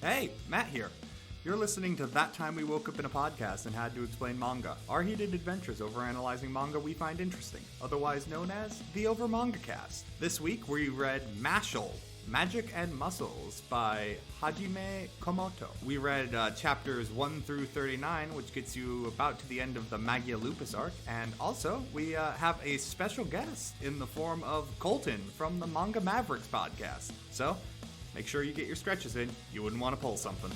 Hey, Matt here. You're listening to That Time We Woke Up in a Podcast and Had to Explain Manga, our heated adventures over analyzing manga we find interesting, otherwise known as the OverMangaCast. This week we read Mashle, Magic and Muscles by Hajime Kōmoto. We read chapters 1 through 39, which gets you about to the end of the Magia Lupus arc, and also we have a special guest in the form of Colton from the Manga Mavericks podcast. So, make sure you get your stretches in. You wouldn't want to pull something.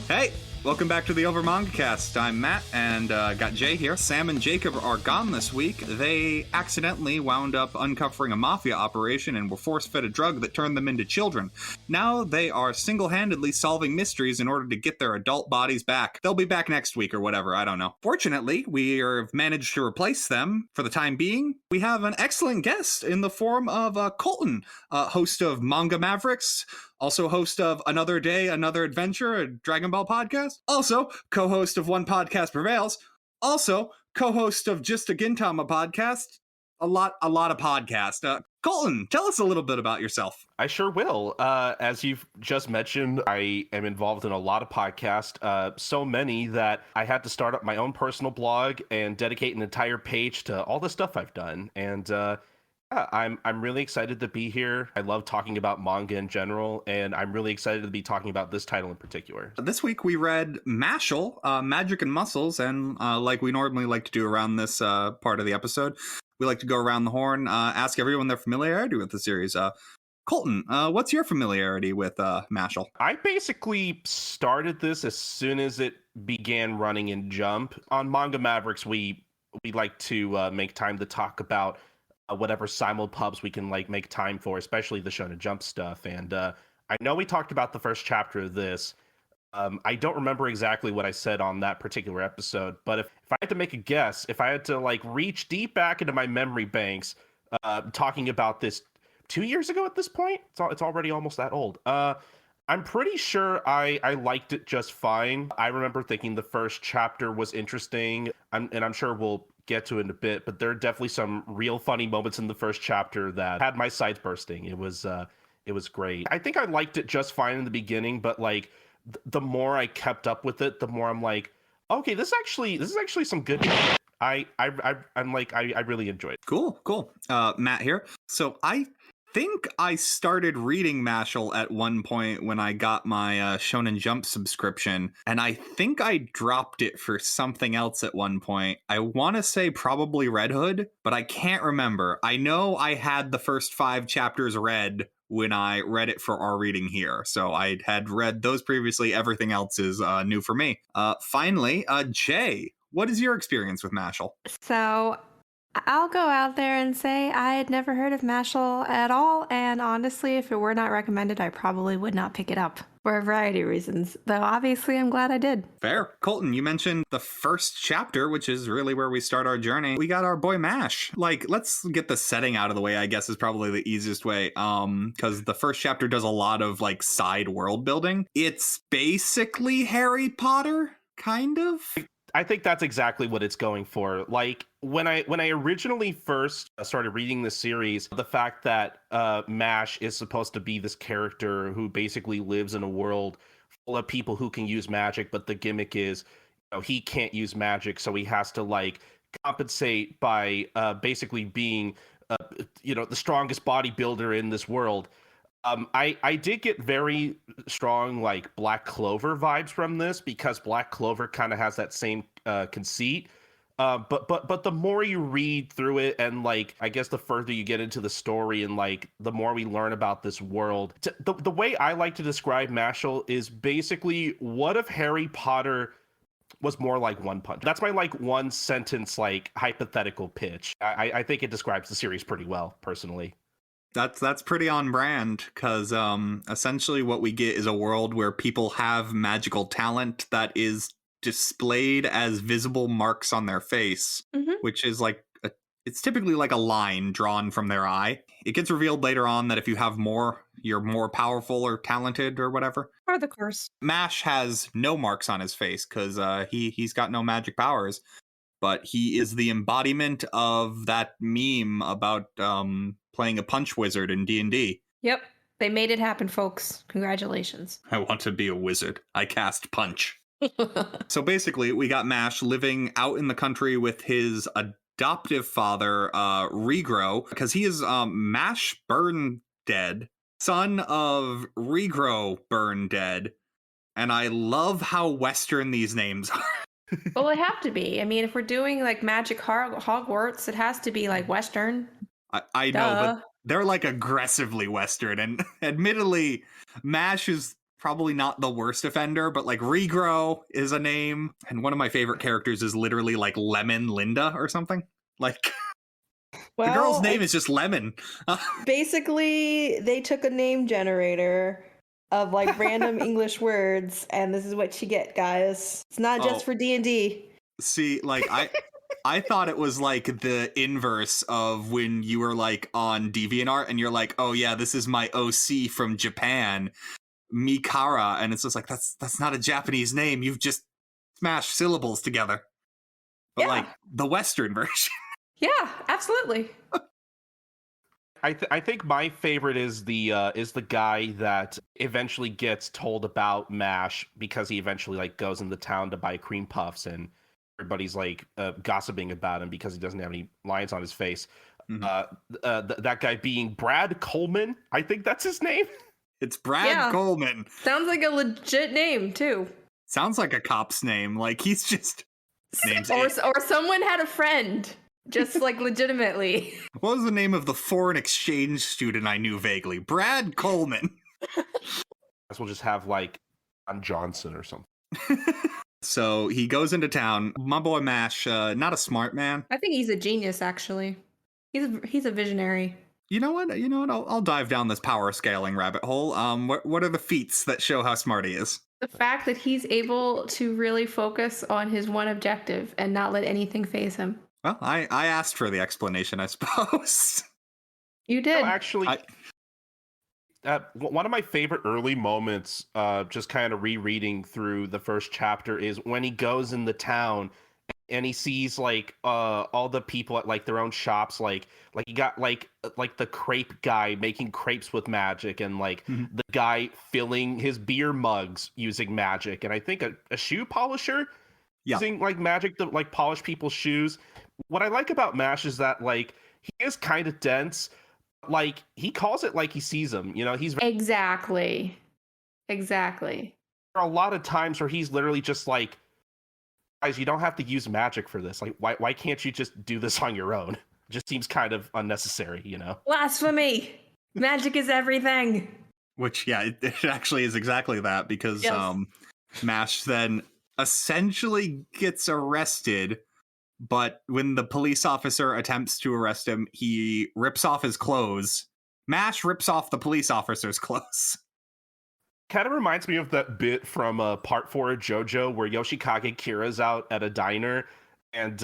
Hey, welcome back to the OverMangaCast. I'm Matt, and got Jay here. Sam and Jacob are gone this week. They accidentally wound up uncovering a mafia operation and were force-fed a drug that turned them into children. Now they are single-handedly solving mysteries in order to get their adult bodies back. They'll be back next week or whatever, I don't know. Fortunately, we have managed to replace them for the time being. We have an excellent guest in the form of Colton, host of Manga Mavericks, also host of Another Day, Another Adventure, a Dragon Ball podcast. Also, co-host of One Podcast Prevails. Also, co-host of Just a Gintama podcast. A lot of podcasts. Colton, tell us a little bit about yourself. I sure will. As you've just mentioned, I am involved in a lot of podcasts, so many that I had to start up my own personal blog and dedicate an entire page to all the stuff I've done. And yeah, I'm really excited to be here. I love talking about manga in general, and I'm really excited to be talking about this title in particular. This week we read Mashle, Magic and Muscles, and like we normally like to do around this part of the episode, we like to go around the horn, ask everyone their familiarity with the series. Colton, what's your familiarity with Mashle? I basically started this as soon as it began running in Jump. On Manga Mavericks, we like to make time to talk about whatever simulpubs we can like make time for, especially the Shonen Jump stuff. And I know we talked about the first chapter of this. I don't remember exactly what I said on that particular episode, but if I had to make a guess, if I had to like reach deep back into my memory banks, talking about this 2 years ago at this point, it's already almost that old. I'm pretty sure I liked it just fine. I remember thinking the first chapter was interesting, and I'm sure we'll get to it in a bit, but there are definitely some real funny moments in the first chapter that had my sides bursting. It was great. I think I liked it just fine in the beginning, but like the more I kept up with it, the more I'm like, okay, this is actually some good shit. I'm like, I really enjoyed it. Cool. Matt here. So I think I started reading Mashle at one point when I got my Shonen Jump subscription, and I think I dropped it for something else at one point. I want to say probably Red Hood, but I can't remember. I know I had the first 5 chapters read when I read it for our reading here, so I had read those previously. Everything else is new for me. Finally, Jay, what is your experience with Mashle? So I'll go out there and say I had never heard of Mashle at all, and honestly, if it were not recommended, I probably would not pick it up for a variety of reasons, though obviously I'm glad I did. Fair. Colton, you mentioned the first chapter, which is really where we start our journey. We got our boy Mash. Like, let's get the setting out of the way, I guess is probably the easiest way, because the first chapter does a lot of, like, side world building. It's basically Harry Potter, kind of? I think that's exactly what it's going for. Like when I originally first started reading this series, the fact that Mash is supposed to be this character who basically lives in a world full of people who can use magic, but the gimmick is, you know, he can't use magic, so he has to like compensate by basically being the strongest bodybuilder in this world. I did get very strong like Black Clover vibes from this, because Black Clover kind of has that same conceit. But the more you read through it, and like I guess the further you get into the story, and like the more we learn about this world, the way I like to describe Mashle is basically, what if Harry Potter was more like One Punch? That's my like one sentence like hypothetical pitch. I think it describes the series pretty well, personally. That's pretty on brand, because essentially what we get is a world where people have magical talent that is displayed as visible marks on their face, which is like it's typically like a line drawn from their eye. It gets revealed later on that if you have more, you're more powerful or talented or whatever. Or the curse. Mash has no marks on his face because he's got no magic powers. but he is the embodiment of that meme about playing a punch wizard in D&D. Yep. They made it happen, folks. Congratulations. I want to be a wizard. I cast punch. So basically, we got Mash living out in the country with his adoptive father, Regro, because he is Mash Burnedead, son of Regro Burnedead. And I love how Western these names are. Well, it have to be. I mean, if we're doing like Magic Hogwarts, it has to be like Western. I know, but they're like aggressively Western. And admittedly, Mash is probably not the worst offender, but like Regro is a name. And one of my favorite characters is literally like Lemon Linda or something. Like, the girl's name is just Lemon. Basically, they took a name generator of like random English words, and this is what you get, guys. It's not just for D&D. See, like I thought it was like the inverse of when you were like on DeviantArt and you're like, oh yeah, this is my OC from Japan, Mikara, and it's just like that's not a Japanese name. You've just smashed syllables together. But like the Western version. Yeah, absolutely. I think my favorite is the guy that eventually gets told about Mash because he eventually like goes in the town to buy cream puffs and everybody's like gossiping about him because he doesn't have any lines on his face. Mm-hmm. That guy being Brad Coleman, I think that's his name. It's Brad Coleman. Sounds like a legit name too. Sounds like a cop's name. Like he's just or someone had a friend. Just like legitimately. What was the name of the foreign exchange student I knew vaguely? Brad Coleman. Guess we'll just have like John Johnson or something. So he goes into town. My boy Mash, not a smart man. I think he's a genius, actually. He's a visionary. You know what? I'll dive down this power scaling rabbit hole. What are the feats that show how smart he is? The fact that he's able to really focus on his one objective and not let anything faze him. Well, I asked for the explanation, I suppose. You did. No, actually, one of my favorite early moments, just kind of rereading through the first chapter, is when he goes in the town and he sees like all the people at like their own shops, like you got like the crepe guy making crepes with magic, and like the guy filling his beer mugs using magic, and I think a shoe polisher using like magic to like polish people's shoes. What I like about Mash is that like he is kind of dense, like he calls it like he sees them. You know, he's exactly. There are a lot of times where he's literally just like, guys, you don't have to use magic for this. Like, why can't you just do this on your own? It just seems kind of unnecessary, you know? Blasphemy! Magic is everything. Which, yeah, it actually is exactly that, because Mash then essentially gets arrested, but when the police officer attempts to arrest him, he rips off his clothes. Mash rips off the police officer's clothes. Kind of reminds me of that bit from Part 4 of JoJo where Yoshikage Kira's out at a diner and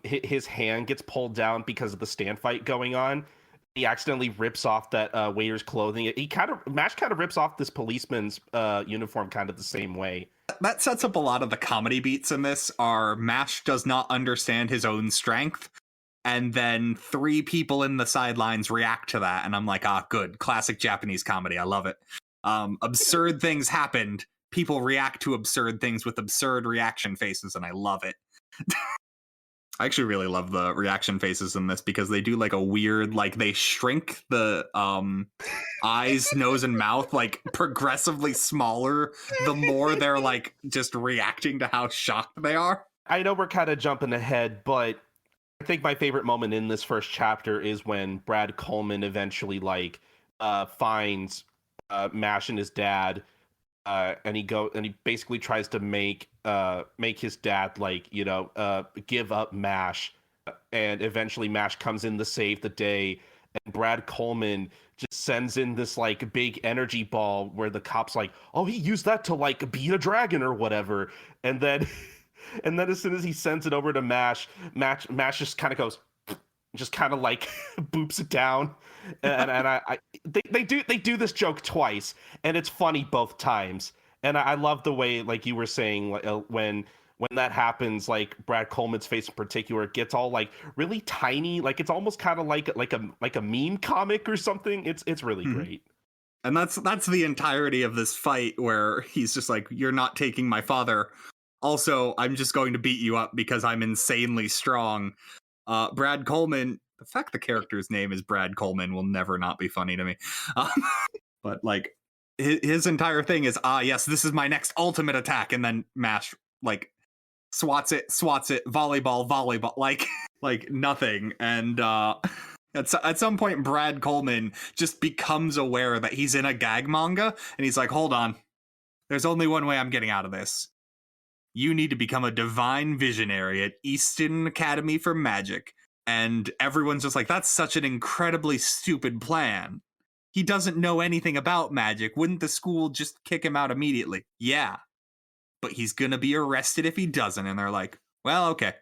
his hand gets pulled down because of the stand fight going on. He accidentally rips off that waiter's clothing. Mash kind of rips off this policeman's uniform kind of the same way. That sets up a lot of the comedy beats in this. Mash does not understand his own strength, and then 3 people in the sidelines react to that, and I'm like, good. Classic Japanese comedy. I love it. Absurd things happened. People react to absurd things with absurd reaction faces, and I love it. I actually really love the reaction faces in this because they do like a weird, like they shrink the eyes, nose, and mouth like progressively smaller the more they're like just reacting to how shocked they are. I know we're kind of jumping ahead, but I think my favorite moment in this first chapter is when Brad Coleman eventually like finds Mash and his dad, and he basically tries to make his dad like give up Mash, and eventually Mash comes in to save the day, and Brad Coleman just sends in this like big energy ball where the cop's like, oh, he used that to like beat a dragon or whatever, and then as soon as he sends it over to Mash just kind of goes, just kind of like boops it down, and they do this joke twice, and it's funny both times, and I love the way, like you were saying, when when that happens, like Brad Coleman's face in particular gets all like really tiny, like it's almost kind of like a meme comic or something. It's really great. And that's the entirety of this fight, where he's just like, "You're not taking my father. Also, I'm just going to beat you up because I'm insanely strong." Brad Coleman. The fact the character's name is Brad Coleman will never not be funny to me. But like, his entire thing is, yes, this is my next ultimate attack, and then Mash like swats it, volleyball, like nothing. And at some point, Brad Coleman just becomes aware that he's in a gag manga, and he's like, "Hold on, there's only one way I'm getting out of this. You need to become a divine visionary at Easton Academy for Magic." And everyone's just like, "That's such an incredibly stupid plan. He doesn't know anything about magic. Wouldn't the school just kick him out immediately?" "Yeah, but he's gonna be arrested if he doesn't." And they're like, "Well, okay."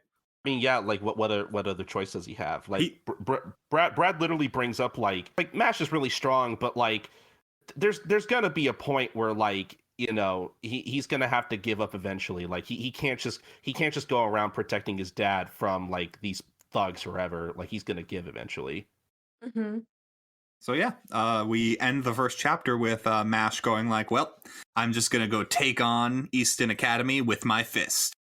I mean, yeah, like what other choice does he have? Like Brad literally brings up like Mash is really strong, but like there's gonna be a point where like, you know, he's gonna have to give up eventually. Like he can't just go around protecting his dad from like these thugs forever. Like he's gonna give eventually. Mm-hmm. So yeah, we end the first chapter with Mash going like, "Well, I'm just gonna go take on Easton Academy with my fist."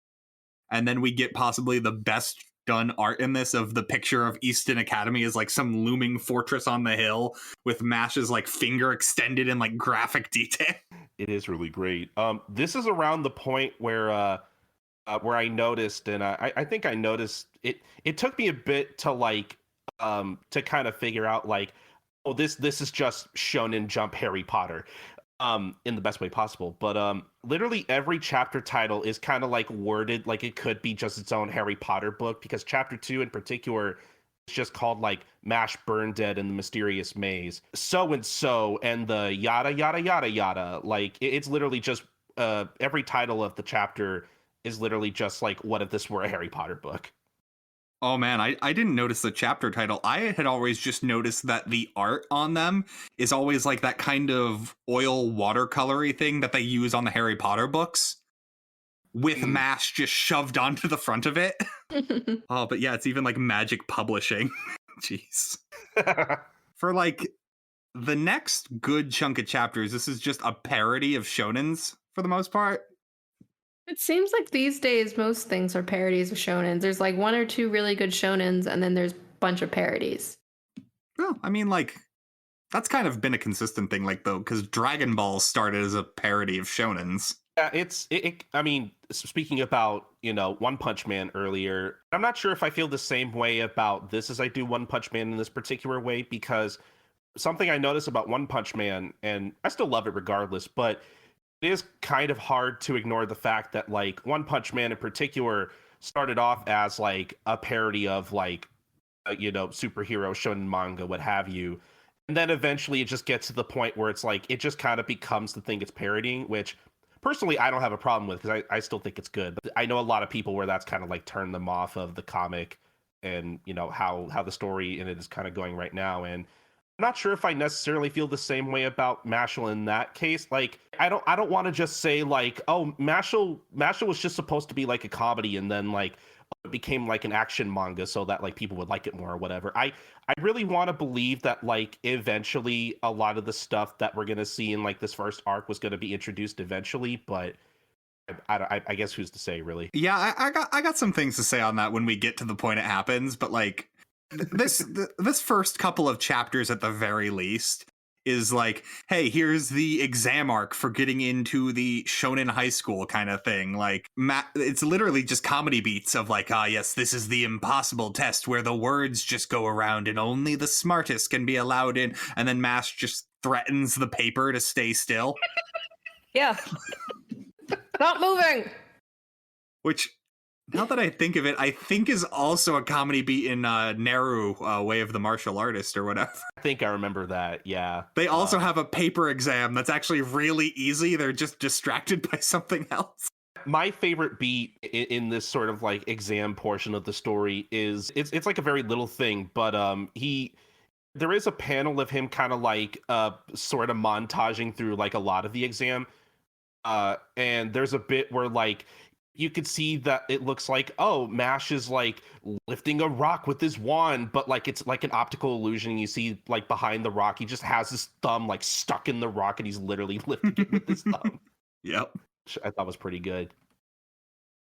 And then we get possibly the best done art in this of the picture of Easton Academy as like some looming fortress on the hill with Mash's like finger extended in like graphic detail. It is really great. This is around the point where I noticed, and I think I noticed it. It took me a bit to like to kind of figure out like, oh, this is just Shonen Jump Harry Potter, in the best way possible. But literally every chapter title is kind of like worded like it could be just its own Harry Potter book, because chapter 2 in particular is just called like Mash, Burnedead, and the Mysterious Maze, so and the yada yada yada yada. Like it's literally just every title of the chapter is literally just like, what if this were a Harry Potter book? Oh man, I didn't notice the chapter title. I had always just noticed that the art on them is always like that kind of oil watercolory thing that they use on the Harry Potter books, with Mash just shoved onto the front of it. Oh, but yeah, it's even like Magic Publishing. Jeez. For like the next good chunk of chapters, this is just a parody of shonens for the most part. It seems like these days most things are parodies of shonens. There's like one or two really good shonens, and then there's a bunch of parodies. Well, I mean, like, that's kind of been a consistent thing, like, though, because Dragon Ball started as a parody of shonens. Yeah, I mean, speaking about, you know, One Punch Man earlier, I'm not sure if I feel the same way about this as I do One Punch Man in this particular way, because something I noticed about One Punch Man, and I still love it regardless, but it is kind of hard to ignore the fact that like One Punch Man in particular started off as like a parody of like you know, superhero shonen manga, what have you, and then eventually it just gets to the point where it's like it just kind of becomes the thing it's parodying, which personally I don't have a problem with, because I still think it's good. But I know a lot of people where that's kind of like turned them off of the comic and, you know, how the story in it is kind of going right now. And I'm not sure if I necessarily feel the same way about Mashle in that case. Like, I don't want to just say like, oh, Mashle was just supposed to be like a comedy, and then like it became like an action manga so that like people would like it more or whatever. I really want to believe that like eventually a lot of the stuff that we're gonna see in like this first arc was gonna be introduced eventually, but I guess who's to say, really? Yeah, I got some things to say on that when we get to the point it happens, but like this first couple of chapters at the very least is like, hey, here's the exam arc for getting into the shonen high school kind of thing. Like, it's literally just comedy beats of like, yes, this is the impossible test where the words just go around and only the smartest can be allowed in, and then Mash just threatens the paper to stay still. Yeah. Not moving! Which, now that I think of it, I think is also a comedy beat in Naru, Way of the Martial Artist or whatever. I think I remember that, yeah. They also have a paper exam that's actually really easy. They're just distracted by something else. My favorite beat in this sort of like exam portion of the story is, it's like a very little thing, but there is a panel of him kind of like sort of montaging through like a lot of the exam. And there's a bit where like you could see that it looks like, oh, Mash is like lifting a rock with his wand, but like it's like an optical illusion. You see like behind the rock, he just has his thumb like stuck in the rock and he's literally lifting it with his thumb. Yep. Which I thought was pretty good.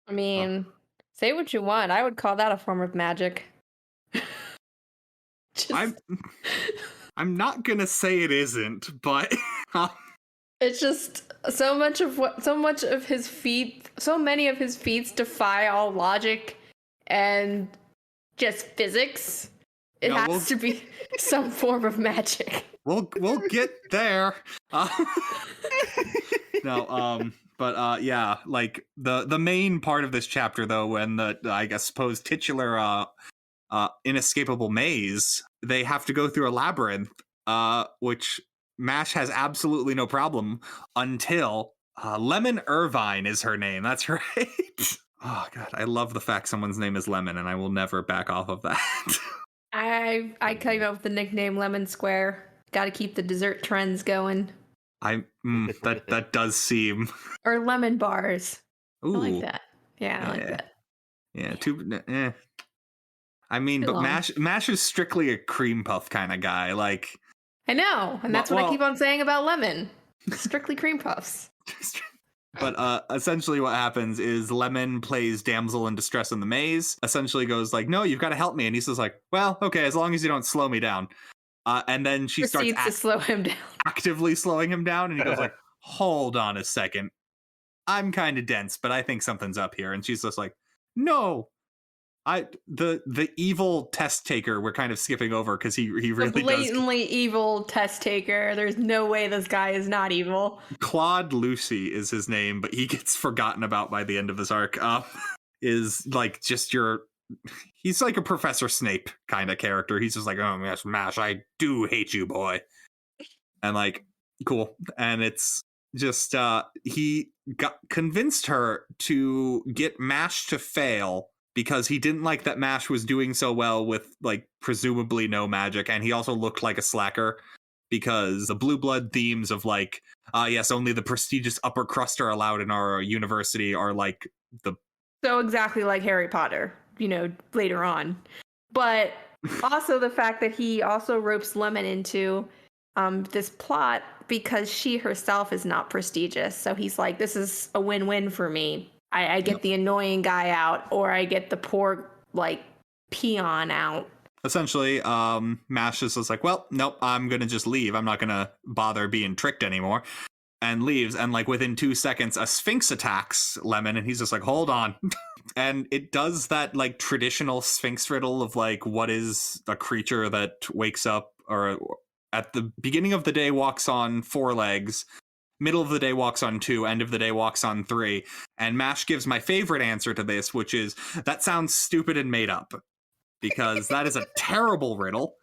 I mean, say what you want. I would call that a form of magic. I'm not gonna say it isn't, but it's just so many of his feats defy all logic and just physics. It has to be some form of magic. We'll get there. Yeah, like the main part of this chapter though, when the I guess supposed titular inescapable maze, they have to go through a labyrinth, which Mash has absolutely no problem until Lemon Irvine is her name. That's right. Oh god, I love the fact someone's name is Lemon, and I will never back off of that. I came up with the nickname Lemon Square. Got to keep the dessert trends going. That does seem. Or lemon bars. Ooh. I like that. Yeah, I like that. Yeah, I mean, but Mash is strictly a cream puff kind of guy. Like, I know, and that's what I keep on saying about Lemon. Strictly cream puffs. But essentially what happens is Lemon plays damsel in distress in the maze, essentially goes like, no, you've got to help me. And he's just like, well, okay, as long as you don't slow me down. And then she proceeds starts to slow him down. Actively slowing him down. And he goes like, hold on a second. I'm kind of dense, but I think something's up here. And she's just like, no. The evil test taker we're kind of skipping over because he really the blatantly evil test taker. There's no way this guy is not evil. Claude Lucy is his name, but he gets forgotten about by the end of this arc. Is like just he's like a Professor Snape kind of character. He's just like, oh yes, Mash, I do hate you, boy. And like, cool. And it's just he convinced her to get Mash to fail because he didn't like that Mash was doing so well with, like, presumably no magic, and he also looked like a slacker because the blue blood themes of, like, yes, only the prestigious upper crust are allowed in our university are, like, So exactly like Harry Potter, later on. But also the fact that he also ropes Lemon into this plot because she herself is not prestigious. So he's like, this is a win-win for me. I get the annoying guy out, or I get the poor, like, peon out. Essentially, Mash is just like, well, nope, I'm going to just leave. I'm not going to bother being tricked anymore. And leaves. And, like, within 2 seconds, a Sphinx attacks Lemon, and he's just like, hold on. And it does that, like, traditional Sphinx riddle of, like, what is a creature that wakes up, or at the beginning of the day walks on 4 legs, middle of the day walks on 2, end of the day walks on 3. And Mash gives my favorite answer to this, which is, that sounds stupid and made up. Because that is a terrible riddle.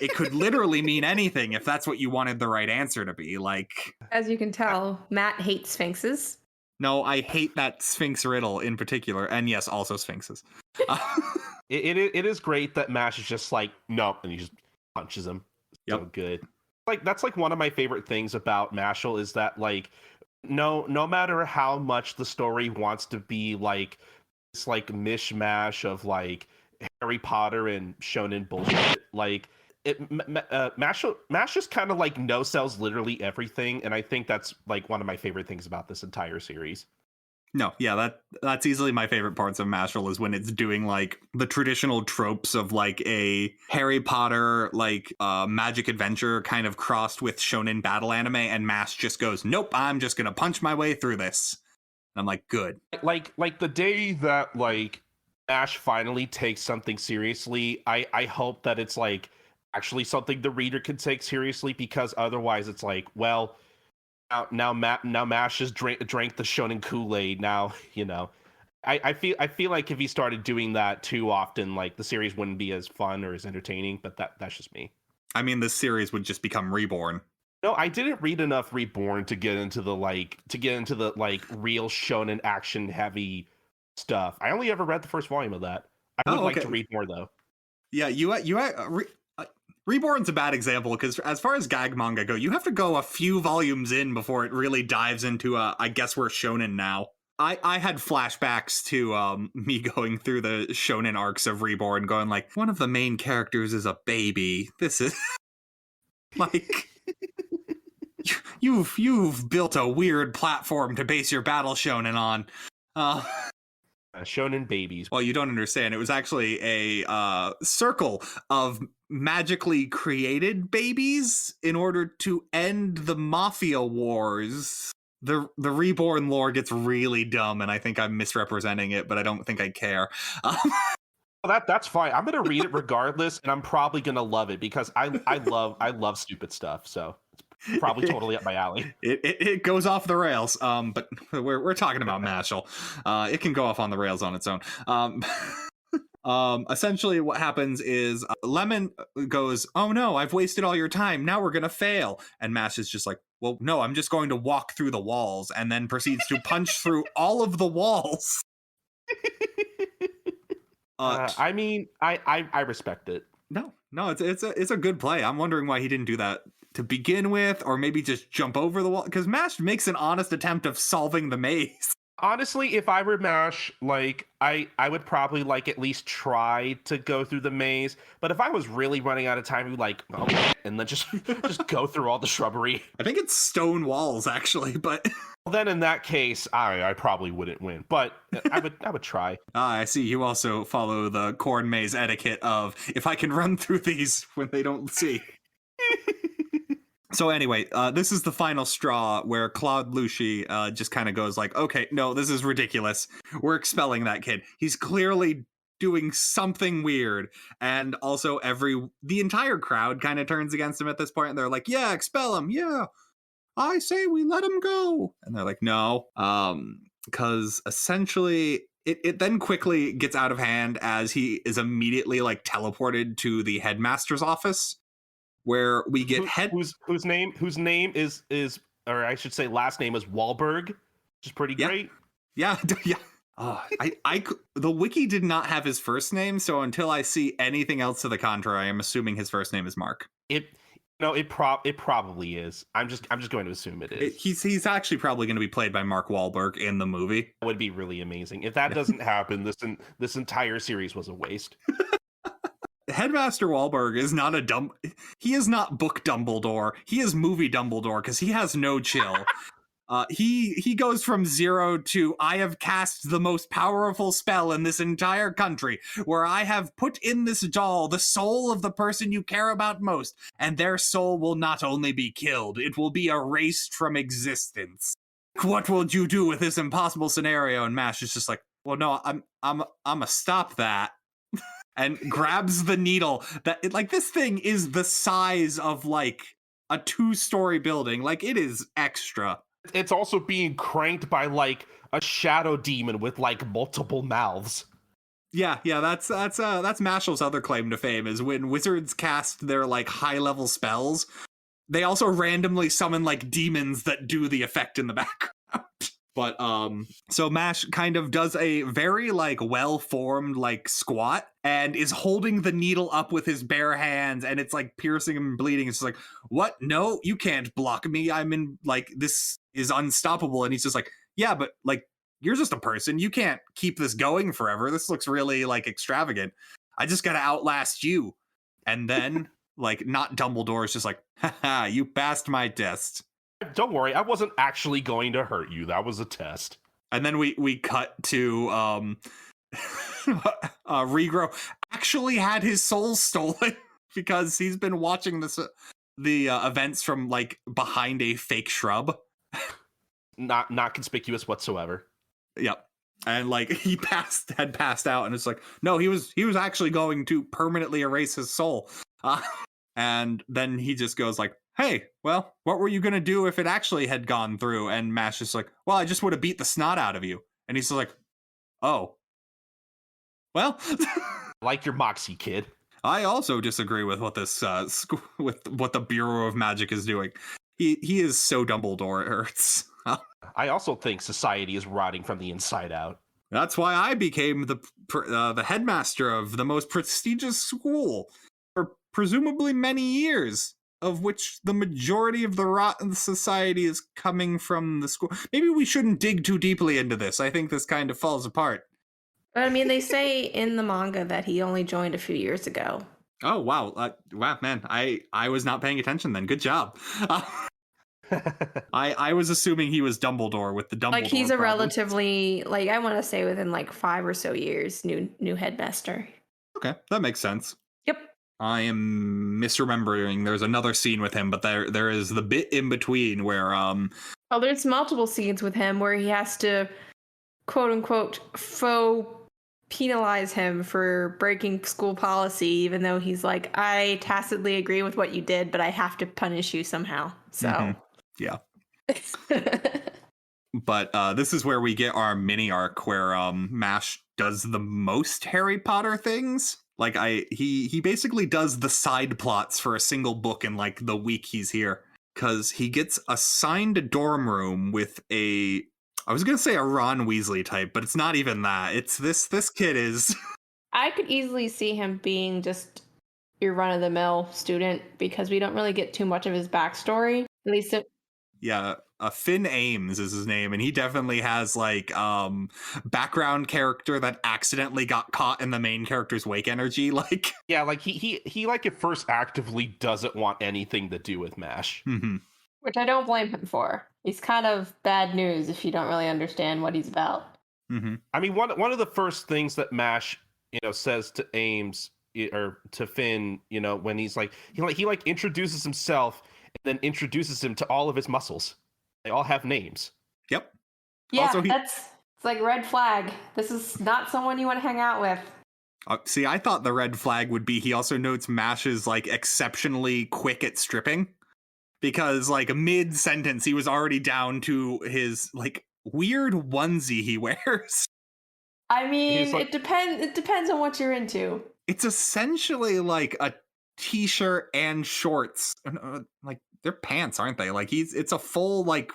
It could literally mean anything if that's what you wanted the right answer to be. Like, as you can tell, Matt hates sphinxes. No, I hate that Sphinx riddle in particular. And yes, also sphinxes. It is great that Mash is just like, no, and he just punches him. Yep. So good. Like, that's like one of my favorite things about Mashle is that, like, no matter how much the story wants to be like this, like, mishmash of like Harry Potter and shonen bullshit, like Mash just kind of like no sells literally everything, and I think that's like one of my favorite things about this entire series. No, yeah, that's easily my favorite parts of Mashle is when it's doing like the traditional tropes of like a Harry Potter like magic adventure kind of crossed with shonen battle anime, and Mash just goes, nope, I'm just gonna punch my way through this. And I'm like, good. Like the day that like Mash finally takes something seriously, I hope that it's like actually something the reader can take seriously, because otherwise it's like, well, now Mash has drank the shonen Kool-Aid. Now, I feel like if he started doing that too often, like the series wouldn't be as fun or as entertaining. But that's just me. I mean, this series would just become Reborn. No, I didn't read enough Reborn to get into the real shonen action heavy stuff. I only ever read the first volume of that. I would like to read more though. Yeah, Reborn's a bad example because as far as gag manga go, you have to go a few volumes in before it really dives into I guess we're shonen now. I had flashbacks to me going through the shonen arcs of Reborn, going like, one of the main characters is a baby. This is like you've built a weird platform to base your battle shonen on. Shonen babies. Well, you don't understand. It was actually a circle of magically created babies in order to end the mafia wars. The Reborn lore gets really dumb, and I think I'm misrepresenting it, but I don't think I care. Well, that's fine. I'm gonna read it regardless, and I'm probably gonna love it because I love stupid stuff. So it's probably totally up my alley. It goes off the rails. But we're talking about Mashle. It can go off on the rails on its own. Essentially what happens is Lemon goes, "Oh no, I've wasted all your time. Now we're gonna fail." And Mash is just like, "Well, no, I'm just going to walk through the walls," and then proceeds to punch through all of the walls. I mean, I respect it. No, it's a good play. I'm wondering why he didn't do that to begin with, or maybe just jump over the wall, because Mash makes an honest attempt of solving the maze. Honestly, if I were Mash, like I would probably like at least try to go through the maze. But if I was really running out of time, I'd like, oh, and then just go through all the shrubbery. I think it's stone walls actually, but well, then in that case, I probably wouldn't win. But I would try. I see. You also follow the corn maze etiquette of if I can run through these when they don't see. So anyway, this is the final straw where Claude Lucy just kind of goes like, okay, no, this is ridiculous. We're expelling that kid. He's clearly doing something weird. And also the entire crowd kind of turns against him at this point, and they're like, yeah, expel him. Yeah, I say we let him go. And they're like, no, because essentially it then quickly gets out of hand as he is immediately like teleported to the headmaster's office, where we get whose name is, or I should say last name is Wahlberg, which is pretty great. Yeah. The wiki did not have his first name, so until I see anything else to the contrary, I'm assuming his first name is Mark. It probably is. I'm just going to assume it is. He's actually probably going to be played by Mark Wahlberg in the movie. That would be really amazing. If that doesn't happen, this entire series was a waste. Headmaster Wahlberg is not he is not book Dumbledore. He is movie Dumbledore because he has no chill. He goes from 0 to I have cast the most powerful spell in this entire country, where I have put in this doll the soul of the person you care about most, and their soul will not only be killed, it will be erased from existence. What will you do with this impossible scenario? And Mash is just like, well, no, I'm a stop that. And grabs the needle this thing is the size of like a 2-story building. Like, it is extra. It's also being cranked by like a shadow demon with like multiple mouths. Yeah, that's Mashle's other claim to fame, is when wizards cast their like high level spells, they also randomly summon like demons that do the effect in the background. But so Mash kind of does a very like well-formed like squat and is holding the needle up with his bare hands, and it's like piercing him and bleeding. It's like, what? No, you can't block me. I'm in, like, this is unstoppable. And he's just like, yeah, but like, you're just a person. You can't keep this going forever. This looks really like extravagant. I just gotta outlast you. And then like, not Dumbledore is just like, haha, you passed my test. Don't worry, I wasn't actually going to hurt you. That was a test. And then we cut to Regrow actually had his soul stolen because he's been watching the events from like behind a fake shrub. Not conspicuous whatsoever. Yep. And like he had passed out, and it's like, no, he was actually going to permanently erase his soul. And then he just goes like, hey, well, what were you going to do if it actually had gone through? And Mash is like, well, I just would have beat the snot out of you. And he's like, oh, well. Like your moxie, kid. I also disagree with what this with what the Bureau of Magic is doing. He is so Dumbledore, it hurts. I also think society is rotting from the inside out. That's why I became the headmaster of the most prestigious school for presumably many years. of which the majority of the rot in the society is coming from the school. Maybe we shouldn't dig too deeply into this. I think this kind of falls apart. But I mean, they say in the manga that he only joined a few years ago. Oh, wow. Wow, man. I was not paying attention then. Good job. I was assuming he was Dumbledore with the Dumbledore Like, he's a problem. relatively, like, I want to say within like 5 or so years, new headmaster. Okay, that makes sense. Yep. I am misremembering. There's another scene with him, but there is the bit in between where Oh, there's multiple scenes with him where he has to, quote unquote, faux penalize him for breaking school policy, even though he's like, I tacitly agree with what you did, but I have to punish you somehow. So, yeah. But this is where we get our mini arc where Mash does the most Harry Potter things. Like he basically does the side plots for a single book in like the week he's here, because he gets assigned a dorm room with I was gonna say a Ron Weasley type, but it's not even that. It's this kid is. I could easily see him being just your run-of-the-mill student because we don't really get too much of his backstory. At least Yeah, Finn Ames is his name, and he definitely has like background character that accidentally got caught in the main character's wake energy. Like, yeah, like he like at first actively doesn't want anything to do with Mash. Mm-hmm. Which I don't blame him for. He's kind of bad news if you don't really understand what he's about. Mm-hmm. I mean, one of the first things that Mash, says to Ames or to Finn, when he's like he introduces himself and then introduces him to all of his muscles. They all have names. Yep. Yeah, Also, it's like red flag. This is not someone you want to hang out with. See, I thought the red flag would be he also notes Mash is like exceptionally quick at stripping, because like mid-sentence he was already down to his like weird onesie he wears. I mean, like, it depends on what you're into. It's essentially like a t-shirt and shorts. Like they're pants, aren't they? Like it's a full like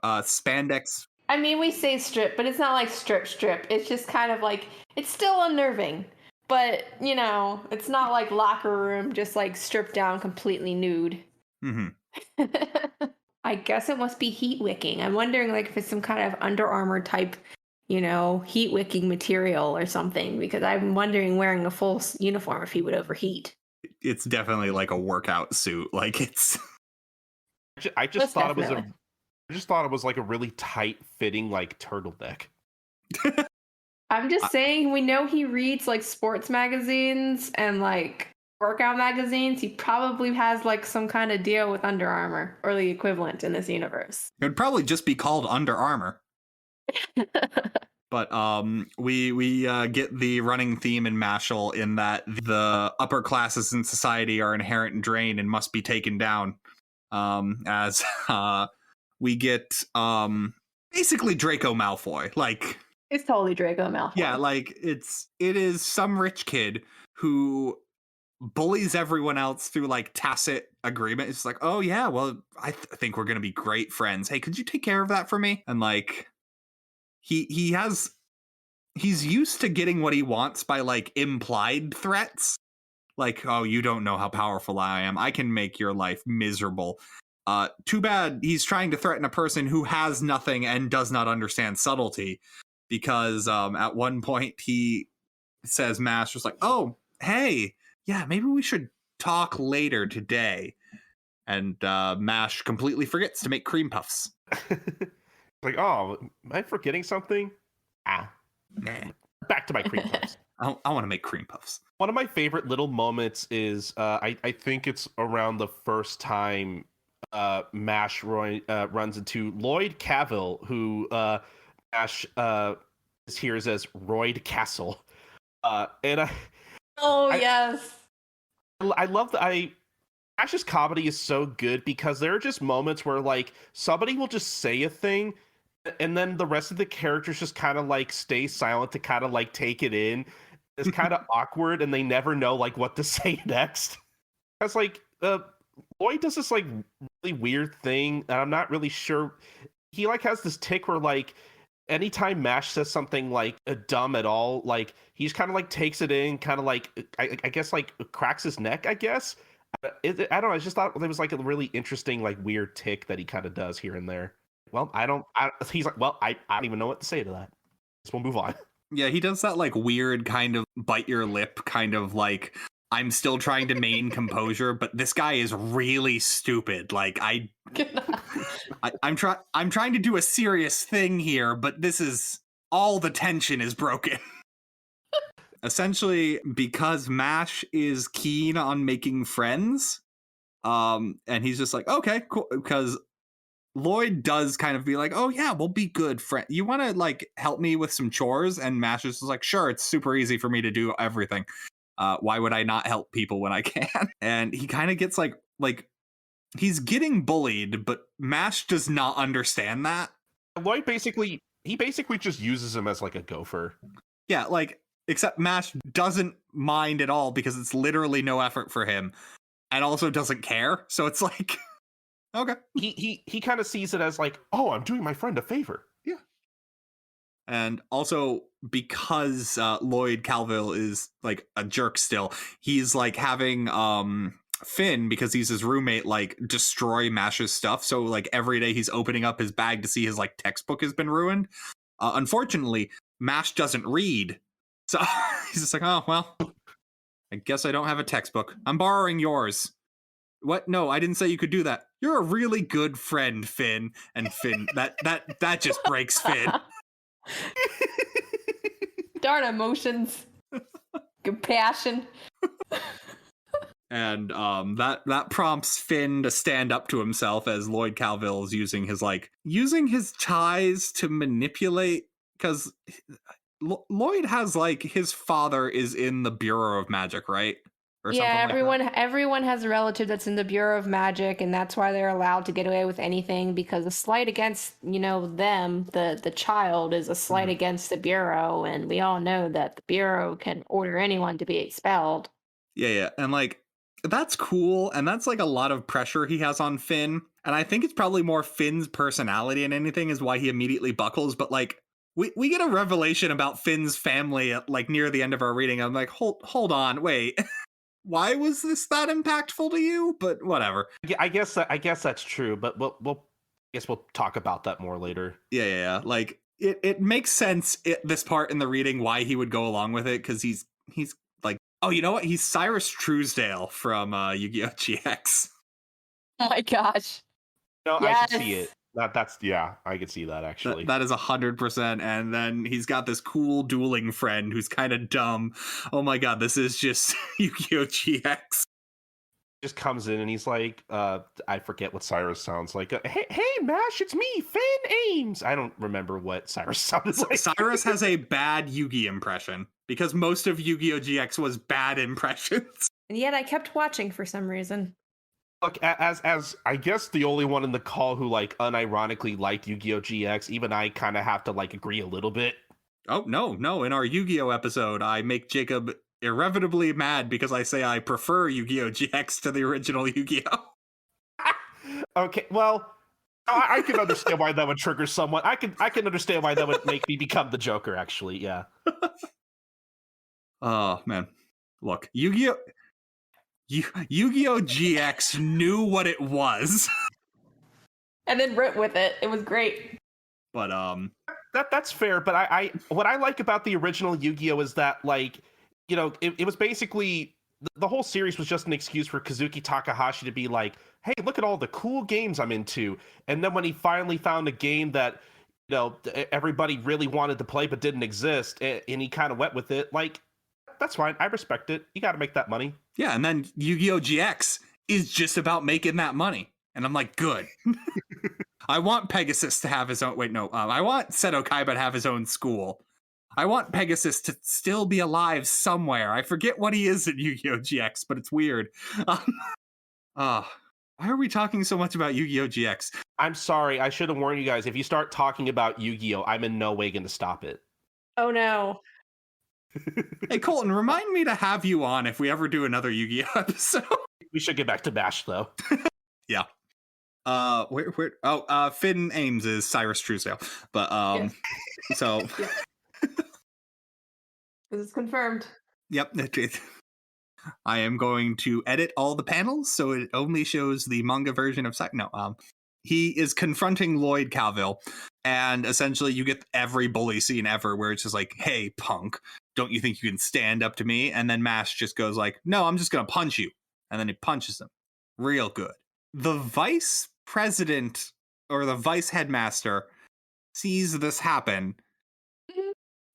spandex. I mean, we say strip, but it's not like strip. It's just kind of like, it's still unnerving. But, it's not like locker room, just like stripped down, completely nude. Mm-hmm. I guess it must be heat wicking. I'm wondering like if it's some kind of Under Armour type, heat wicking material or something, because I'm wondering wearing a full uniform if he would overheat. It's definitely like a workout suit. Like it's. I just thought it was like a really tight fitting like turtleneck. I'm just saying, we know he reads like sports magazines and like workout magazines. He probably has like some kind of deal with Under Armour or the equivalent in this universe. It would probably just be called Under Armour. But we get the running theme in Mashle in that the upper classes in society are inherent in drain and must be taken down. As we get basically Draco Malfoy. Like, it's totally Draco Malfoy. Yeah, like it is some rich kid who bullies everyone else through like tacit agreement. It's like, oh yeah, well I think we're gonna be great friends. Hey, could you take care of that for me? And like he's used to getting what he wants by like implied threats. Like, oh, you don't know how powerful I am. I can make your life miserable. Too bad he's trying to threaten a person who has nothing and does not understand subtlety. Because at one point he says, Mash was like, oh, hey, yeah, maybe we should talk later today. And Mash completely forgets to make cream puffs. Like, oh, am I forgetting something? Back to my cream puffs. I want to make cream puffs. One of my favorite little moments is I think it's around the first time Mash runs into Lloyd Cavill, who Mash hears as Royd Castle. And yes. I love that. Mash's comedy is so good because there are just moments where like somebody will just say a thing and then the rest of the characters just kind of like stay silent to kind of like take it in. It's kind of awkward and they never know like what to say next. Because like Lloyd does this like really weird thing and I'm not really sure. He like has this tick where like anytime Mash says something like dumb at all, like he just kind of like takes it in, kind of like I guess like cracks his neck, I guess. I don't know. I just thought there was like a really interesting, like weird tick that he kind of does here and there. Well, he's like, well, I don't even know what to say to that. So we'll move on. Yeah, he does that like weird kind of bite your lip kind of like, I'm still trying to maintain composure, but this guy is really stupid. Like I'm trying to do a serious thing here, but this is all the tension is broken. Essentially, because Mash is keen on making friends, and he's just like, okay, cool, because Lloyd does kind of be like, oh yeah, we'll be good friends. You want to like help me with some chores? And Mash is like, sure, it's super easy for me to do everything. Why would I not help people when I can? And he kind of gets like he's getting bullied, but Mash does not understand that. Lloyd basically just uses him as like a gopher. Yeah, like, except Mash doesn't mind at all because it's literally no effort for him, and also doesn't care. So it's like, okay. He kind of sees it as like, oh, I'm doing my friend a favor. Yeah. And also because Lloyd Calville is like a jerk still, he's like having Finn, because he's his roommate, like destroy Mash's stuff. So like every day he's opening up his bag to see his like textbook has been ruined. Unfortunately, Mash doesn't read. So he's just like, oh, well, I guess I don't have a textbook. I'm borrowing yours. What? No, I didn't say you could do that. You're a really good friend, Finn. And Finn, that just breaks Finn. Darn emotions. Compassion. And that prompts Finn to stand up to himself as Lloyd Calville is using his ties to manipulate, because Lloyd has like his father is in the Bureau of Magic, right? Or yeah, like everyone has a relative that's in the Bureau of Magic, and that's why they're allowed to get away with anything, because a slight against, them, the child, is a slight against the Bureau, and we all know that the Bureau can order anyone to be expelled. Yeah, and like that's cool, and that's like a lot of pressure he has on Finn, and I think it's probably more Finn's personality and anything is why he immediately buckles. But like we get a revelation about Finn's family at like near the end of our reading. I'm like, hold on, wait. Why was this that impactful to you? But whatever. I guess that's true, but we'll talk about that more later. Yeah. Like it makes sense this part in the reading why he would go along with it, because he's like, oh, you know what? He's Cyrus Truesdale from Yu-Gi-Oh! GX. Oh my gosh. No, yes. I can see it. That's I could see that actually. That is 100%. And then he's got this cool dueling friend who's kind of dumb. Oh my god, this is just Yu-Gi-Oh! GX. Just comes in and he's like, I forget what Cyrus sounds like. Hey, Mash, it's me, Finn Ames. I don't remember what Cyrus sounded like. Cyrus has a bad Yu-Gi impression, because most of Yu-Gi-Oh! GX was bad impressions. And yet I kept watching for some reason. Look, as I guess the only one in the call who like unironically liked Yu-Gi-Oh! GX, even I kind of have to like agree a little bit. Oh, no. In our Yu-Gi-Oh! Episode, I make Jacob irrevotably mad because I say I prefer Yu-Gi-Oh! GX to the original Yu-Gi-Oh! Okay, well, I can understand why that would trigger someone. I can understand why that would make me become the Joker, actually, yeah. Oh, man. Look, Yu-Gi-Oh! GX knew what it was. And then wrote with it. It was great. But, That's fair, but I what I like about the original Yu-Gi-Oh! Is that, like, it was basically, the whole series was just an excuse for Kazuki Takahashi to be like, hey, look at all the cool games I'm into. And then when he finally found a game that, everybody really wanted to play but didn't exist, and he kind of went with it, like, that's fine. I respect it. You got to make that money. Yeah, and then Yu-Gi-Oh! GX is just about making that money. And I'm like, good. I want Pegasus to have his own... Wait, no. I want Seto Kaiba to have his own school. I want Pegasus to still be alive somewhere. I forget what he is in Yu-Gi-Oh! GX, but it's weird. Why are we talking so much about Yu-Gi-Oh! GX? I'm sorry. I should have warned you guys. If you start talking about Yu-Gi-Oh!, I'm in no way going to stop it. Oh, no. Hey, Colton, remind me to have you on if we ever do another Yu-Gi-Oh! Episode. We should get back to Mash, though. Yeah. Where? Finn Ames is Cyrus Truesdale. But, so... This is confirmed. Yep. I am going to edit all the panels so it only shows the manga version of he is confronting Lloyd Calville, and essentially you get every bully scene ever where it's just like, hey, punk, don't you think you can stand up to me? And then Mash just goes like, no, I'm just going to punch you. And then he punches him. Real good. The vice president or the vice headmaster sees this happen.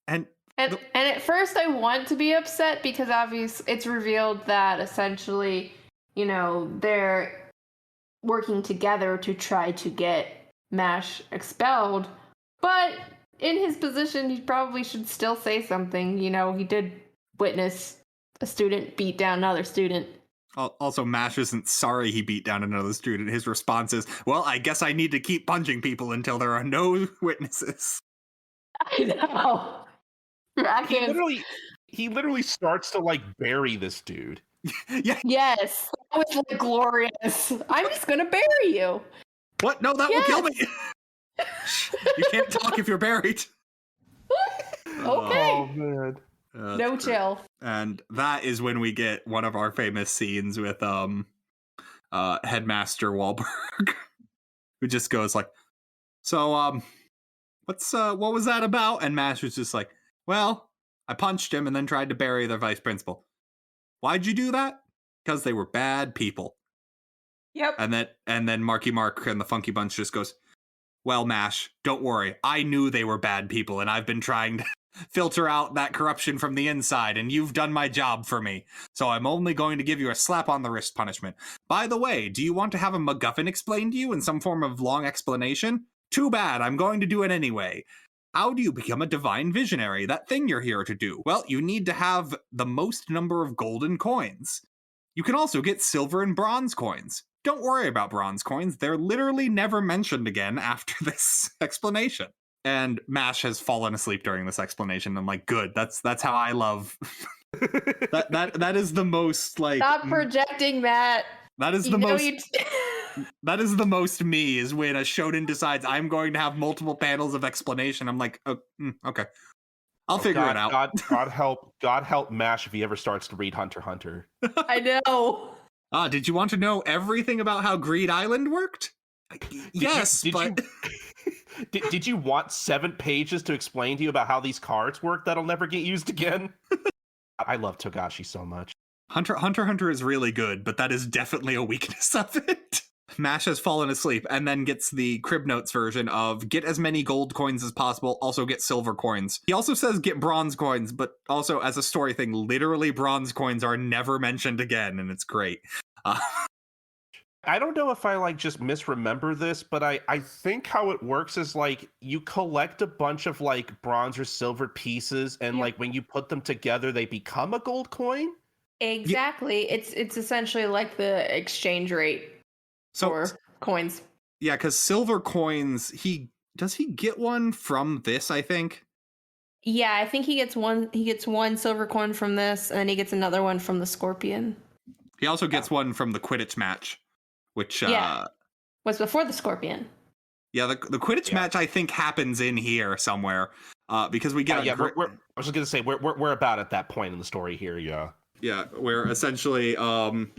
And at first I want to be upset because obviously it's revealed that essentially, they're working together to try to get Mash expelled. But in his position, he probably should still say something. He did witness a student beat down another student. Also, Mash isn't sorry he beat down another student. His response is, well, I guess I need to keep punching people until there are no witnesses. I know. He literally starts to like bury this dude. Yeah. Yes. That was like glorious. I'm just gonna bury you. What? No, that will kill me. You can't talk if you're buried. Okay. Oh man. No chill. And that is when we get one of our famous scenes with Headmaster Wahlberg, who just goes like, so what was that about? And Mash was just like, well, I punched him and then tried to bury the vice principal. Why'd you do that? Because they were bad people. Yep. And then Marky Mark and the Funky Bunch just goes, well, Mash, don't worry. I knew they were bad people, and I've been trying to filter out that corruption from the inside, and you've done my job for me. So I'm only going to give you a slap on the wrist punishment. By the way, do you want to have a MacGuffin explained to you in some form of long explanation? Too bad, I'm going to do it anyway. How do you become a divine visionary, that thing you're here to do? Well, you need to have the most number of golden coins. You can also get silver and bronze coins. Don't worry about bronze coins. They're literally never mentioned again after this explanation. And Mash has fallen asleep during this explanation. I'm like, good. That's how I love. that is the most like. Stop projecting that. That is the most. That is the most me, is when a shonen decides I'm going to have multiple panels of explanation. I'm like, oh, okay, I'll figure it out. God help Mash if he ever starts to read Hunter x Hunter. I know. Did you want to know everything about how Greed Island worked? Yes, but did you want 7 pages to explain to you about how these cards work that'll never get used again? I love Togashi so much. Hunter x Hunter is really good, but that is definitely a weakness of it. Mash has fallen asleep and then gets the Crib Notes version of get as many gold coins as possible, also get silver coins. He also says get bronze coins, but also as a story thing, literally bronze coins are never mentioned again, and it's great. I don't know if I just misremember this, but I think how it works is you collect a bunch of bronze or silver pieces, and when you put them together, they become a gold coin. Exactly. Yeah. It's essentially like the exchange rate for coins. Yeah, because silver coins, does he get one from this, I think? Yeah, I think he gets one silver coin from this, and then he gets another one from the Scorpion. He also gets one from the Quidditch match, which was before the Scorpion. Yeah, the Quidditch match I think happens in here somewhere, because we get. I was just gonna say we're about at that point in the story here. Yeah, where essentially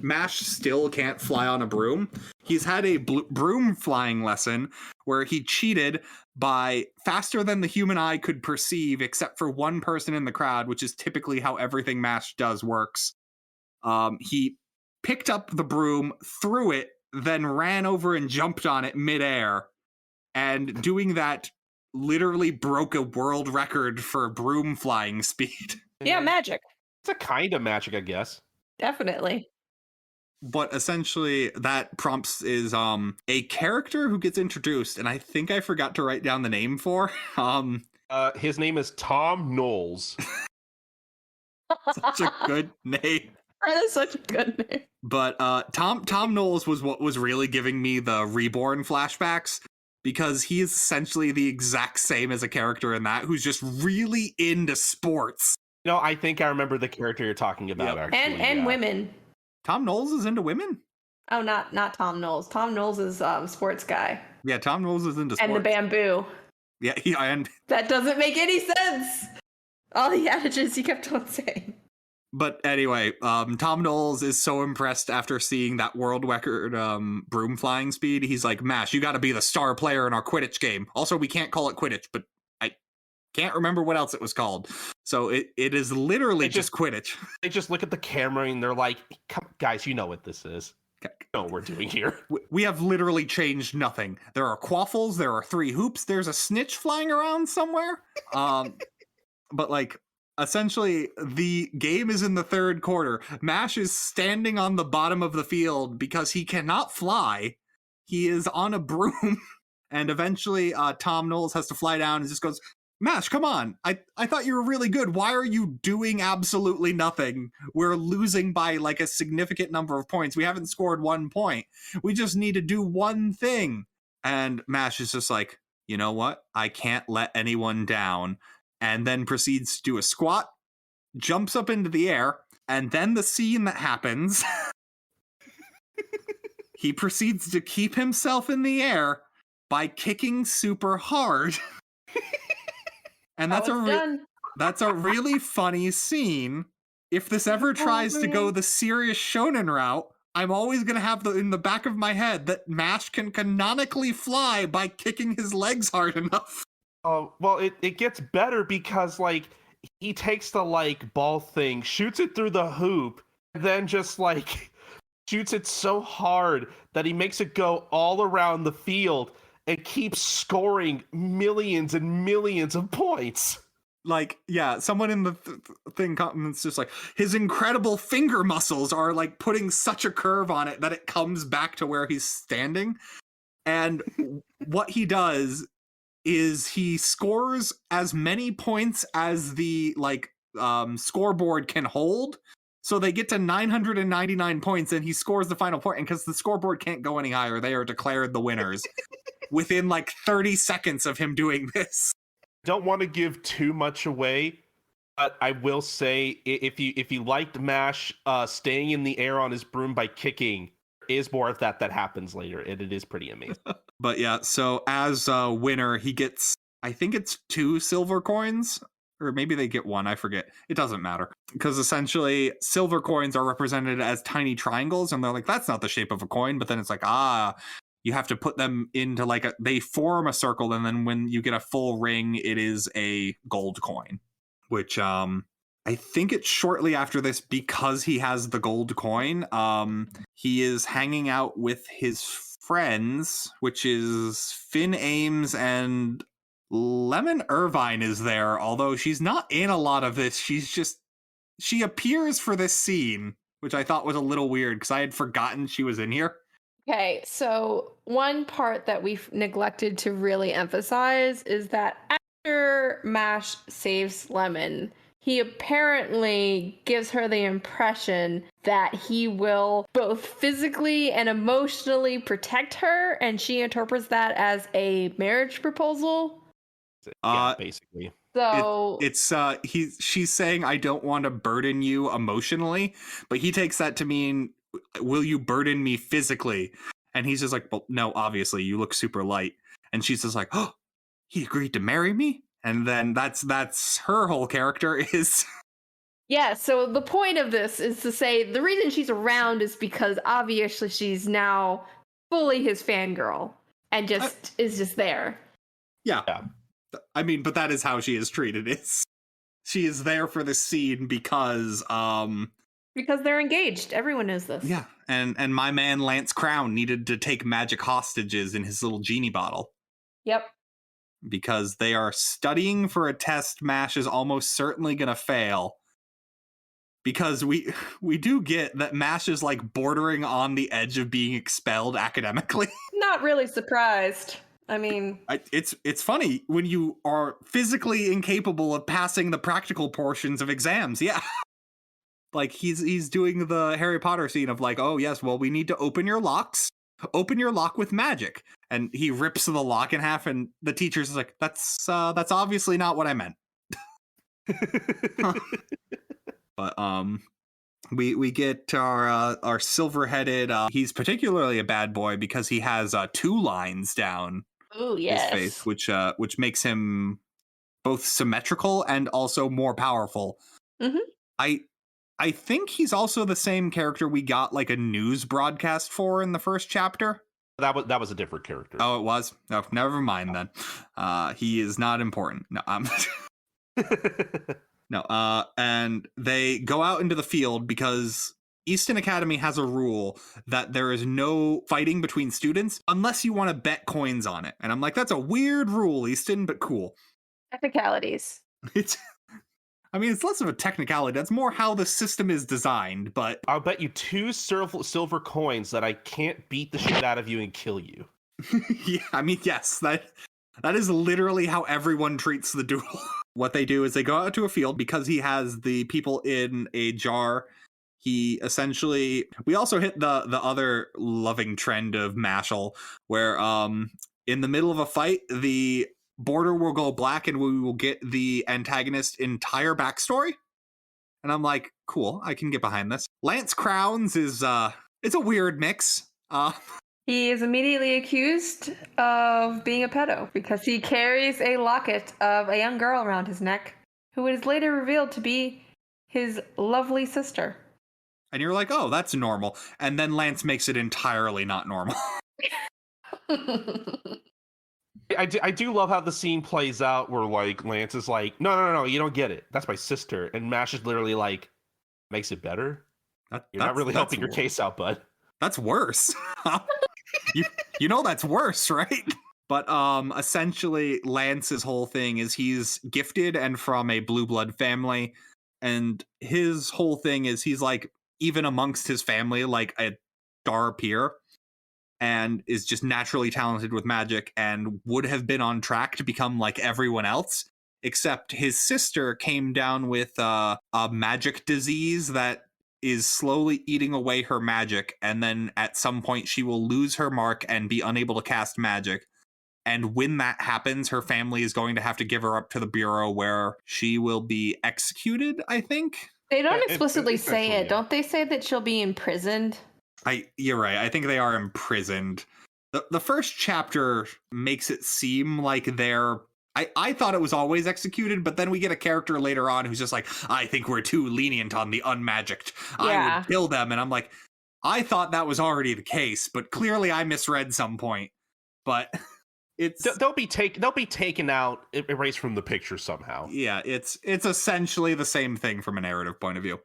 Mash still can't fly on a broom. He's had a broom flying lesson where he cheated by faster than the human eye could perceive, except for one person in the crowd, which is typically how everything Mash does works. He picked up the broom, threw it, then ran over and jumped on it midair. And doing that literally broke a world record for broom flying speed. Yeah, magic. It's a kind of magic, I guess. Definitely. But essentially, that prompts is a character who gets introduced, and I think I forgot to write down the name for. His name is Tom Knowles. Such a good name. That is such a good name. But Tom Knowles was what was really giving me the Reborn flashbacks, because he is essentially the exact same as a character in that, who's just really into sports. No, I think I remember the character you're talking about. Yep. Actually, and women. Tom Knowles is into women? Oh, not Tom Knowles. Tom Knowles is sports guy. Yeah, Tom Knowles is into sports. And the bamboo. Yeah, and that doesn't make any sense. All the adages he kept on saying. But anyway, Tom Knowles is so impressed after seeing that world record broom flying speed. He's like, Mash, you got to be the star player in our Quidditch game. Also, we can't call it Quidditch, but I can't remember what else it was called. So it is literally just Quidditch. They just look at the camera and they're like, come, guys, you know what this is. You know what we're doing here. We have literally changed nothing. There are quaffles. There are 3 hoops. There's a snitch flying around somewhere. But like, essentially, the game is in the 3rd quarter. Mash is standing on the bottom of the field because he cannot fly. He is on a broom. And eventually, Tom Knowles has to fly down and just goes, Mash, come on. I thought you were really good. Why are you doing absolutely nothing? We're losing by like a significant number of points. We haven't scored 1 point. We just need to do one thing. And Mash is just like, you know what? I can't let anyone down. And then proceeds to do a squat, jumps up into the air, and then the scene that happens, he proceeds to keep himself in the air by kicking super hard. And that's a really funny scene. If this ever tries to go the serious shonen route, I'm always going to have in the back of my head that Mash can canonically fly by kicking his legs hard enough. Oh, well, it gets better because, like, he takes the, like, ball thing, shoots it through the hoop, and then just, like, shoots it so hard that he makes it go all around the field and keeps scoring millions and millions of points. Like, yeah, someone in the thing comments just like, his incredible finger muscles are, like, putting such a curve on it that it comes back to where he's standing. And what he does is he scores as many points as the scoreboard can hold. So they get to 999 points and he scores the final point. And because the scoreboard can't go any higher, they are declared the winners within like 30 seconds of him doing this. Don't want to give too much away, but I will say if you liked Mash staying in the air on his broom by kicking, is more of that happens later, and it is pretty amazing. But yeah, so as a winner, he gets, I think it's 2 silver coins, or maybe they get 1, I forget. It doesn't matter. Because essentially, silver coins are represented as tiny triangles, and they're like, that's not the shape of a coin, but then it's like, you have to put them into like they form a circle, and then when you get a full ring, it is a gold coin. Which, I think it's shortly after this, because he has the gold coin, he is hanging out with his friends, which is Finn Ames and Lemon Irvine is there, although she's not in a lot of this. She appears for this scene, which I thought was a little weird because I had forgotten she was in here. Okay, so one part that we've neglected to really emphasize is that after Mash saves Lemon, he apparently gives her the impression that he will both physically and emotionally protect her, and she interprets that as a marriage proposal. Yeah, basically. So she's saying, I don't want to burden you emotionally, but he takes that to mean, will you burden me physically? And he's just like, well, no, obviously, you look super light. And she's just like, oh, he agreed to marry me? And then that's her whole character is... Yeah, so the point of this is to say the reason she's around is because obviously she's now fully his fangirl and is just there. Yeah. I mean, but that is how she is treated. She is there for the scene because they're engaged. Everyone knows this. Yeah, and my man Lance Crown needed to take magic hostages in his little genie bottle. Yep. Because they are studying for a test Mash is almost certainly going to fail. Because we do get that Mash is like bordering on the edge of being expelled academically. Not really surprised. I mean, it's funny when you are physically incapable of passing the practical portions of exams. Yeah. Like he's doing the Harry Potter scene of like, oh yes, well we need to open your locks. Open your lock with magic. And he rips the lock in half and the teacher's like, that's obviously not what I meant. But we get our silver-headed he's particularly a bad boy because he has 2 lines down his face, which makes him both symmetrical and also more powerful. Mm-hmm. I I think he's also the same character we got like a news broadcast for in the first chapter. That was a different character. Oh, it was? Oh, never mind then. He is not important. No, no, and they go out into the field because Easton Academy has a rule that there is no fighting between students unless you want to bet coins on it. And I'm like, that's a weird rule, Easton, but cool. Technicalities. It's less of a technicality. That's more how the system is designed, but... I'll bet you 2 silver coins that I can't beat the shit out of you and kill you. Yeah, yes, that is literally how everyone treats the duel. What they do is they go out to a field because he has the people in a jar. He essentially... We also hit the other loving trend of Mashle, where in the middle of a fight, the border will go black and we will get the antagonist's entire backstory. And I'm like, cool, I can get behind this. Lance Crowns is it's a weird mix. He is immediately accused of being a pedo because he carries a locket of a young girl around his neck who is later revealed to be his lovely sister. And you're like, oh, that's normal. And then Lance makes it entirely not normal. I do love how the scene plays out where like Lance is like, no, you don't get it. That's my sister. And Mash is literally like, makes it better? You're not really helping your case out, bud. That's worse. you know that's worse, right? But essentially Lance's whole thing is he's gifted and from a blue blood family. And his whole thing is he's like, even amongst his family, like a star peer. And is just naturally talented with magic and would have been on track to become like everyone else, except his sister came down with a magic disease that is slowly eating away her magic, and then at some point she will lose her mark and be unable to cast magic. And when that happens, her family is going to have to give her up to the Bureau where she will be executed, I think. They don't explicitly say it. Don't they say that she'll be imprisoned? You're right. I think they are imprisoned. The first chapter makes it seem like they're... I thought it was always executed, but then we get a character later on who's just like, I think we're too lenient on the unmagicked. I would kill them. And I'm like, I thought that was already the case, but clearly I misread some point. But it's... They'll be taken out, erased from the picture somehow. Yeah, it's essentially the same thing from a narrative point of view.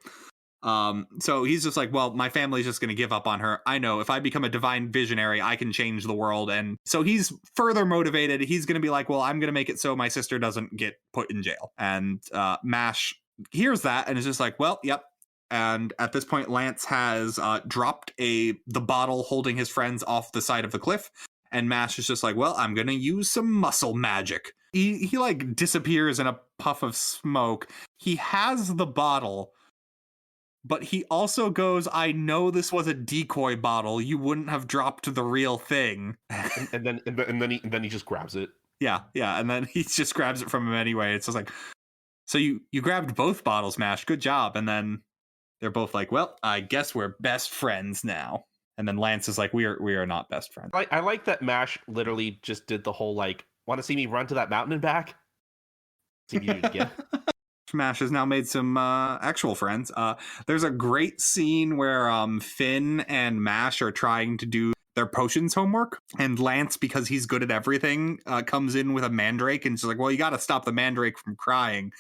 So he's just like, well, my family's just going to give up on her. I know if I become a divine visionary, I can change the world. And so he's further motivated. He's going to be like, well, I'm going to make it so my sister doesn't get put in jail. And Mash hears that and is just like, well, yep. And at this point, Lance has dropped the bottle holding his friends off the side of the cliff. And Mash is just like, well, I'm going to use some muscle magic. He like disappears in a puff of smoke. He has the bottle. But he also goes, I know this was a decoy bottle. You wouldn't have dropped the real thing. and then he just grabs it. Yeah. And then he just grabs it from him anyway. It's just like, so you grabbed both bottles, Mash. Good job. And then they're both like, well, I guess we're best friends now. And then Lance is like, we are not best friends. I like that Mash literally just did the whole like, want to see me run to that mountain and back? See if you do it again. Mash has now made some actual friends. There's a great scene where Finn and Mash are trying to do their potions homework, and Lance, because he's good at everything, comes in with a mandrake and she's like, well, you got to stop the mandrake from crying.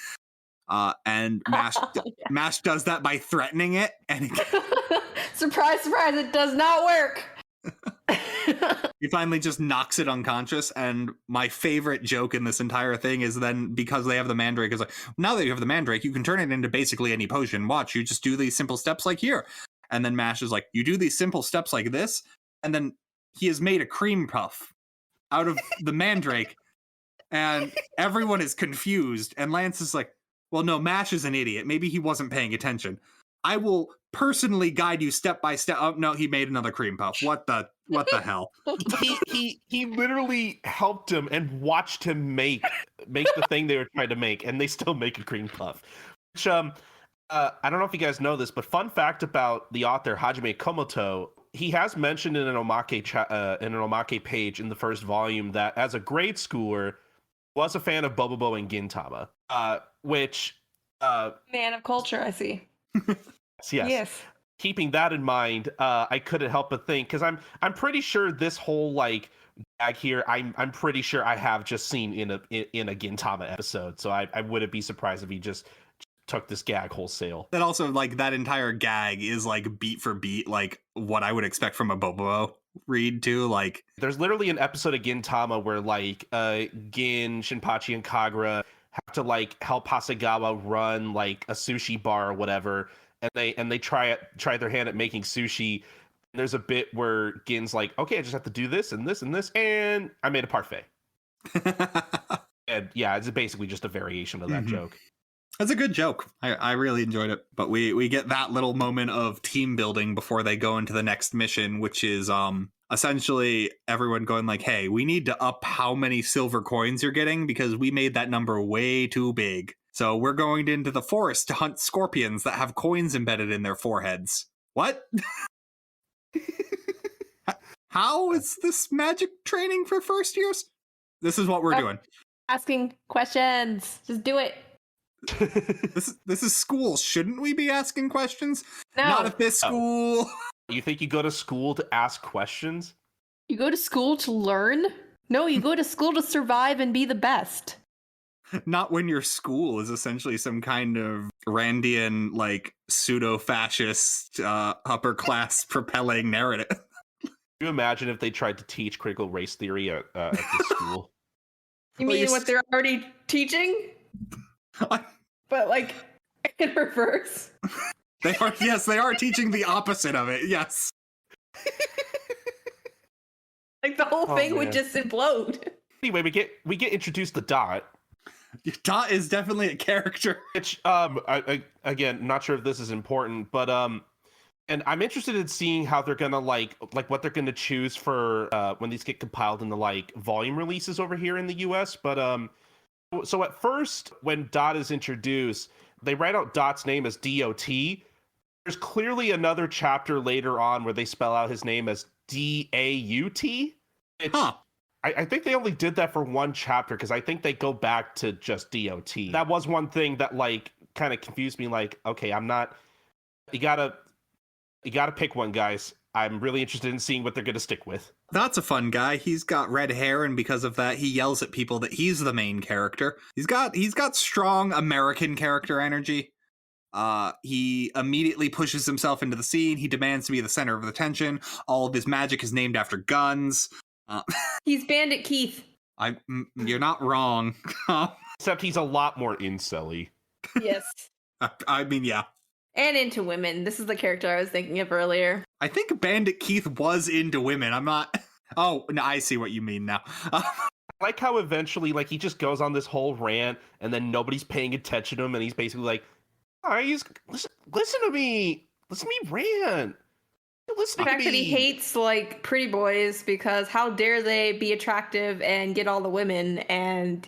And Mash does that by threatening it, and surprise, it does not work. He finally just knocks it unconscious. And my favorite joke in this entire thing is then, because they have the mandrake, is like, now that you have the mandrake, you can turn it into basically any potion. Watch, you just do these simple steps like here. And then Mash is like, you do these simple steps like this, and then he has made a cream puff out of the mandrake, and everyone is confused. And Lance is like, well, no, Mash is an idiot. Maybe he wasn't paying attention. I will personally guide you step by step. Oh no, he made another cream puff. What the hell? He literally helped him and watched him make the thing they were trying to make, and they still make a cream puff. Which I don't know if you guys know this, but fun fact about the author Hajime Kōmoto, he has mentioned in an omake page in the first volume that as a grade schooler was a fan of Bobobo and Gintama, which man of culture, I see. Yes. Keeping that in mind, I couldn't help but think, because I'm pretty sure this whole like gag here, I'm pretty sure I have just seen in a Gintama episode, so I wouldn't be surprised if he just took this gag wholesale. That also, like, that entire gag is like beat for beat like what I would expect from a Bobo read too. Like, there's literally an episode of Gintama where like Gin, Shinpachi, and Kagura have to like help Hasegawa run like a sushi bar or whatever, and they try their hand at making sushi. And there's a bit where Gin's like, okay, I just have to do this and this and this, and I made a parfait. And yeah, it's basically just a variation of that joke. That's a good joke. I really enjoyed it. But we get that little moment of team building before they go into the next mission, which is essentially everyone going like, hey, we need to up how many silver coins you're getting because we made that number way too big. So we're going into the forest to hunt scorpions that have coins embedded in their foreheads. What? How is this magic training for first years? This is what we're doing. Asking questions. Just do it. This is school. Shouldn't we be asking questions? No. Not at this school. You think you go to school to ask questions? You go to school to learn? No, you go to school to survive and be the best. Not when your school is essentially some kind of Randian, like, pseudo-fascist, upper-class propelling narrative. Can you imagine if they tried to teach critical race theory at this school? You mean what they're already teaching? But, like, in reverse? They are teaching the opposite of it, yes. Like, the whole thing would just implode. Anyway, we get introduced to Dot. Dot is definitely a character. Which, again, not sure if this is important, but and I'm interested in seeing how they're gonna like what they're gonna choose for when these get compiled in the like volume releases over here in the US. But so at first, when Dot is introduced, they write out Dot's name as D-O-T. There's clearly another chapter later on where they spell out his name as D-A-U-T. I think they only did that for one chapter because I think they go back to just D-O-T. That was one thing that like kind of confused me. Like, okay, I'm not. You gotta pick one, guys. I'm really interested in seeing what they're gonna stick with. That's a fun guy. He's got red hair, and because of that, he yells at people that he's the main character. He's got strong American character energy. He immediately pushes himself into the scene. He demands to be the center of attention. All of his magic is named after guns. He's Bandit Keith. You're not wrong. Except he's a lot more incel-y. Yes. I mean, yeah. And into women. This is the character I was thinking of earlier. I think Bandit Keith was into women. I'm not. Oh, no, I see what you mean now. I like how eventually, like, he just goes on this whole rant, and then nobody's paying attention to him, and he's basically like, listen to me rant. The fact that he hates like pretty boys because how dare they be attractive and get all the women, and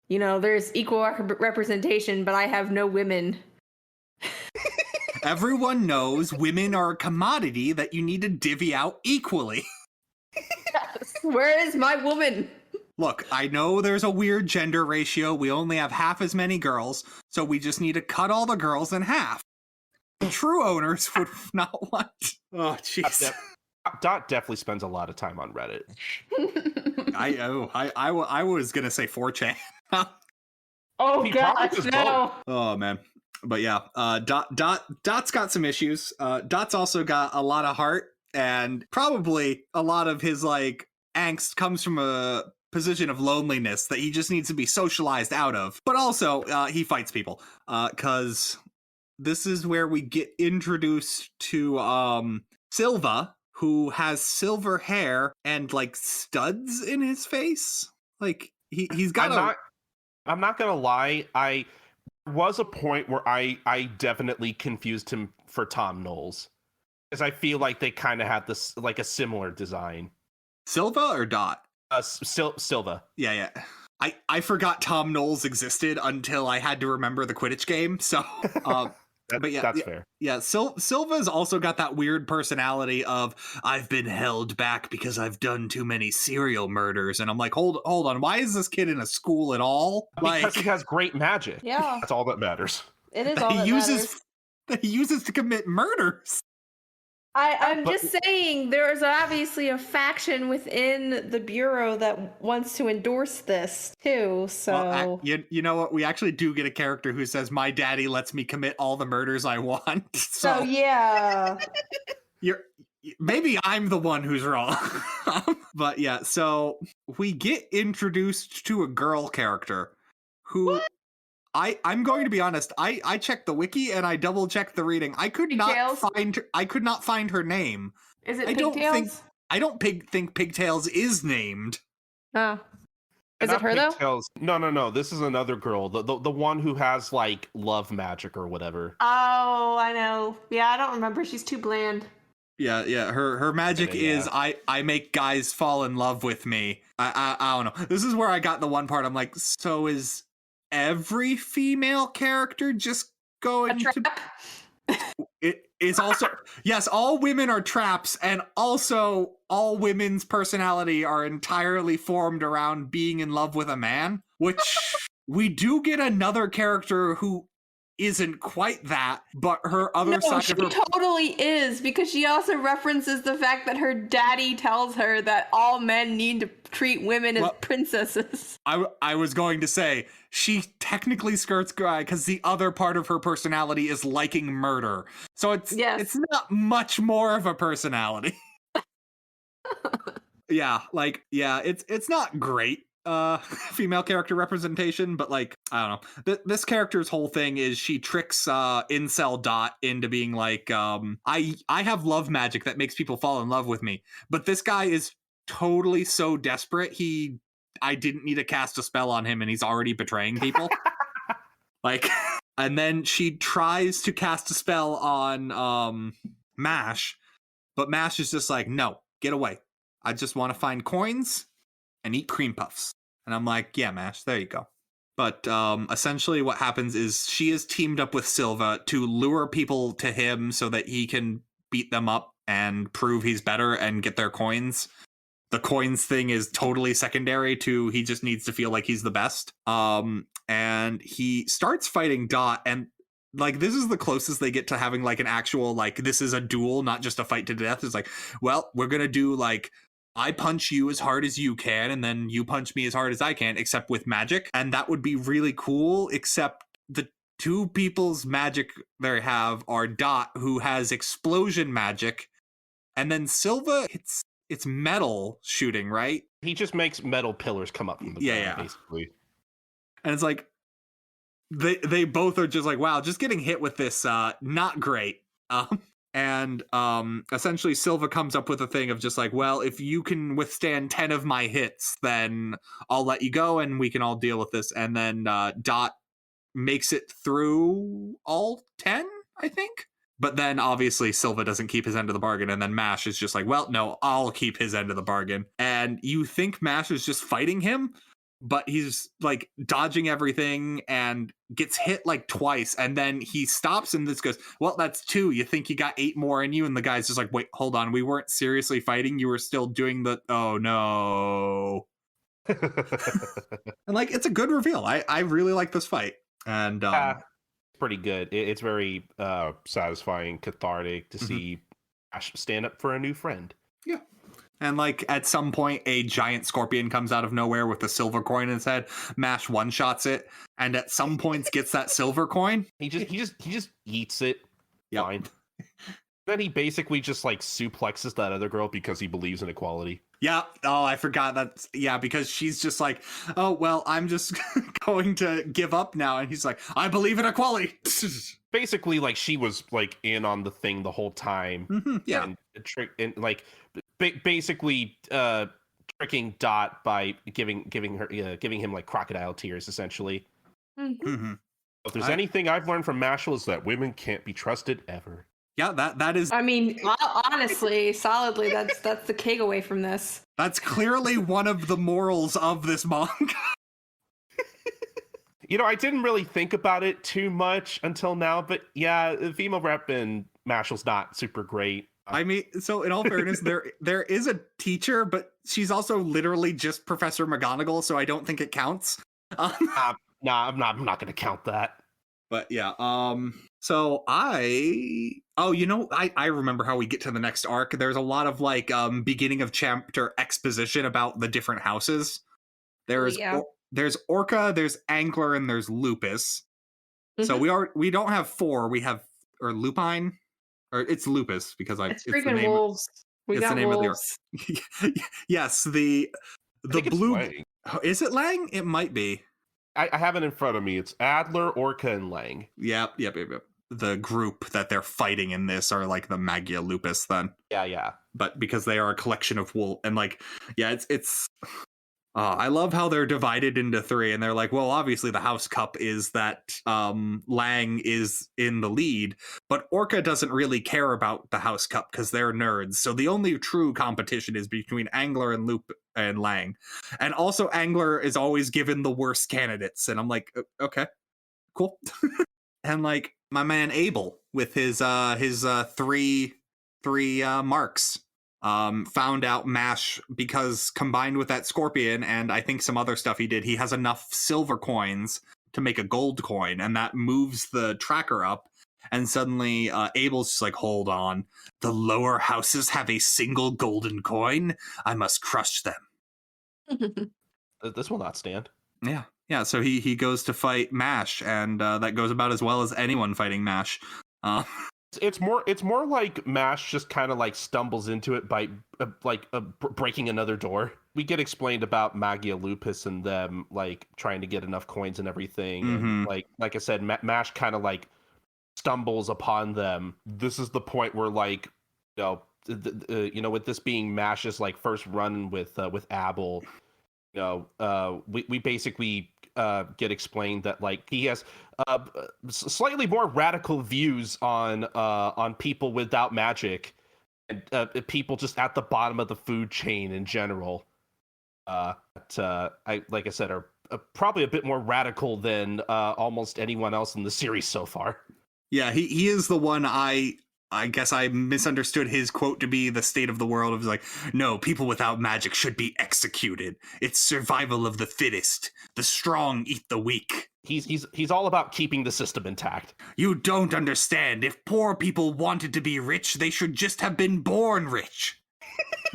you know there's equal representation, but I have no women. Everyone knows women are a commodity that you need to divvy out equally. Yes. Where is my woman? Look, I know there's a weird gender ratio. We only have half as many girls, so we just need to cut all the girls in half. True owners would not want. Oh, jeez. Dot definitely spends a lot of time on Reddit. I was gonna say 4chan. Oh gosh, no. Oh man, but yeah, Dot's got some issues. Dot's also got a lot of heart, and probably a lot of his like angst comes from a position of loneliness that he just needs to be socialized out of. But also, he fights people, because this is where we get introduced to Silva, who has silver hair and like studs in his face. Like he's got. I'm not gonna lie. I was a point where I definitely confused him for Tom Knowles, because I feel like they kind of had this like a similar design. Silva or Dot? Silva. Yeah. I forgot Tom Knowles existed until I had to remember the Quidditch game. So. But yeah, that's fair. Yeah, Silva's also got that weird personality of I've been held back because I've done too many serial murders, and I'm like, hold on, why is this kid in a school at all? Because he has great magic. Yeah, that's all that matters. It is all that matters. that he uses to commit murders. I'm just saying there's obviously a faction within the Bureau that wants to endorse this too. So Well, you know what? We actually do get a character who says, "My daddy lets me commit all the murders I want." so yeah. Maybe I'm the one who's wrong. But yeah, so we get introduced to a girl character who I'm going to be honest, I checked the wiki and I double checked the reading. I could not find her name. Is it I Pigtails? don't think Pigtails is named. Oh. Is it her though? No. This is another girl. The one who has like love magic or whatever. Oh, I know. Yeah, I don't remember. She's too bland. Yeah. Her magic is I make guys fall in love with me. I don't know. This is where I got the one part. I'm like, so is every female character just going to? It is also yes. All women are traps, and also all women's personality are entirely formed around being in love with a man. Which we do get another character who isn't quite that, but her other side of her totally is, because she also references the fact that her daddy tells her that all men need to treat women as princesses. I was going to say she technically skirts guy because the other part of her personality is liking murder, so it's not much more of a personality. It's not great female character representation, but like I don't know, this character's whole thing is she tricks incel Dot into being like I have love magic that makes people fall in love with me, but this guy is totally so desperate I didn't need to cast a spell on him and he's already betraying people. Like, and then she tries to cast a spell on Mash, but Mash is just like, no, get away, I just want to find coins and eat cream puffs. And I'm like, yeah, Mash, there you go. But essentially what happens is she is teamed up with Silva to lure people to him so that he can beat them up and prove he's better and get their coins. The coins thing is totally secondary to he just needs to feel like he's the best. And he starts fighting Dot, and like this is the closest they get to having like an actual like this is a duel, not just a fight to death. It's like, well, we're gonna do like I punch you as hard as you can, and then you punch me as hard as I can, except with magic. And that would be really cool, except the two people's magic they have are Dot, who has explosion magic, and then Silva, it's metal shooting, right? He just makes metal pillars come up from the ground, basically. And it's like, they both are just like, wow, just getting hit with this, not great. And essentially Silva comes up with a thing of just like, well, if you can withstand 10 of my hits, then I'll let you go and we can all deal with this. And then Dot makes it through all 10, I think. But then obviously Silva doesn't keep his end of the bargain. And then Mash is just like, well, no, I'll keep his end of the bargain. And you think Mash is just fighting him, but he's like dodging everything and gets hit like twice. And then he stops and this goes, well, that's 2. You think you got 8 more in you? And the guy's just like, wait, hold on. We weren't seriously fighting. You were still doing the, oh no. And like, it's a good reveal. I really like this fight. And pretty good. It's very satisfying, cathartic to see Ash stand up for a new friend. Yeah. And like at some point a giant scorpion comes out of nowhere with a silver coin in his head. Mash one-shots it, and at some points gets that silver coin. He just eats it. Yep. Fine. Then he basically just like suplexes that other girl because he believes in equality. Yeah. Oh, I forgot that. Yeah, because she's just like, oh, well, I'm just going to give up now. And he's like, I believe in equality. Basically, like she was like in on the thing the whole time. Yeah. And like basically tricking Dot by giving him like crocodile tears, essentially. If there's anything I've learned from Mashle is that women can't be trusted ever. Yeah, that is. I mean, honestly, solidly, that's the takeaway from this. That's clearly one of the morals of this manga. You know, I didn't really think about it too much until now, but yeah, the female rep in Mashle's not super great. I mean, so in all fairness, there is a teacher, but she's also literally just Professor McGonagall, so I don't think it counts. Nah, I'm not going to count that. But yeah, so I remember how we get to the next arc. There's a lot of like beginning of chapter exposition about the different houses. There's Orca, there's Angler, and there's Lupus. So we don't have 4, we have or Lupine, or it's Lupus because it's freaking wolves. We got wolves. Yes, the blue. Is it Lang? It might be. I have it in front of me. It's Adler, Orca, and Lang. Yep. The group that they're fighting in this are like the Magia Lupus then. Yeah. But because they are a collection of wool and like, yeah, it's I love how they're divided into 3 and they're like, well, obviously the House Cup is that Lang is in the lead, but Orca doesn't really care about the House Cup because they're nerds. So the only true competition is between Angler and and Lang. And also Angler is always given the worst candidates. And I'm like, okay, cool. And like my man Abel with his 3 marks. Found out Mash because combined with that scorpion and I think some other stuff he did, he has enough silver coins to make a gold coin, and that moves the tracker up. And suddenly Abel's just like, hold on, the lower houses have a single golden coin? I must crush them. This will not stand. Yeah. So he goes to fight Mash, and that goes about as well as anyone fighting Mash. It's more like Mash just kind of like stumbles into it by breaking another door. We get explained about Magia Lupus and them like trying to get enough coins and everything. Mm-hmm. And like I said, Mash kind of like stumbles upon them. This is the point where like with this being Mash's like first run with Abel, we basically get explained that like he has slightly more radical views on people without magic and people just at the bottom of the food chain in general. Like I said, are probably a bit more radical than almost anyone else in the series so far. Yeah, he is the one I guess I misunderstood his quote to be the state of the world. It was like, no, people without magic should be executed. It's survival of the fittest. The strong eat the weak. He's all about keeping the system intact. You don't understand. If poor people wanted to be rich, they should just have been born rich.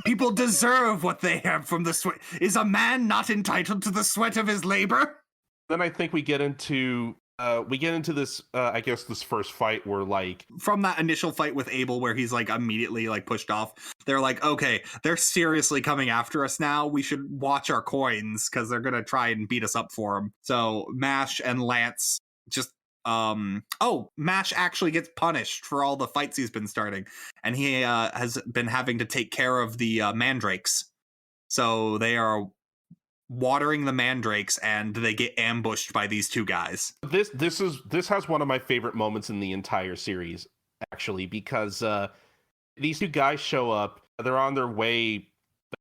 People deserve what they have from the sweat. Is a man not entitled to the sweat of his labor? Then I think we get into this I guess this first fight where like from that initial fight with Abel where he's like immediately like pushed off, they're like, okay, they're seriously coming after us now, we should watch our coins because they're gonna try and beat us up for them. So Mash and Lance just Mash actually gets punished for all the fights he's been starting, and he has been having to take care of the mandrakes. So they are watering the mandrakes and they get ambushed by these 2 guys. This has one of my favorite moments in the entire series, actually, because these 2 guys show up. They're on their way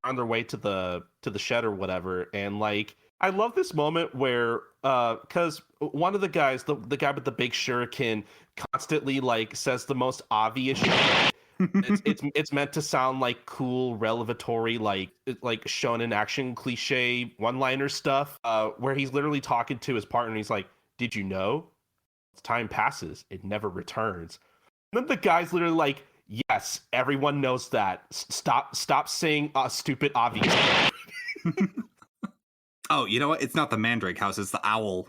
to the shed or whatever, and like I love this moment where because one of the guys, the guy with the big shuriken, constantly like says the most obvious shit. It's meant to sound like cool, revelatory, like shonen action cliche one-liner stuff, where he's literally talking to his partner and he's like, did you know? As time passes, it never returns. And then the guy's literally like, yes, everyone knows that. Stop saying stupid obvious. Oh, you know what? It's not the Mandrake house, it's the owl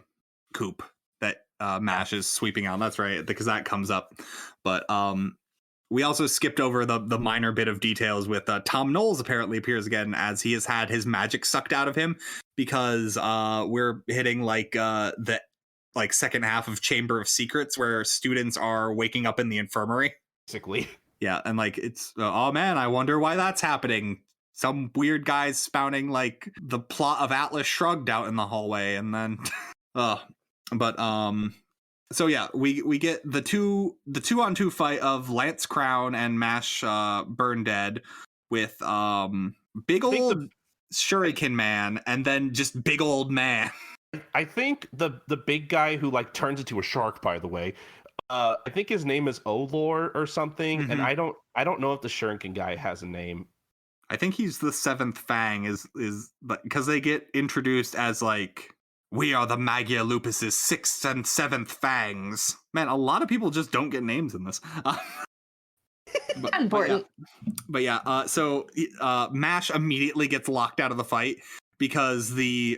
coop that Mash is sweeping out. That's right, because that comes up. But we also skipped over the minor bit of details with Tom Knowles apparently appears again, as he has had his magic sucked out of him because we're hitting like the second half of Chamber of Secrets where students are waking up in the infirmary. Basically. Yeah, and like it's oh man, I wonder why that's happening. Some weird guys spouting like the plot of Atlas Shrugged out in the hallway, and then so yeah, we get the 2-on-2 fight of Lance Crown and Mash Burnedead with big old Shuriken Man and then just big old man. I think the big guy who like turns into a shark, by the way, I think his name is Olor or something, Mm-hmm. and I don't know if the Shuriken guy has a name. I think he's the 7th Fang is because they get introduced as like We are the Magia Lupus's 6th and 7th fangs. Man, a lot of people just don't get names in this. Important. So Mash immediately gets locked out of the fight because I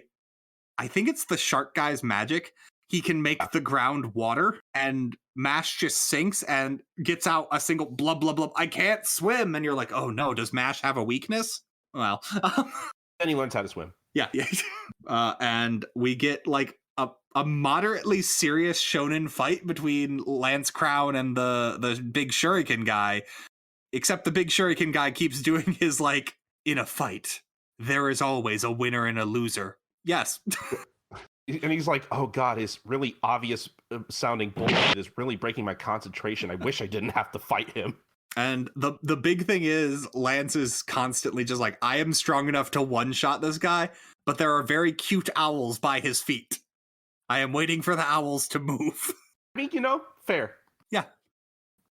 think it's the shark guy's magic. He can make the ground water, and Mash just sinks and gets out a single blub, blub, blub. I can't swim. And you're like, oh no, does Mash have a weakness? Well. And he learns how to swim. Yeah. And we get like a moderately serious shonen fight between Lance Crown and the big shuriken guy, except the big shuriken guy keeps doing his like, in a fight, there is always a winner and a loser. Yes. And he's like, oh god, his really obvious sounding bullshit is really breaking my concentration. I wish I didn't have to fight him. And the big thing is, Lance is constantly just like, I am strong enough to one-shot this guy, but there are very cute owls by his feet. I am waiting for the owls to move. I mean, fair. Yeah.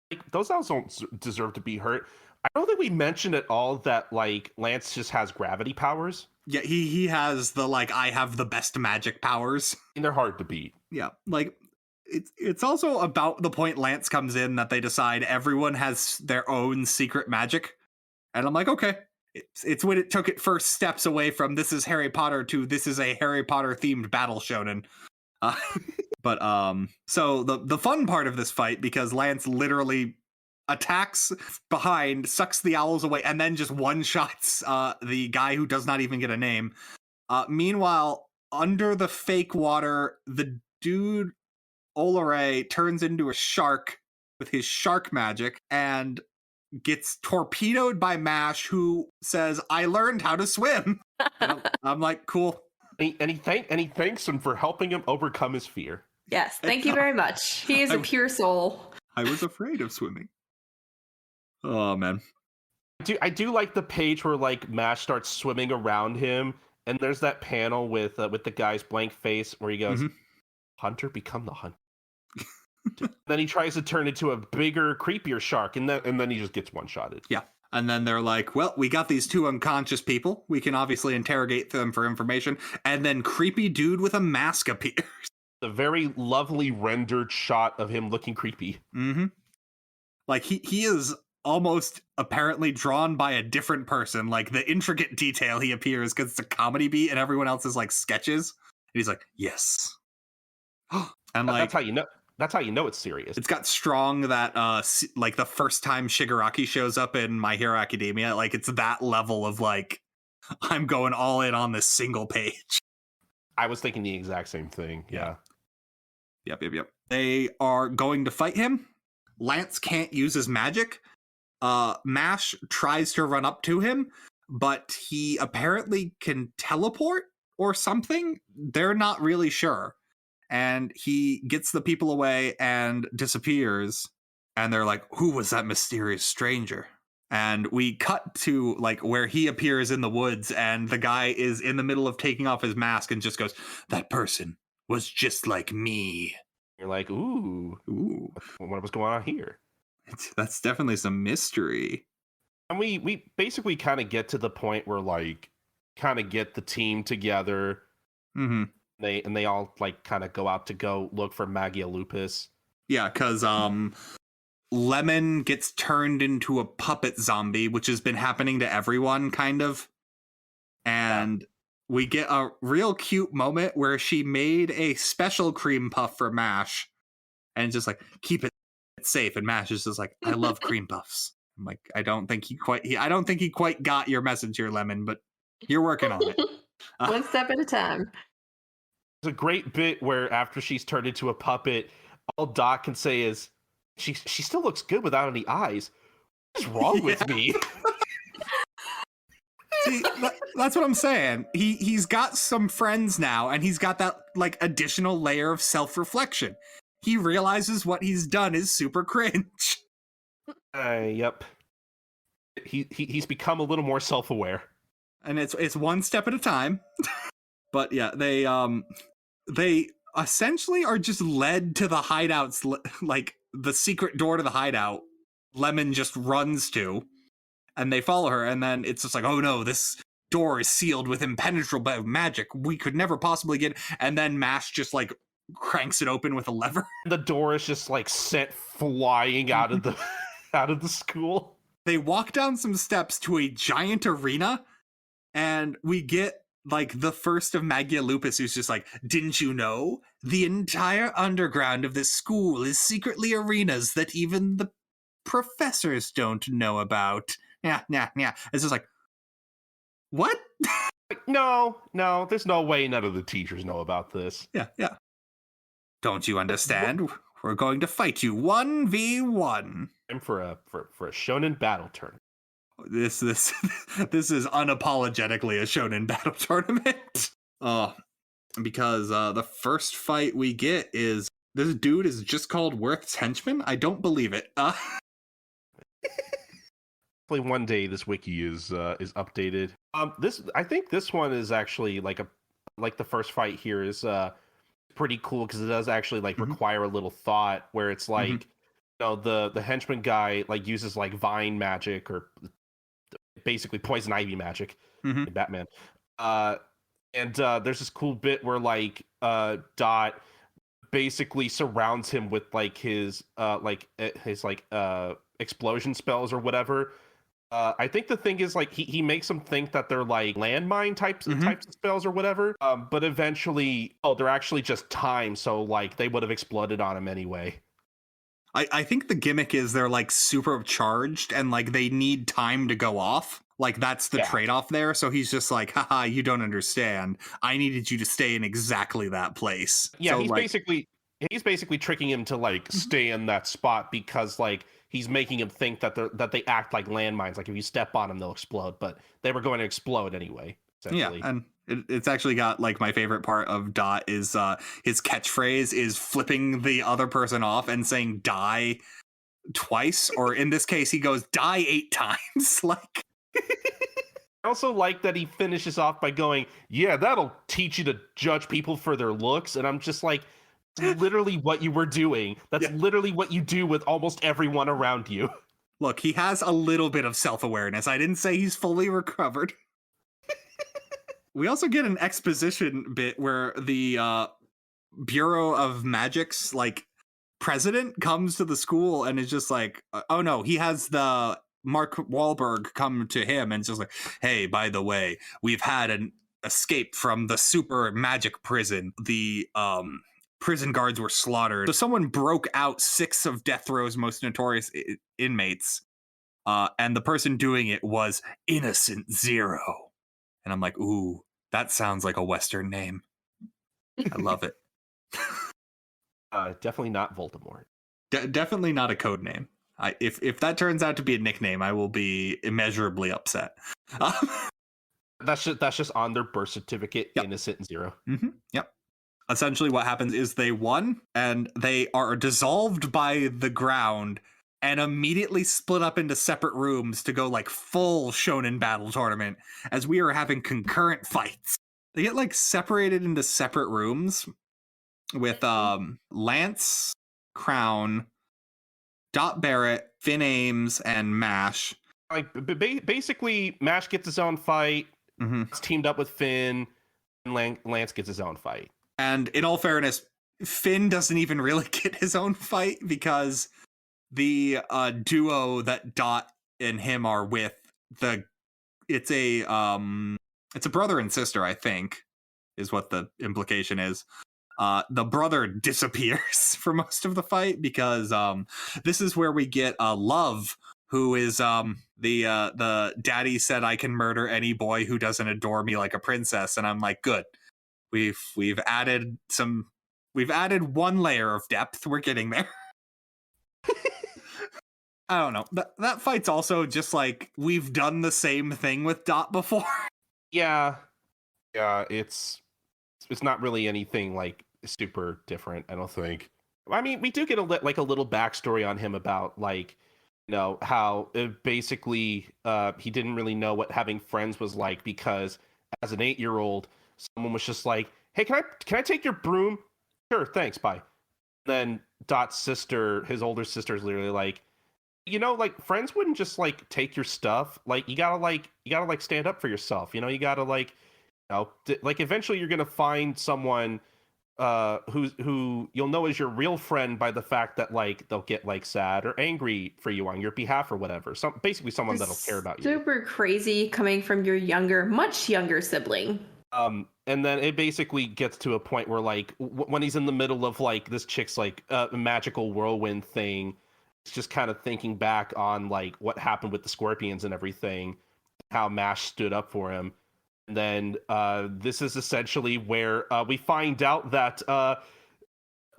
Like, those owls don't deserve to be hurt. I don't think we mentioned at all that, like, Lance just has gravity powers. Yeah, he has the, like, I have the best magic powers. And they're hard to beat. Yeah, like, it's also about the point Lance comes in that they decide everyone has their own secret magic. And I'm like, okay. It's when it took it first steps away from this is Harry Potter to this is a Harry Potter themed battle shonen. So the fun part of this fight, because Lance literally attacks behind, sucks the owls away, and then just one-shots the guy who does not even get a name. Meanwhile, under the fake water, the dude Olare turns into a shark with his shark magic and gets torpedoed by Mash, who says, I learned how to swim. I'm like, cool. And he thanks him for helping him overcome his fear. Yes, thank you very much. He is a pure soul. I was afraid of swimming. Oh, man. I do like the page where, like, Mash starts swimming around him, and there's that panel with the guy's blank face where he goes, Hunter, become the hunter. Then he tries to turn into a bigger, creepier shark, and then he just gets one-shotted. Yeah. And then they're like, well, we got these two unconscious people. We can obviously interrogate them for information. And then creepy dude with a mask appears. A very lovely rendered shot of him looking creepy. Mm-hmm. Like, he is almost apparently drawn by a different person. Like, the intricate detail he appears because it's a comedy beat and everyone else is, like, sketches. And he's like, yes. And, like... That's how you know it's serious. It's got strong that, like, the first time Shigaraki shows up in My Hero Academia, like, it's that level of, like, I'm going all in on this single page. I was thinking the exact same thing, yeah. Yep. They are going to fight him. Lance can't use his magic. Mash tries to run up to him, but he apparently can teleport or something. They're not really sure. And he gets the people away and disappears. And they're like, who was that mysterious stranger? And we cut to, like, where he appears in the woods, and the guy is in the middle of taking off his mask and just goes, that person was just like me. You're like, ooh. What was going on here? That's definitely some mystery. And we basically kind of get to the point where, like, kind of get the team together. Mm-hmm. They all, like, kind of go out to go look for Magia Lupus. Yeah, because Lemon gets turned into a puppet zombie, which has been happening to everyone, kind of. And we get a real cute moment where she made a special cream puff for Mash. And just like, keep it safe. And Mash is just like, I love cream puffs. I'm like, I don't think he quite got your message here, Lemon, but you're working on it. One step at a time. There's a great bit where after she's turned into a puppet, all Doc can say is, she still looks good without any eyes. What's wrong with me? See, that's what I'm saying. He's got some friends now, and he's got that, like, additional layer of self-reflection. He realizes what he's done is super cringe. Yep. He's become a little more self-aware. And it's one step at a time. But yeah, they essentially are just led to the hideouts, like the secret door to the hideout Lemon just runs to, and they follow her, and then it's just like, oh no, this door is sealed with impenetrable magic. We could never possibly get. And then Mash just like cranks it open with a lever. The door is just like sent flying out of the out of the school. They walk down some steps to a giant arena, and we get like the first of Magia Lupus, who's just like, didn't you know? The entire underground of this school is secretly arenas that even the professors don't know about. Yeah. It's just like, what? Like, no, there's no way none of the teachers know about this. Yeah. Don't you understand? We're going to fight you 1v1. And for a shonen battle tournament. This is unapologetically a shonen battle tournament. Because the first fight we get is this dude is just called Worth's henchman. I don't believe it. Hopefully one day this wiki is updated. I think this one is actually like the first fight here is pretty cool because it does actually like require a little thought where it's like you know the henchman guy like uses like vine magic or basically poison ivy magic in Batman. And there's this cool bit where like Dot basically surrounds him with like his explosion spells or whatever. I think the thing is like he makes them think that they're like landmine types of spells or whatever. But eventually, they're actually just timed, so like they would have exploded on him anyway. I think the gimmick is they're like super charged and like they need time to go off. Like that's the trade-off there. So he's just like, haha, you don't understand. I needed you to stay in exactly that place. Yeah, so, he's basically tricking him to like stay in that spot because like he's making him think that they act like landmines. Like if you step on them, they'll explode. But they were going to explode anyway. Yeah, and it's actually got like my favorite part of Dot is his catchphrase is flipping the other person off and saying die twice, or in this case he goes die 8 times. Like I also like that he finishes off by going, yeah, that'll teach you to judge people for their looks. And I'm just like, literally what you were doing. That's literally what you do with almost everyone around you. Look, he has a little bit of self-awareness. I didn't say he's fully recovered. We also get an exposition bit where the Bureau of Magic's like president comes to the school and is just like, oh no, he has the Mark Wahlberg come to him and just like, hey, by the way, we've had an escape from the super magic prison. The prison guards were slaughtered. So someone broke out 6 of Death Row's most notorious inmates. And the person doing it was Innocent Zero. And I'm like, ooh, that sounds like a Western name. I love it. Definitely not Voldemort. Definitely not a code name. If that turns out to be a nickname, I will be immeasurably upset. That's just on their birth certificate, Innocent Zero. Yep. Essentially what happens is they won, and they are dissolved by the ground and immediately split up into separate rooms to go like full shonen battle tournament as we are having concurrent fights. They get like separated into separate rooms with Lance, Crown, Dot Barrett, Finn Ames, and Mash. Like basically, Mash gets his own fight. It's teamed up with Finn, and Lance gets his own fight. And in all fairness, Finn doesn't even really get his own fight because the duo that Dot and him are with, it's a brother and sister, I think, is what the implication is. The brother disappears for most of the fight because this is where we get Love, who is the daddy said I can murder any boy who doesn't adore me like a princess, and I'm like, good. We've added one layer of depth. We're getting there. I don't know. That fight's also just like we've done the same thing with Dot before. Yeah, it's not really anything like super different, I don't think. I mean, we do get a little backstory on him about like, you know, how basically he didn't really know what having friends was like because as an 8-year-old, someone was just like, hey, can I take your broom? Sure, thanks, bye. Then Dot's sister, his older sister, is literally like, like friends wouldn't just like take your stuff. Like you gotta stand up for yourself. You gotta like eventually you're gonna find someone who you'll know is your real friend by the fact that like they'll get like sad or angry for you on your behalf or whatever. So basically someone that'll care about you. Super crazy coming from your much younger sibling. And then it basically gets to a point where like when he's in the middle of like this chick's like magical whirlwind thing, it's just kind of thinking back on like what happened with the scorpions and everything, how Mash stood up for him. And then this is essentially where we find out that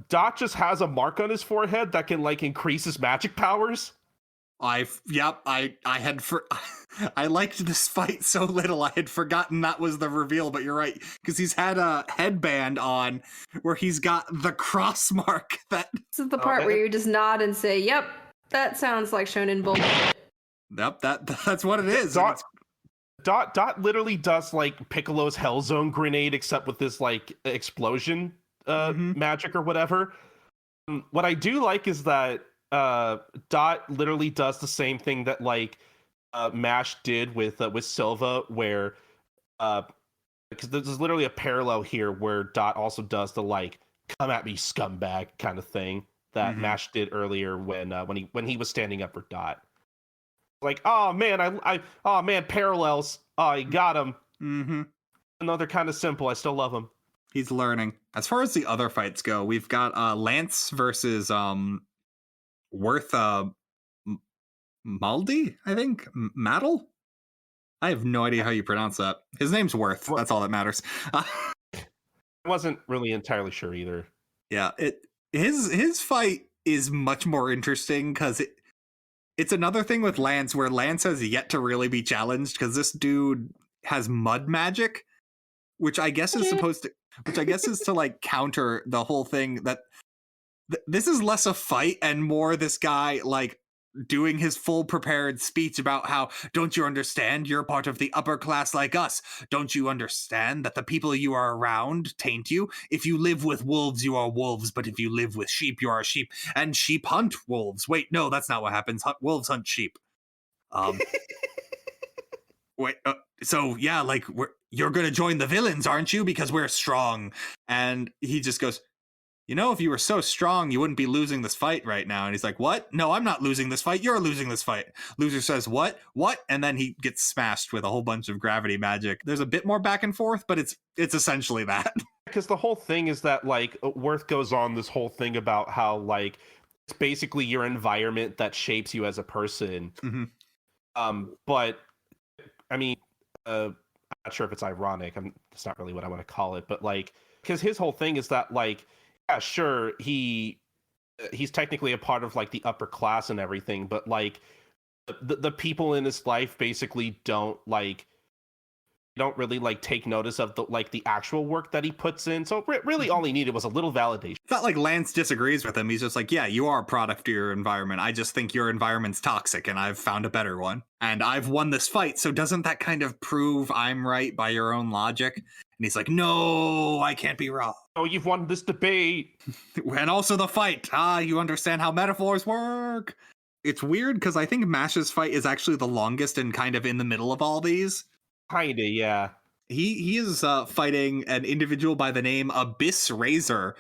Dot just has a mark on his forehead that can like increase his magic powers. I liked this fight so little I had forgotten that was the reveal, but you're right, because he's had a headband on where he's got the cross mark that... This is the part where you just nod and say, yep, that sounds like shonen bullshit. Yep, that's what it is. Dot literally does like Piccolo's Hell Zone grenade, except with this like explosion magic or whatever. What I do like is that Dot literally does the same thing that like Mash did with Silva, where because there's literally a parallel here where Dot also does the like "come at me, scumbag" kind of thing that Mash did earlier when he was standing up for Dot. Like, oh man, parallels. Oh, you got him. Even though they're kind of simple, I still love him. He's learning. As far as the other fights go, we've got Lance versus Worth Maldi, I think? Maddle? I have no idea how you pronounce that. His name's Worth. That's all that matters. I wasn't really entirely sure either. Yeah, his fight is much more interesting because it's another thing with Lance where Lance has yet to really be challenged because this dude has mud magic, which I guess is to like counter the whole thing that this is less a fight and more this guy like doing his full prepared speech about how, don't you understand? You're part of the upper class like us. Don't you understand that the people you are around taint you? If you live with wolves, you are wolves. But if you live with sheep, you are sheep. And sheep hunt wolves. Wait, no, that's not what happens. Wolves hunt sheep. Wait, so yeah, like you're going to join the villains, aren't you? Because we're strong. And he just goes, if you were so strong, you wouldn't be losing this fight right now. And he's like, what? No, I'm not losing this fight. You're losing this fight. Loser says, what? And then he gets smashed with a whole bunch of gravity magic. There's a bit more back and forth, but it's essentially that. Because the whole thing is that, like, Worth goes on this whole thing about how, like, it's basically your environment that shapes you as a person. But, I mean, I'm not sure if it's ironic. It's not really what I want to call it. But, like, because his whole thing is that, like, yeah, sure, he's technically a part of like the upper class and everything, but like the people in his life basically don't really like take notice of the actual work that he puts in. So really all he needed was a little validation. It's not like Lance disagrees with him. He's just like, yeah, you are a product of your environment. I just think your environment's toxic and I've found a better one. And I've won this fight. So doesn't that kind of prove I'm right by your own logic? And he's like, no, I can't be wrong. Oh, you've won this debate. And also the fight. You understand how metaphors work. It's weird because I think Mash's fight is actually the longest and kind of in the middle of all these. Kinda, yeah. He is fighting an individual by the name Abyss Razor,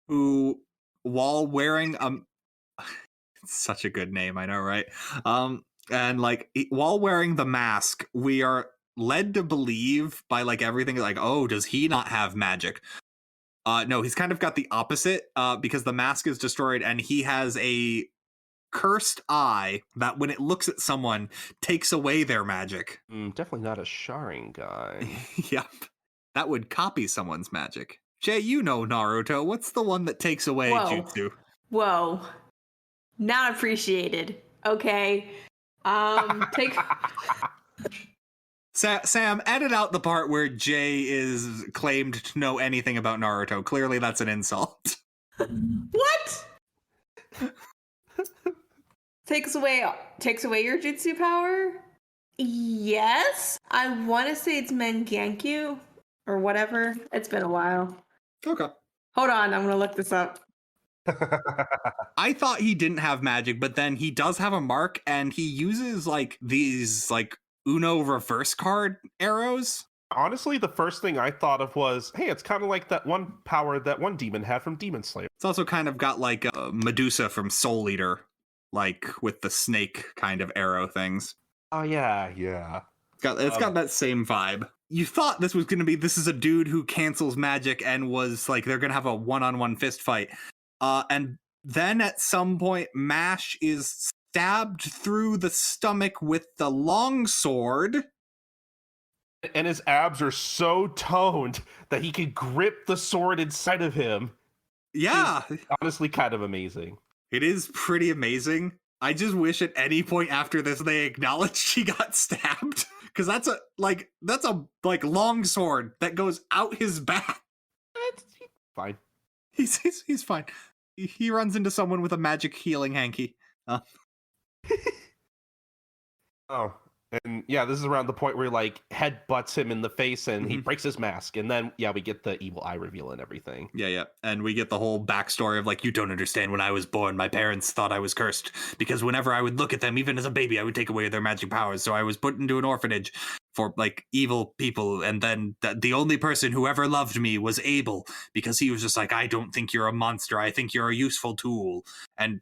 who, while wearing it's such a good name, I know, right? And like while wearing the mask, we are led to believe by like everything like, oh, does he not have magic? No, he's kind of got the opposite because the mask is destroyed and he has a cursed eye that when it looks at someone takes away their magic. Definitely not a Sharingan. Yep. That would copy someone's magic. Jay, you know Naruto. What's the one that takes away jutsu? Whoa. Not appreciated. Okay. Take Sam, edit out the part where Jay is claimed to know anything about Naruto. Clearly that's an insult. What? Takes away your jutsu power? Yes. I want to say it's Mangankyu or whatever. It's been a while. Okay. Hold on, I'm going to look this up. I thought he didn't have magic, but then he does have a mark, and he uses like these like Uno reverse card arrows. Honestly, the first thing I thought of was, hey, it's kind of like that one power that one demon had from Demon Slayer. It's also kind of got like a Medusa from Soul Eater, like with the snake kind of arrow things. Oh yeah. It's got that same vibe. You thought this is a dude who cancels magic and was like they're gonna have a one-on-one fist fight. And then at some point, Mash is stabbed through the stomach with the longsword. And his abs are so toned that he can grip the sword inside of him. Yeah. It's honestly kind of amazing. It is pretty amazing. I just wish at any point after this they acknowledged he got stabbed. Because that's a long sword that goes out his back. It's fine. He's fine. He runs into someone with a magic healing hanky. Oh, and yeah, this is around the point where he like headbutts him in the face and he breaks his mask, and then we get the evil eye reveal and everything. Yeah, and we get the whole backstory of like, you don't understand. When I was born, my parents thought I was cursed because whenever I would look at them, even as a baby, I would take away their magic powers. So I was put into an orphanage for like evil people, and then the only person who ever loved me was Abel, because he was just like, I don't think you're a monster. I think you're a useful tool. And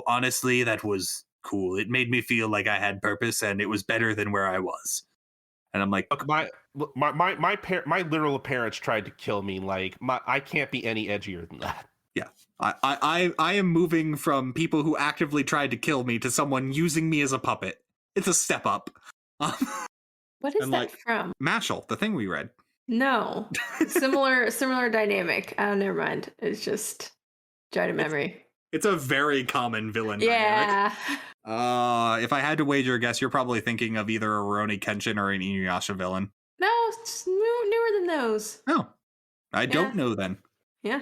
honestly, that was cool. It made me feel like I had purpose, and it was better than where I was. And I'm like, look, my literal parents tried to kill me. Like, I can't be any edgier than that. Yeah, I am moving from people who actively tried to kill me to someone using me as a puppet. It's a step up. What is that from? Mashle, the thing we read. No, similar dynamic. Oh, never mind. It's just jotted memory. It's a very common villain dynamic. If I had to wager a guess, you're probably thinking of either a Rurouni Kenshin or an Inuyasha villain. No, it's newer than those. Oh, I don't know then. Yeah.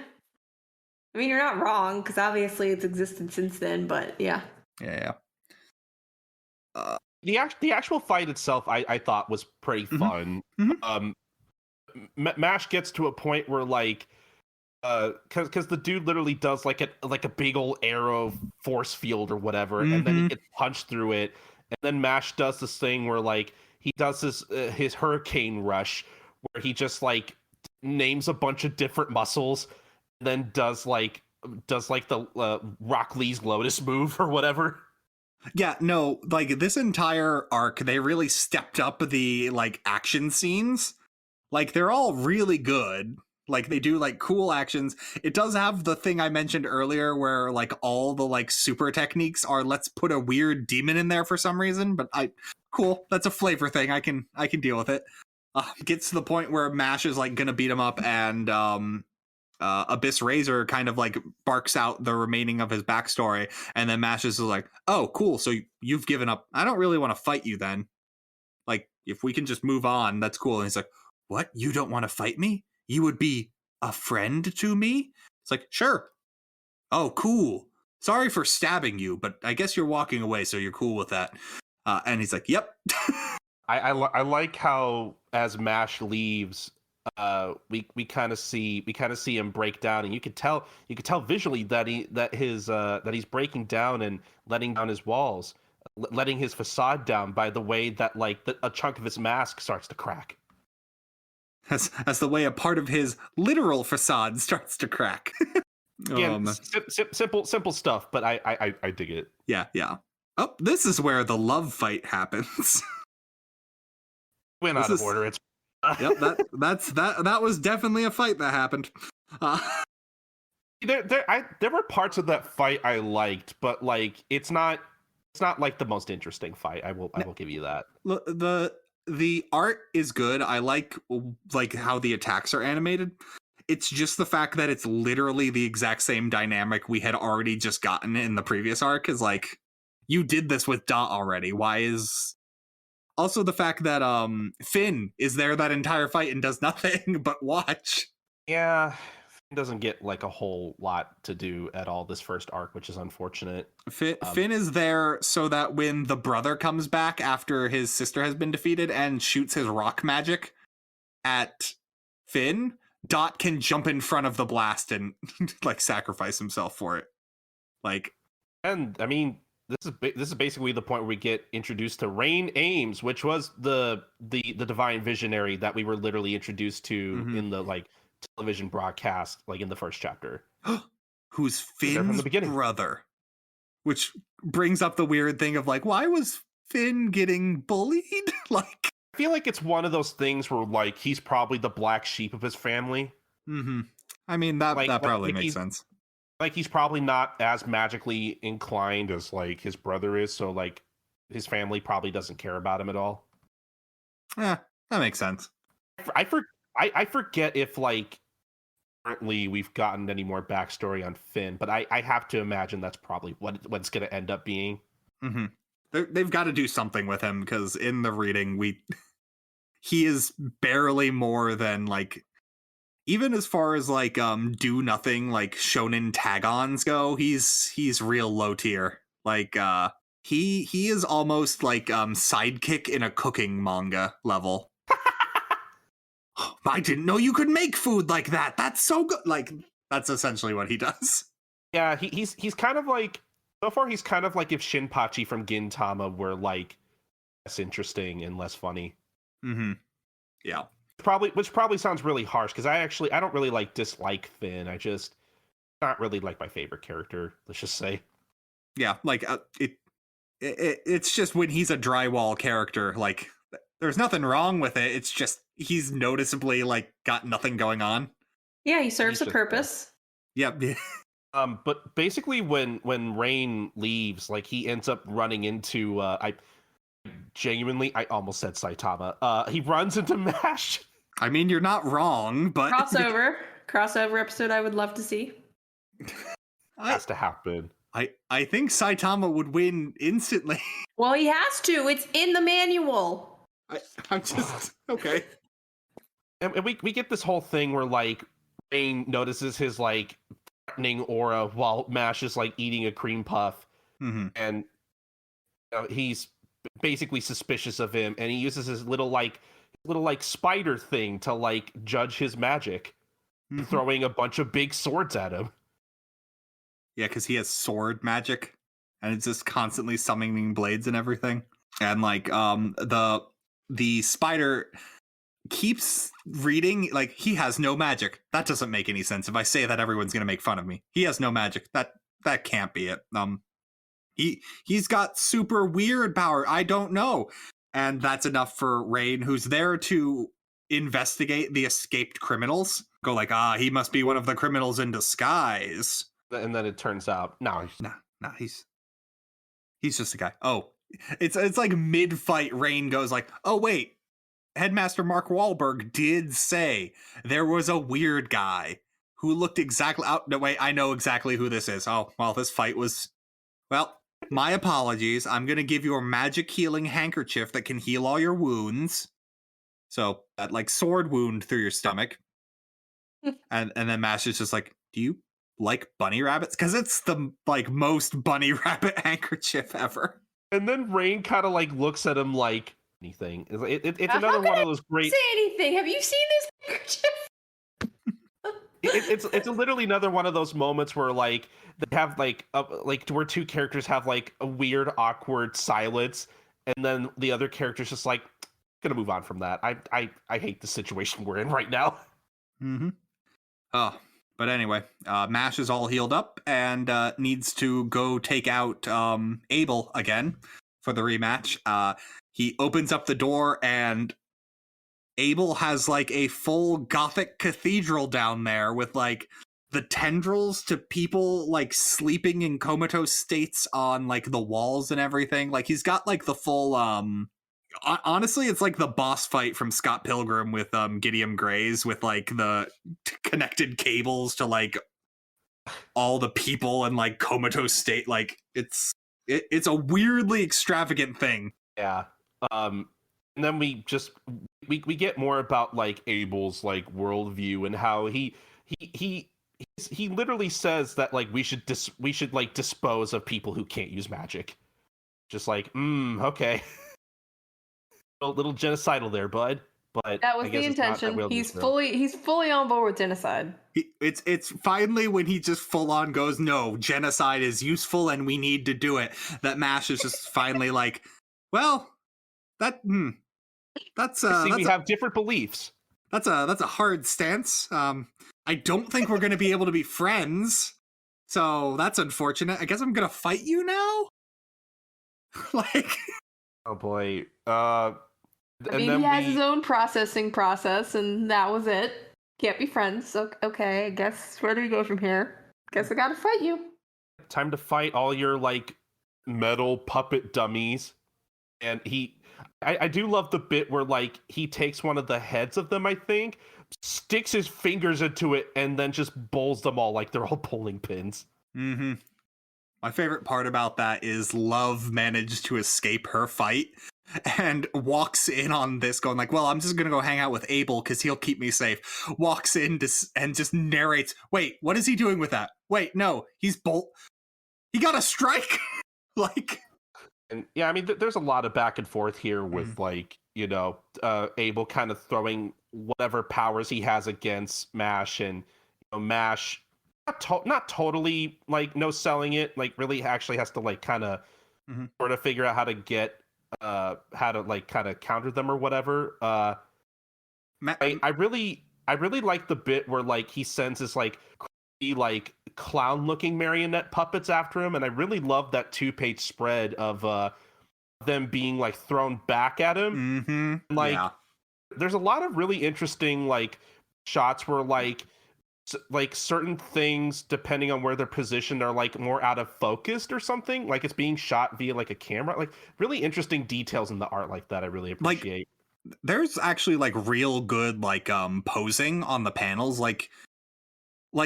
I mean, you're not wrong, because obviously it's existed since then, but yeah. Yeah. The actual fight itself, I thought was pretty fun. Mash gets to a point where like, because the dude literally does like a big old arrow force field or whatever, and then he gets punched through it, and then Mash does this thing where like he does his hurricane rush, where he just like names a bunch of different muscles, and then does like the Rock Lee's Lotus move or whatever. Yeah, no, like this entire arc, they really stepped up the like action scenes. Like they're all really good. Like they do like cool actions. It does have the thing I mentioned earlier where like all the like super techniques are let's put a weird demon in there for some reason, but cool. That's a flavor thing. I can deal with it. Gets to the point where Mash is like gonna beat him up, and Abyss Razor kind of like barks out the remaining of his backstory, and then Mash is like, oh cool, so you've given up. I don't really want to fight you then. Like if we can just move on, that's cool. And he's like, what? You don't want to fight me? You would be a friend to me? It's like, sure. Oh, cool. Sorry for stabbing you, but I guess you're walking away, so you're cool with that. And he's like, yep. I like how as Mash leaves, we kind of see him break down, and you could tell visually that he's breaking down and letting down his walls, letting his facade down by the way that like a chunk of his mask starts to crack. As the way a part of his literal facade starts to crack. Again, simple stuff, but I dig it. Yeah. Oh, this is where the love fight happens. Went out of order. It's yep. That was definitely a fight that happened. There were parts of that fight I liked, but like it's not like the most interesting fight. I will give you that. The art is good. I like how the attacks are animated. It's just the fact that it's literally the exact same dynamic we had already just gotten in the previous arc is like, you did this with Dot already. Why is... Also the fact that Finn is there that entire fight and does nothing but watch. Yeah, Finn doesn't get like a whole lot to do at all this first arc, which is unfortunate. Finn is there so that when the brother comes back after his sister has been defeated and shoots his rock magic at Finn, Dot can jump in front of the blast and like sacrifice himself for it. Like, and I mean, this is basically the point where we get introduced to Rain Ames, which was the divine visionary that we were literally introduced to in the like television broadcast, like in the first chapter. Who's Finn's brother. Which brings up the weird thing of like, why was Finn getting bullied? Like, I feel like it's one of those things where like he's probably the black sheep of his family. I mean, that probably makes sense. Like, he's probably not as magically inclined as like his brother is, so like his family probably doesn't care about him at all. Yeah, that makes sense. I forget if like currently we've gotten any more backstory on Finn, but I have to imagine that's probably what it's going to end up being. They've got to do something with him, because in the reading he is barely more than like, even as far as like do nothing like shonen tag-ons go, he's real low tier. Like he is almost like sidekick in a cooking manga level. I didn't know you could make food like that. That's so good. Like, that's essentially what he does. Yeah, he's kind of like, so far he's kind of like if Shinpachi from Gintama were like less interesting and less funny. Yeah. Which probably sounds really harsh, because I don't really like dislike Finn. I just not really like my favorite character, let's just say. Yeah, like it's just when he's a drywall character, like there's nothing wrong with it. It's just he's noticeably like got nothing going on. Yeah, he serves a purpose. Yep. But basically when Rain leaves, like he ends up running into I almost said Saitama. He runs into Mash. I mean, you're not wrong, but crossover episode I would love to see. Has to happen. I think Saitama would win instantly. Well, he has to. It's in the manual. I'm just okay. And we get this whole thing where like Rain notices his like threatening aura while Mash is like eating a cream puff, and he's basically suspicious of him, and he uses his little spider thing to like judge his magic, throwing a bunch of big swords at him. Yeah, because he has sword magic, and it's just constantly summoning blades and everything. And like the spider keeps reading like he has no magic. That doesn't make any sense. If I say that, everyone's gonna make fun of me. He has no magic. That can't be it. He's got super weird power. I don't know. And that's enough for Rain, who's there to investigate the escaped criminals. Go like, he must be one of the criminals in disguise. And then it turns out, no, he's just a guy. Oh, it's like mid-fight, Rain goes like, oh wait, Headmaster Mark Wahlberg did say there was a weird guy who looked exactly out. No, wait, I know exactly who this is. Oh, well, this fight was, well, my apologies. I'm going to give you a magic healing handkerchief that can heal all your wounds. So that like sword wound through your stomach. and then Mash is just like, do you like bunny rabbits? Because it's the like most bunny rabbit handkerchief ever. And then Rain kind of like looks at him like anything. It's another one of those great. Say anything. Have you seen this handkerchief? It's literally another one of those moments where like they have like where two characters have like a weird awkward silence, and then the other character's just like, gonna move on from that. I hate the situation we're in right now. Oh, but anyway, Mash is all healed up and needs to go take out Abel again for the rematch. He opens up the door and Abel has like a full Gothic cathedral down there with like the tendrils to people like sleeping in comatose states on like the walls and everything. Like he's got like the full honestly, it's like the boss fight from Scott Pilgrim with Gideon Grey's with like the connected cables to like all the people in like comatose state. Like it's a weirdly extravagant thing. Yeah. And then we get more about like Abel's like worldview and how he literally says that like we should like dispose of people who can't use magic. Just like, okay. A little genocidal there, bud. but That was I guess the it's not that intention. real He's Israel. fully on board with genocide. It's finally when he just full on goes, no, genocide is useful and we need to do it, that Mash is just finally like, well, that's See, we have different beliefs. that's a hard stance. I don't think we're gonna be able to be friends, so that's unfortunate. I guess I'm gonna fight you now. Like, Oh boy. I mean, he has his own processing process, and that was it. Can't be friends. So, okay, I guess where do we go from here? Guess I gotta fight you. Time to fight all your like metal puppet dummies. And I do love the bit where like he takes one of the heads of them, I think, sticks his fingers into it, and then just bowls them all like they're all bowling pins. mm-hmm. My favorite part about that is Love managed to escape her fight and walks in on this going like, well, I'm just gonna go hang out with Abel because he'll keep me safe. Walks in and just narrates, wait, what is he doing with that? Wait, no, he got a strike. Like, And yeah, I mean, there's a lot of back and forth here with like, you know, Abel kind of throwing whatever powers he has against Mash, and you know, Mash not totally like no selling it, like really actually has to like kind of sort of figure out how to get how to like kind of counter them or whatever. I really like the bit where like he sends his like creepy, like clown looking marionette puppets after him, and I really love that 2-page spread of them being like thrown back at him. Like there's a lot of really interesting like shots where like certain things, depending on where they're positioned, are like more out of focused or something, like it's being shot via like a camera. Like really interesting details in the art like that I really appreciate. Like, there's actually like real good like posing on the panels, like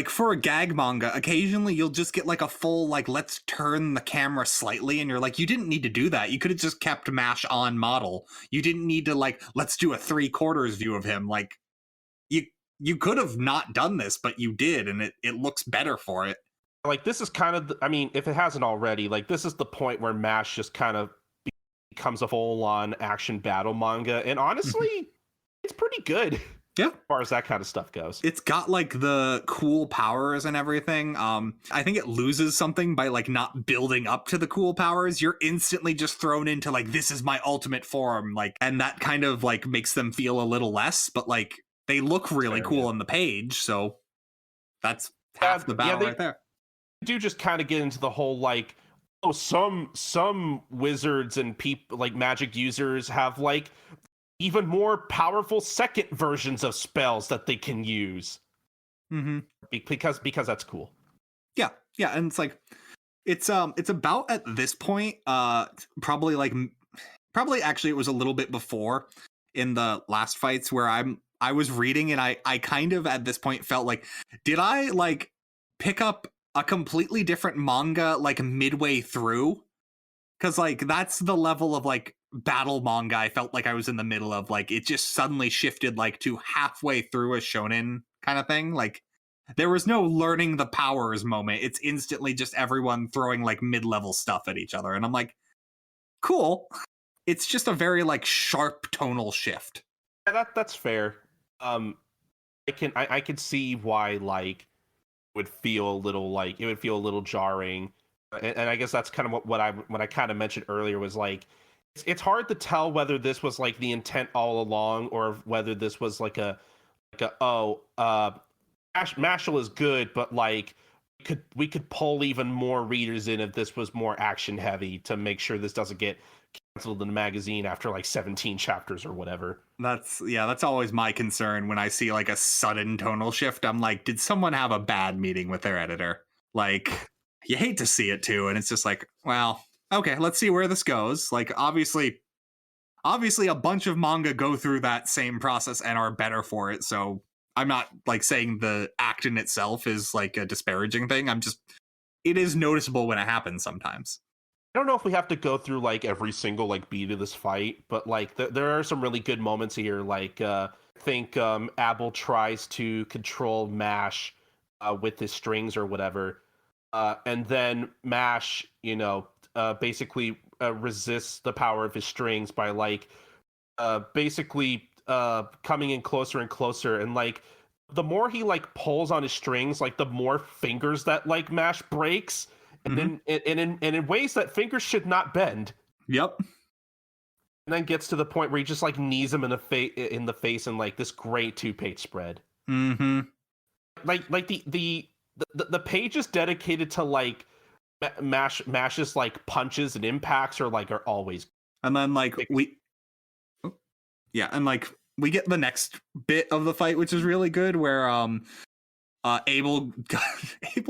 for a gag manga occasionally you'll just get like a full like let's turn the camera slightly, and you're like, you didn't need to do that. You could have just kept Mash on model. You didn't need to like let's do a 3/4 view of him. Like you could have not done this, but you did, and it looks better for it. Like this is kind of I mean, if it hasn't already, like this is the point where Mash just kind of becomes a full-on action battle manga, and honestly it's pretty good. Yeah, as far as that kind of stuff goes. It's got like the cool powers and everything. I think it loses something by like not building up to the cool powers. You're instantly just thrown into like, this is my ultimate form, like, and that kind of like makes them feel a little less, but like they look really cool on the page, so that's half the battle right there. You do just kind of get into the whole like, oh, some wizards and people like magic users have like even more powerful second versions of spells that they can use. Because that's cool. Yeah, and it's like it's about at this point, probably actually it was a little bit before in the last fights where I was reading, and I kind of at this point felt like, did I like pick up a completely different manga like midway through? Because like that's the level of like battle manga I felt like I was in the middle of. Like it just suddenly shifted like to halfway through a shonen kind of thing. Like there was no learning the powers moment. It's instantly just everyone throwing like mid-level stuff at each other, and I'm like, cool. It's just a very like sharp tonal shift. Yeah, that's fair. I can see why like it would feel a little jarring, and I guess that's kind of what I kind of mentioned earlier was like it's hard to tell whether this was like the intent all along or whether this was like Mashle is good, but like we could pull even more readers in if this was more action heavy to make sure this doesn't get canceled in the magazine after like 17 chapters or whatever. That's always my concern when I see like a sudden tonal shift. I'm like, did someone have a bad meeting with their editor? Like, you hate to see it too, and it's just like, well, okay, let's see where this goes. Like, obviously a bunch of manga go through that same process and are better for it, so I'm not like saying the act in itself is like a disparaging thing. It is noticeable when it happens sometimes. I don't know if we have to go through like every single like beat of this fight, but like there are some really good moments here. Like I think Abel tries to control Mash with his strings or whatever, and then Mash, basically resists the power of his strings by like basically coming in closer and closer, and like the more he like pulls on his strings, like the more fingers that like Mash breaks, and in ways that fingers should not bend. Yep. And then gets to the point where he just like knees him in the face in like this great 2-page spread. Mm-hmm. Like the page is dedicated to like Mash's like punches and impacts are always. And then like we get the next bit of the fight, which is really good, where Abel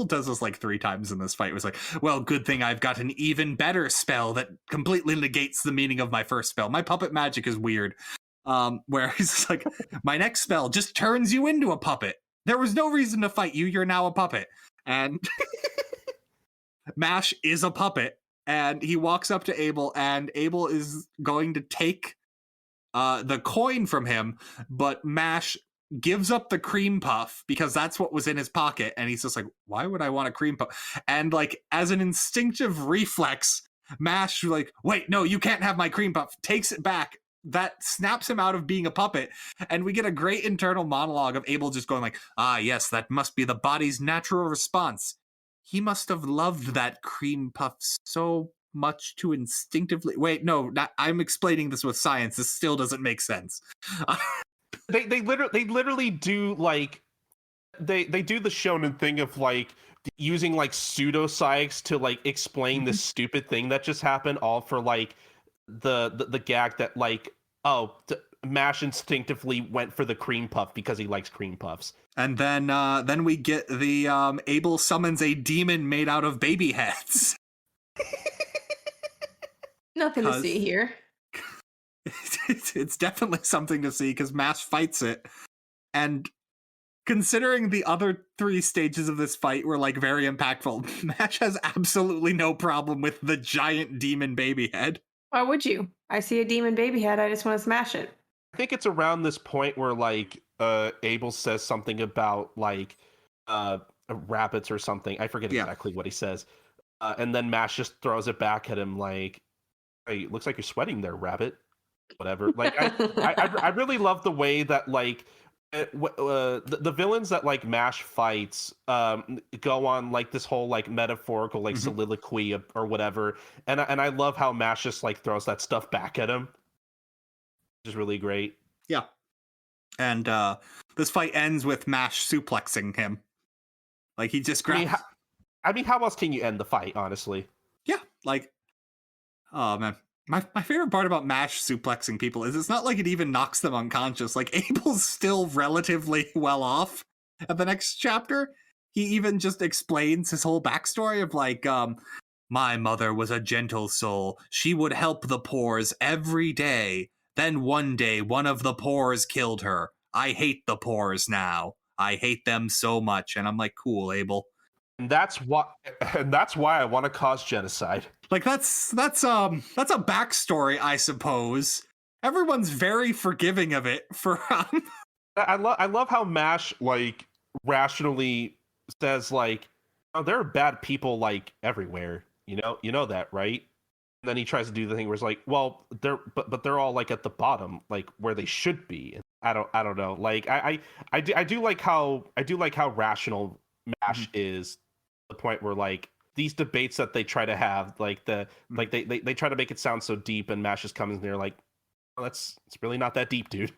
does this like 3 times in this fight. It was like, well, good thing I've got an even better spell that completely negates the meaning of my first spell. My puppet magic is weird. Where he's like, my next spell just turns you into a puppet. There was no reason to fight you. You're now a puppet. And Mash is a puppet. And he walks up to Abel, and Abel is going to take the coin from him, but Mash gives up the cream puff because that's what was in his pocket, and he's just like, why would I want a cream puff? And like as an instinctive reflex, Mash like, wait, no, you can't have my cream puff, takes it back. That snaps him out of being a puppet, and we get a great internal monologue of Abel just going like, ah yes, that must be the body's natural response. He must have loved that cream puff so much to instinctively I'm explaining this with science. This still doesn't make sense. They literally do like they do the shonen thing of like using like pseudoscience to like explain this stupid thing that just happened, all for like the gag that like Mash instinctively went for the cream puff because he likes cream puffs. And then we get the Abel summons a demon made out of baby heads. Nothing to see here. It's definitely something to see because Mash fights it, and considering the other 3 stages of this fight were like very impactful, Mash has absolutely no problem with the giant demon baby head. Why would you? I see a demon baby head, I just want to smash it. I think it's around this point where like Abel says something about like rabbits or something. I forget exactly what he says. And then Mash just throws it back at him like, hey, looks like you're sweating there, rabbit. Whatever. Like I really love the way that like the villains that like Mash fights go on like this whole like metaphorical like soliloquy or whatever, and I love how Mash just like throws that stuff back at him, which is really great. Yeah. And this fight ends with Mash suplexing him. Like he just grabs. I mean, how else can you end the fight, honestly? Yeah, like, oh man. My favorite part about Mash suplexing people is it's not like it even knocks them unconscious. Like, Abel's still relatively well off at the next chapter. He even just explains his whole backstory of like, my mother was a gentle soul. She would help the poors every day. Then one day, one of the poors killed her. I hate the poors now. I hate them so much. And I'm like, cool, Abel. And that's why I want to cause genocide. Like that's a backstory, I suppose. Everyone's very forgiving of it for I love how Mash like rationally says like, oh, there are bad people like everywhere. You know that, right? And then he tries to do the thing where it's like, well, they're all like at the bottom, like where they should be. And I don't know. Like I do like how rational Mash is. The point where like these debates that they try to have, like they try to make it sound so deep, and Mash just comes in there like, oh, it's really not that deep, dude.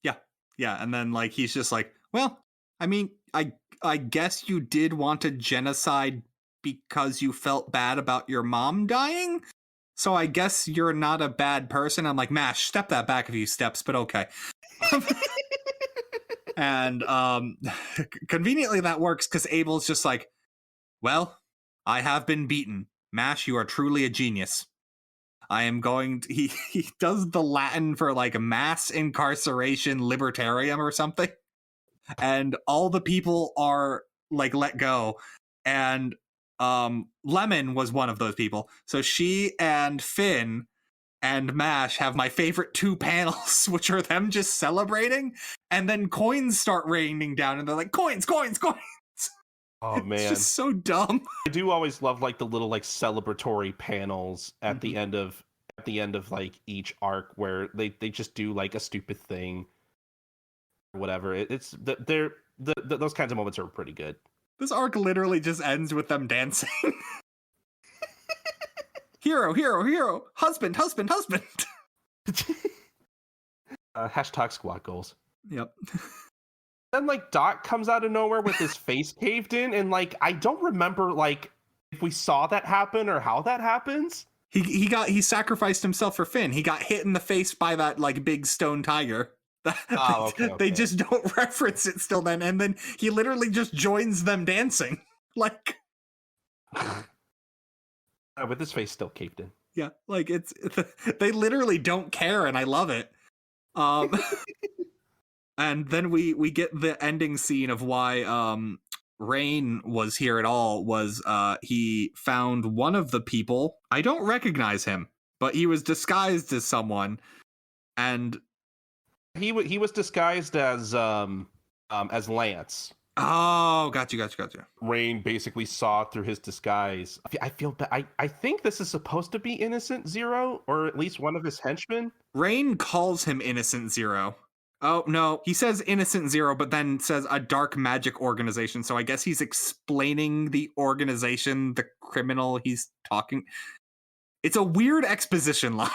Yeah, and then like he's just like, well, I mean, I guess you did want to genocide because you felt bad about your mom dying, so I guess you're not a bad person. I'm like, Mash, step that back a few steps, but okay. And conveniently that works because Abel's just like, well, I have been beaten. Mash, you are truly a genius. I am going to... He does the Latin for like mass incarceration libertarium or something. And all the people are like let go. And Lemon was one of those people. So she and Finn and Mash have my favorite 2 panels, which are them just celebrating. And then coins start raining down and they're like, coins, coins, coins. Oh man, it's just so dumb. I do always love like the little like celebratory panels at the end of like each arc where they just do like a stupid thing. whatever. Those kinds of moments are pretty good. This arc literally just ends with them dancing. Hero, hero, hero. Husband, husband, husband. Hashtag squad goals. Yep. Then like Doc comes out of nowhere with his face caved in, and like I don't remember like if we saw that happen or how that happens. He sacrificed himself for Finn. He got hit in the face by that like big stone tiger. Okay. They just don't reference it still then, and then he literally just joins them dancing. Like with his face still caved in. Yeah, like it's they literally don't care, and I love it. And then we get the ending scene of why Rain was here at all. Was he found one of the people. I don't recognize him, but he was disguised as someone, and he was disguised as Lance. Oh, gotcha. Rain basically saw through his disguise. I feel bad. I think this is supposed to be Innocent Zero, or at least one of his henchmen. Rain calls him Innocent Zero. Oh, no. He says Innocent Zero, but then says a dark magic organization. So I guess he's explaining the organization, the criminal he's talking. It's a weird exposition line.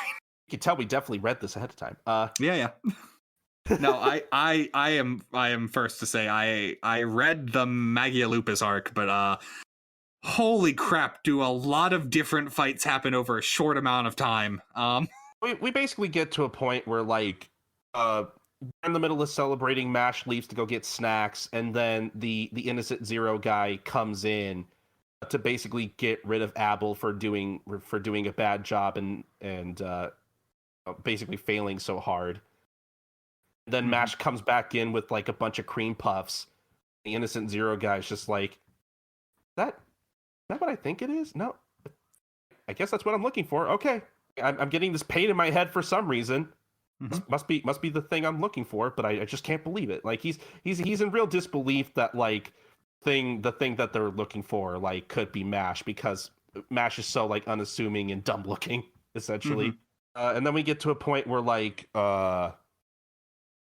You can tell we definitely read this ahead of time. Yeah. No, I am first to say I read the Magia Lupus arc, but holy crap, do a lot of different fights happen over a short amount of time. We basically get to a point where like in the middle of celebrating, Mash leaves to go get snacks, and then the Innocent Zero guy comes in to basically get rid of Abel for doing a bad job and basically failing so hard. Then Mash comes back in with like a bunch of cream puffs. The Innocent Zero guy's just like, is that what I think it is? No, I guess that's what I'm looking for. Okay, I'm getting this pain in my head for some reason. Must be the thing I'm looking for, but I just can't believe it. Like he's in real disbelief that like the thing that they're looking for like could be Mash, because Mash is so like unassuming and dumb looking essentially. And then we get to a point where like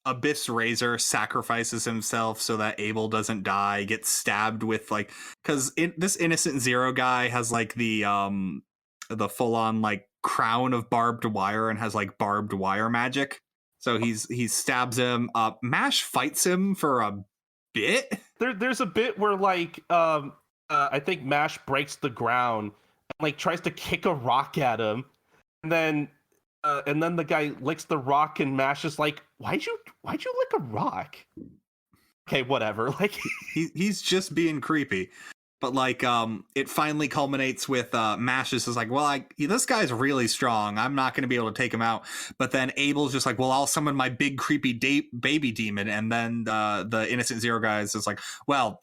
Abyss Razor sacrifices himself so that Abel doesn't die, gets stabbed with like, because this Innocent Zero guy has like the full on like crown of barbed wire and has like barbed wire magic. So he stabs him up. Mash fights him for a bit. There's a bit where like I think Mash breaks the ground and like tries to kick a rock at him, and then the guy licks the rock, and Mash is like, why'd you lick a rock? Okay, whatever. Like he's just being creepy. But like it finally culminates with Mash is like, well, this guy's really strong. I'm not going to be able to take him out. But then Abel's just like, well, I'll summon my big creepy baby demon. And then the Innocent Zero guy is just like, well,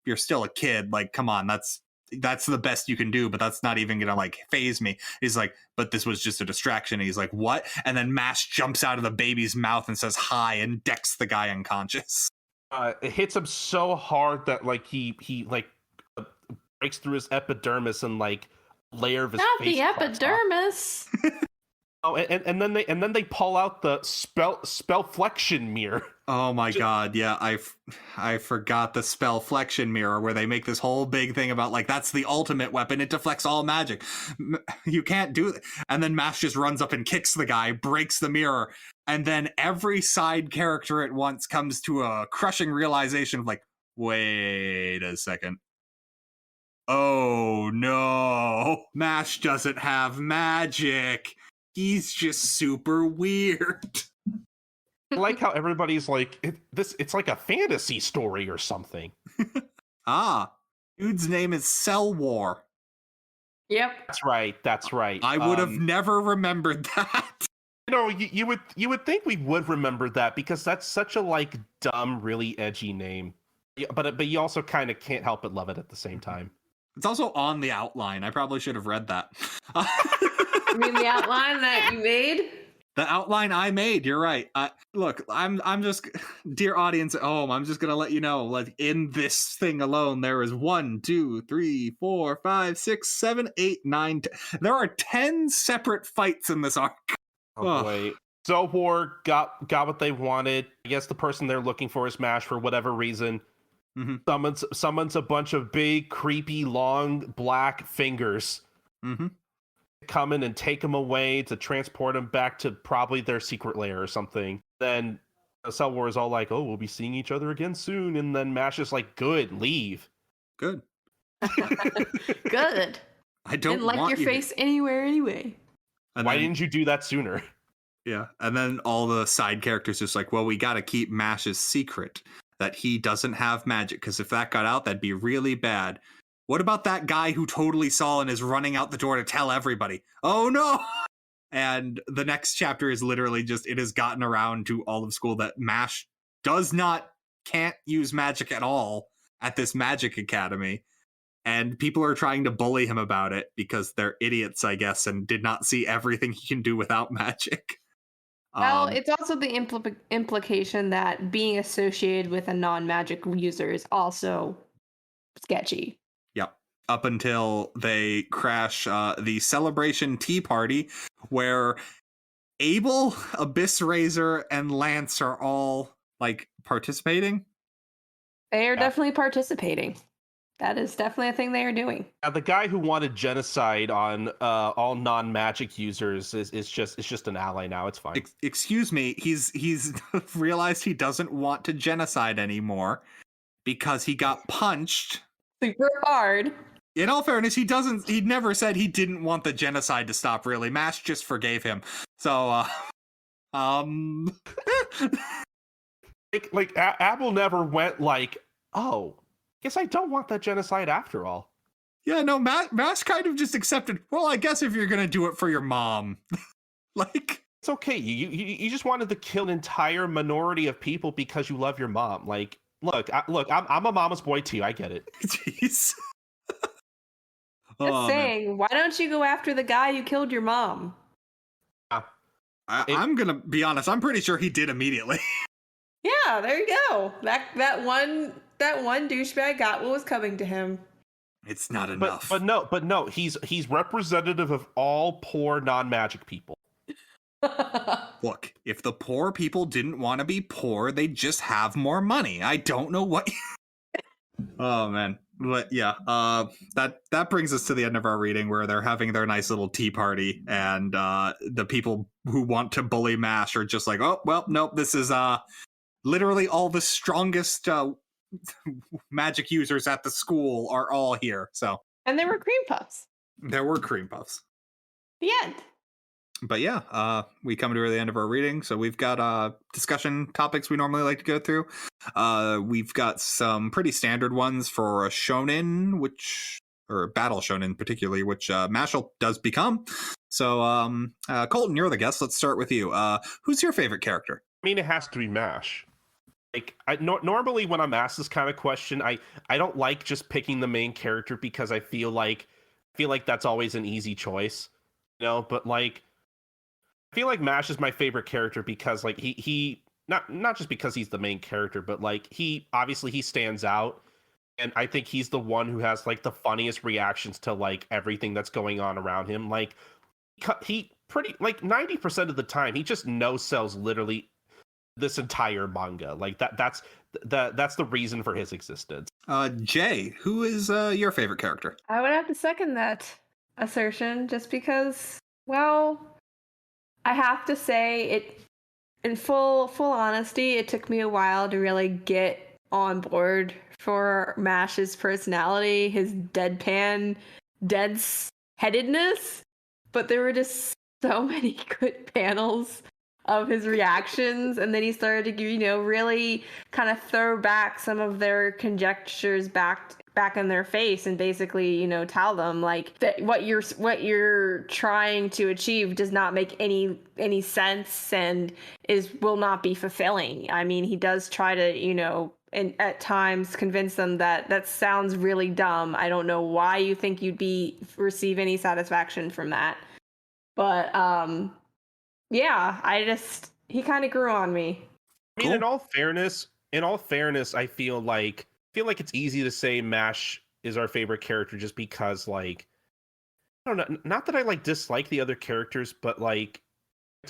you're still a kid. Like, come on, that's the best you can do, but that's not even gonna like phase me. He's like, but this was just a distraction. And he's like, what? And then Mash jumps out of the baby's mouth and says hi and decks the guy unconscious. It hits him so hard that like he like breaks through his epidermis, and like a layer of his Not face the epidermis. Oh, and then they pull out the spellflexion mirror. Oh my god, yeah, I forgot the spellflexion mirror, where they make this whole big thing about like that's the ultimate weapon. It deflects all magic. You can't do it. And then Mash just runs up and kicks the guy, breaks the mirror, and then every side character at once comes to a crushing realization of like, wait a second. Oh no, Mash doesn't have magic. He's just super weird. I like how everybody's like, it's like a fantasy story or something. Dude's name is Cell War. Yep. That's right. I would have never remembered that. You would think we would remember that, because that's such a like dumb, really edgy name. Yeah, but you also kind of can't help but love it at the same time. It's also on the outline. I probably should have read that. You mean the outline that you made? The outline I made, you're right. Look, I'm just, dear audience at home, I'm just gonna let you know, like, in this thing alone, there is 1, 2, 3, 4, 5, 6, 7, 8, 9, 10. There are 10 separate fights in this arc. Oh boy. Cellwar got what they wanted. I guess the person they're looking for is Mash for whatever reason. Summons a bunch of big, creepy, long, black fingers. Come in and take them away to transport them back to probably their secret lair or something. Then Cellwar is all like, "Oh, we'll be seeing each other again soon." And then Mash is like, "Good, leave." Good. Good. I don't Didn't like want your you face anywhere anyway. And Why then, didn't you do that sooner? Yeah, and then all the side characters just like, well, we got to keep Mash's secret that he doesn't have magic, because if that got out, that'd be really bad. What about that guy who totally saw and is running out the door to tell everybody? Oh no! And the next chapter is literally just, it has gotten around to all of school that Mash can't use magic at all at this magic academy. And people are trying to bully him about it because they're idiots, I guess, and did not see everything he can do without magic. Well, it's also the implication that being associated with a non-magic user is also sketchy. Yep. Up until they crash the Celebration Tea Party, where Abel, Abyss Razor, and Lance are all, like, participating. They are definitely participating. That is definitely a thing they are doing. The guy who wanted genocide on all non-magic users is just an ally now. It's fine. Excuse me, he's realized he doesn't want to genocide anymore because he got punched Super hard. In all fairness, he never said he didn't want the genocide to stop, really. Mash just forgave him. So Apple never went like, "Oh, guess I don't want that genocide after all." Yeah, no, Mash kind of just accepted, well, I guess if you're gonna do it for your mom. Like, it's okay. You just wanted to kill an entire minority of people because you love your mom. Like, look, I'm a mama's boy too. I get it. jeez. Just saying, why don't you go after the guy who killed your mom? I'm gonna be honest, I'm pretty sure he did immediately. Yeah, there you go. That one douchebag got what was coming to him. It's not enough. But no, he's representative of all poor non-magic people. Look, if the poor people didn't want to be poor, they'd just have more money. I don't know what. Oh man. But yeah, that brings us to the end of our reading, where they're having their nice little tea party, and the people who want to bully Mash are just like, oh well, nope, this is literally all the strongest magic users at the school are all here. So, and there were cream puffs. There were cream puffs. The end. But yeah, we come to the end of our reading. So we've got discussion topics we normally like to go through. We've got some pretty standard ones for a shonen, or battle shonen particularly, which Mashle does become. So Colton, you're the guest. Let's start with you. Who's your favorite character? I mean, it has to be Mash. Like, normally when I'm asked this kind of question, I don't like just picking the main character because I feel like that's always an easy choice, you know. But like, I feel like Mash is my favorite character because like he not just because he's the main character, but like he stands out, and I think he's the one who has like the funniest reactions to like everything that's going on around him. Like he pretty like 90% of the time he just no sells literally this entire manga. Like that's the reason for his existence. Jay, who is your favorite character? I would have to second that assertion, just because, well, I have to say it, in full honesty, it took me a while to really get on board for Mash's personality, his deadpan, dead-headedness, but there were just so many good panels of his reactions, and then he started to, really kind of throw back some of their conjectures back in their face, and basically, tell them like that what you're trying to achieve does not make any sense and will not be fulfilling. I mean, he does try to, and at times convince them that sounds really dumb. I don't know why you think you'd receive any satisfaction from that, but yeah, he kind of grew on me. I mean, in all fairness, I feel like it's easy to say Mash is our favorite character just because, like, I don't know, not that I like dislike the other characters, but like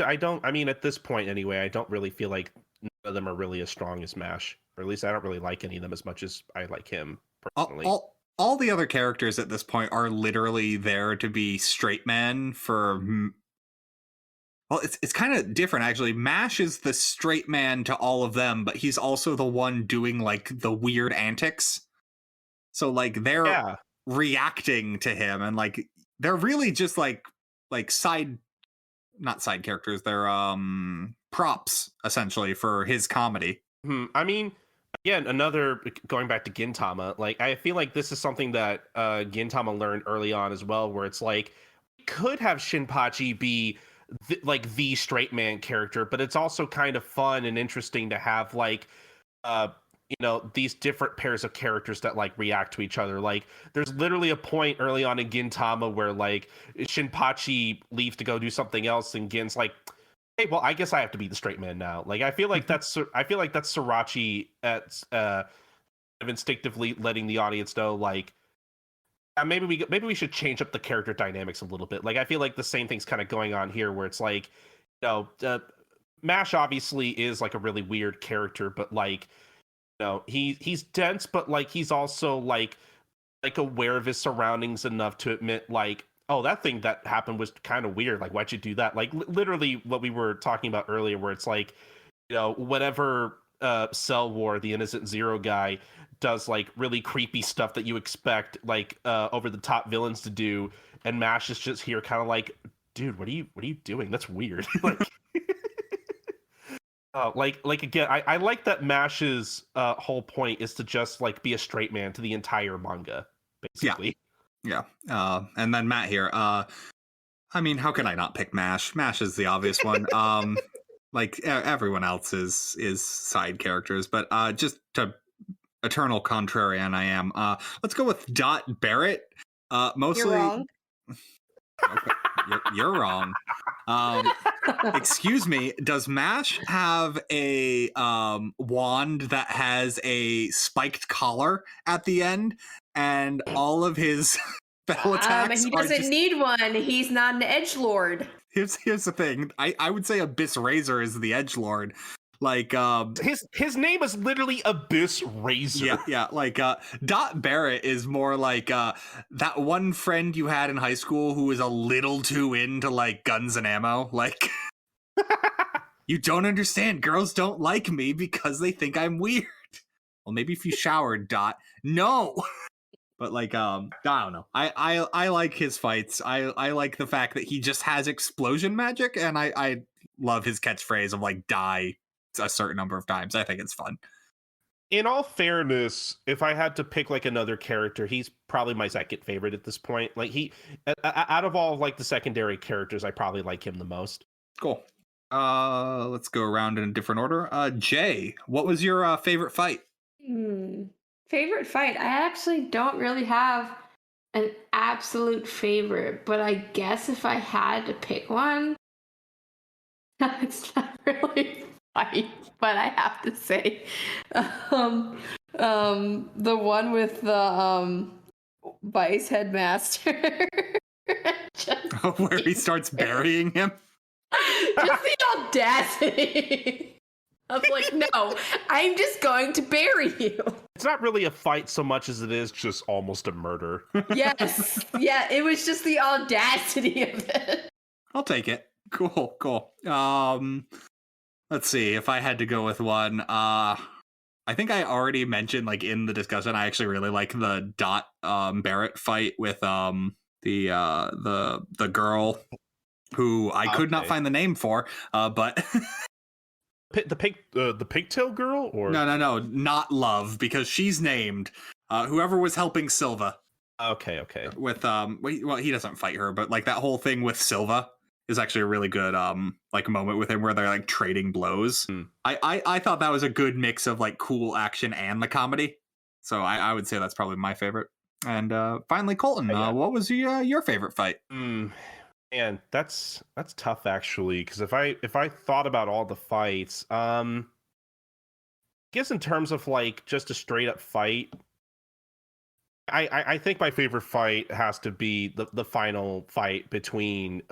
I mean, at this point anyway, I don't really feel like none of them are really as strong as Mash, or at least I don't really like any of them as much as I like him personally. All the other characters at this point are literally there to be straight men for. Well, it's kind of different actually. Mash is the straight man to all of them, but he's also the one doing like the weird antics. So like they're reacting to him, and like they're really just like not side characters. They're props essentially for his comedy. I mean, again, another going back to Gintama, like I feel like this is something that Gintama learned early on as well, where it's like could have Shinpachi be the straight man character, but it's also kind of fun and interesting to have like these different pairs of characters that like react to each other. Like there's literally a point early on in Gintama where like Shinpachi leaves to go do something else, and Gin's like, hey, well, I guess I have to be the straight man now. Like I feel like that's Srirachi at instinctively letting the audience know like maybe we should change up the character dynamics a little bit. Like I feel like the same thing's kind of going on here, where it's like, Mash obviously is like a really weird character, but like, he's dense, but like he's also like aware of his surroundings enough to admit like, oh, that thing that happened was kind of weird. Like, why'd you do that? Like literally what we were talking about earlier, where it's like, whenever Cell War, the Innocent Zero guy, does like really creepy stuff that you expect like over the top villains to do, and Mash is just here kind of like, dude, what are you doing? That's weird. Like again, I like that Mash's whole point is to just like be a straight man to the entire manga, basically. Yeah. And then Matt here. I mean, how can I not pick Mash? Mash is the obvious one. Like everyone else is side characters, but just to eternal contrarian I am. Let's go with Dot Barrett. Mostly. You're wrong. Okay. You're wrong. Excuse me. Does Mash have a wand that has a spiked collar at the end, and all of his spell attacks? He doesn't need one. He's not an edgelord. Here's the thing. I would say Abyss Razor is the edgelord. Like his name is literally Abyss Razor. Yeah. Like Dot Barrett is more like that one friend you had in high school who was a little too into like guns and ammo. Like you don't understand. Girls don't like me because they think I'm weird. Well, maybe if you showered, Dot. No. But like I don't know. I like his fights. I like the fact that he just has explosion magic, and I love his catchphrase of like die a certain number of times. I think it's fun. In all fairness, if I had to pick like another character, he's probably my second favorite at this point. Like he, out of all of like the secondary characters, I probably like him the most. Cool. Let's go around in a different order. Jay, what was your favorite fight? Favorite fight? I actually don't really have an absolute favorite, but I guess if I had to pick one, it's not really fight, but I have to say, the one with the vice headmaster, where he starts burying him. Just the audacity. I was like, no, I'm just going to bury you. It's not really a fight so much as it is just almost a murder. Yes. Yeah, it was just the audacity of it. I'll take it. Cool. Let's see, if I had to go with one, I think I already mentioned like in the discussion, I actually really like the Dot Barrett fight with the girl who I could not find the name for, but the pigtail girl, or no, not Love, because she's named whoever was helping Silva. Okay. With well, he doesn't fight her, but like that whole thing with Silva is actually a really good like moment with him where they're like trading blows. I thought that was a good mix of like cool action and the comedy. So I would say that's probably my favorite. And finally, Colton, what was your favorite fight? Man, that's tough actually, because if I thought about all the fights, I guess in terms of like just a straight up fight, I think my favorite fight has to be the final fight between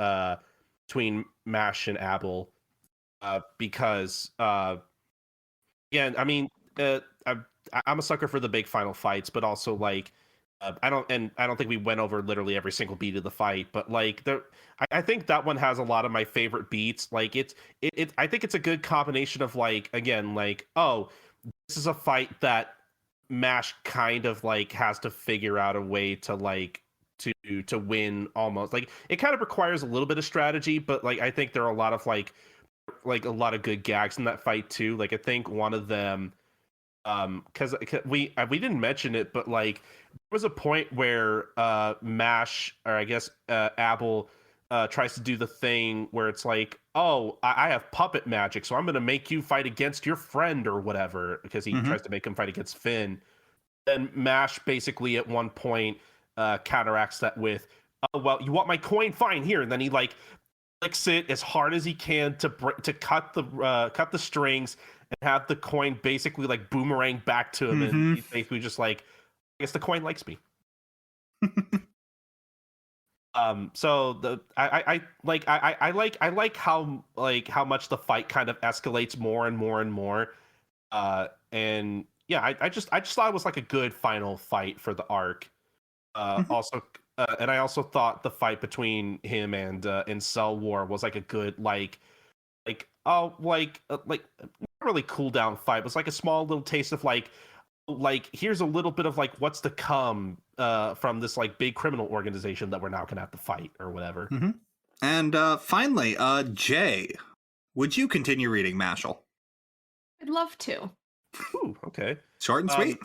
between Mash and Abel, because again, I mean, I'm a sucker for the big final fights, but also like I don't think we went over literally every single beat of the fight, but like I think that one has a lot of my favorite beats. Like I think it's a good combination of like, again, like, oh, this is a fight that Mash kind of like has to figure out a way to like to win almost. Like it kind of requires a little bit of strategy, but like I think there are a lot of like a lot of good gags in that fight too. Like I think one of them, because we didn't mention it, but like there was a point where Mash, or I guess Abel, tries to do the thing where it's like, oh, I have puppet magic, so I'm going to make you fight against your friend or whatever, because he tries to make him fight against Finn. And Mash basically at one point counteracts that with, oh, well, you want my coin? Fine, here. And then he like flicks it as hard as he can to cut the strings and have the coin basically like boomerang back to him, and he's basically just like, I guess the coin likes me. So I like how much the fight kind of escalates more and more and more. And yeah, I just thought it was like a good final fight for the arc. Also, and I also thought the fight between him and Cell War was like a good not really cool down fight. It was like a small little taste of like here's a little bit of like what's to come from this like big criminal organization that we're now gonna have to fight or whatever. And finally, Jay, would you continue reading Mashle? I'd love to. Ooh, okay. Short and sweet.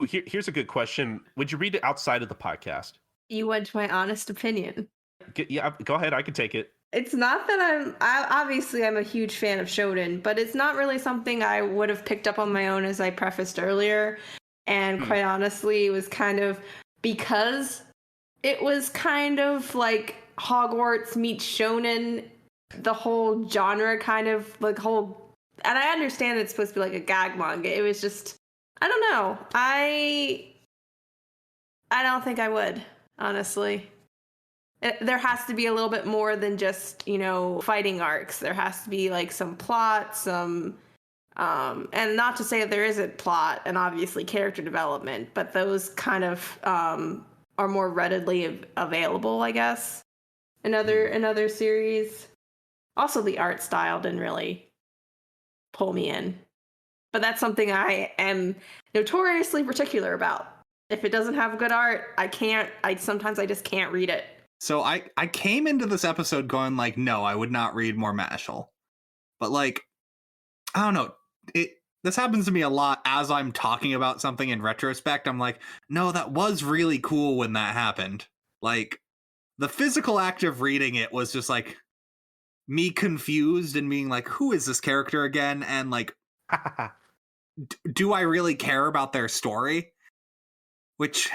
Here's a good question. Would you read it outside of the podcast? You want my honest opinion? Yeah, go ahead. I can take it. It's not that I'm a huge fan of shonen, but it's not really something I would have picked up on my own, as I prefaced earlier. And quite honestly, it was kind of because it was kind of like Hogwarts meets shonen, the whole genre kind of like and I understand it's supposed to be like a gag manga. It was just, I don't know. I don't think I would, honestly. There has to be a little bit more than just, fighting arcs. There has to be like some plot, and not to say that there isn't plot and obviously character development, but those kind of are more readily available, I guess, in other series. Also, the art style didn't really pull me in, but that's something I am notoriously particular about. If it doesn't have good art, sometimes I just can't read it. So I came into this episode going like, no, I would not read more Mashle. But like, I don't know. This happens to me a lot as I'm talking about something in retrospect. I'm like, no, that was really cool when that happened. Like, the physical act of reading it was just like me confused and being like, who is this character again? And like, do I really care about their story? Which,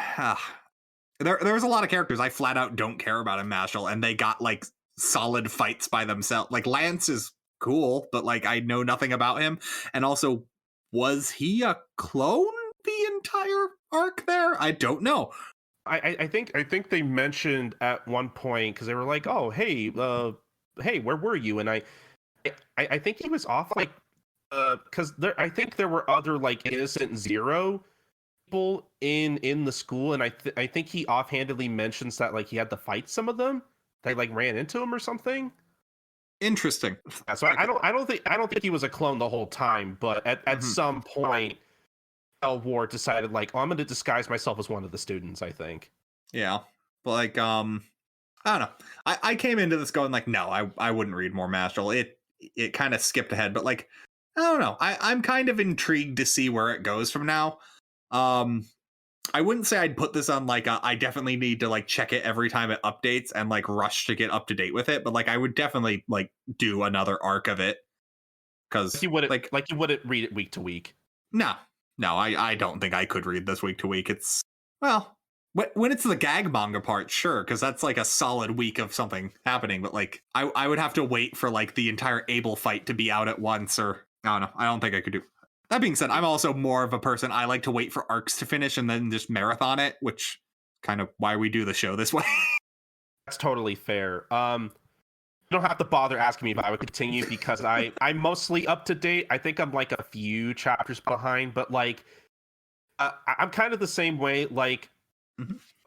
there's a lot of characters I flat out don't care about in Mashle, and they got like solid fights by themselves. Like Lance is cool, but like I know nothing about him. And also, was he a clone the entire arc there? I don't know. I think they mentioned at one point, because they were like, oh, hey, where were you? And I think he was off like because I think there were other like Innocent Zero people in the school, and I think he offhandedly mentions that like he had to fight some of them. They like ran into him or something. Interesting. Yeah, so I don't think he was a clone the whole time, but at some point, Cell War decided like, oh, I'm going to disguise myself as one of the students. I think. Yeah, but like I don't know. I came into this going like, no, I wouldn't read more Mashle. It kind of skipped ahead, but like I don't know. I'm kind of intrigued to see where it goes from now. I wouldn't say I'd put this on like I definitely need to like check it every time it updates and like rush to get up to date with it, but like I would definitely like do another arc of it, because you wouldn't you wouldn't read it week to week. No, I don't think I could read this week to week. It's, well, when it's the gag manga part, sure, because that's like a solid week of something happening, but like I would have to wait for like the entire Abel fight to be out at once, or I don't know. I don't think I could do. That being said, I'm also more of a person, I like to wait for arcs to finish and then just marathon it, which kind of why we do the show this way. That's totally fair. don't have to bother asking me if I would continue because I'm mostly up to date. I think I'm like a few chapters behind, but like I'm kind of the same way. Like,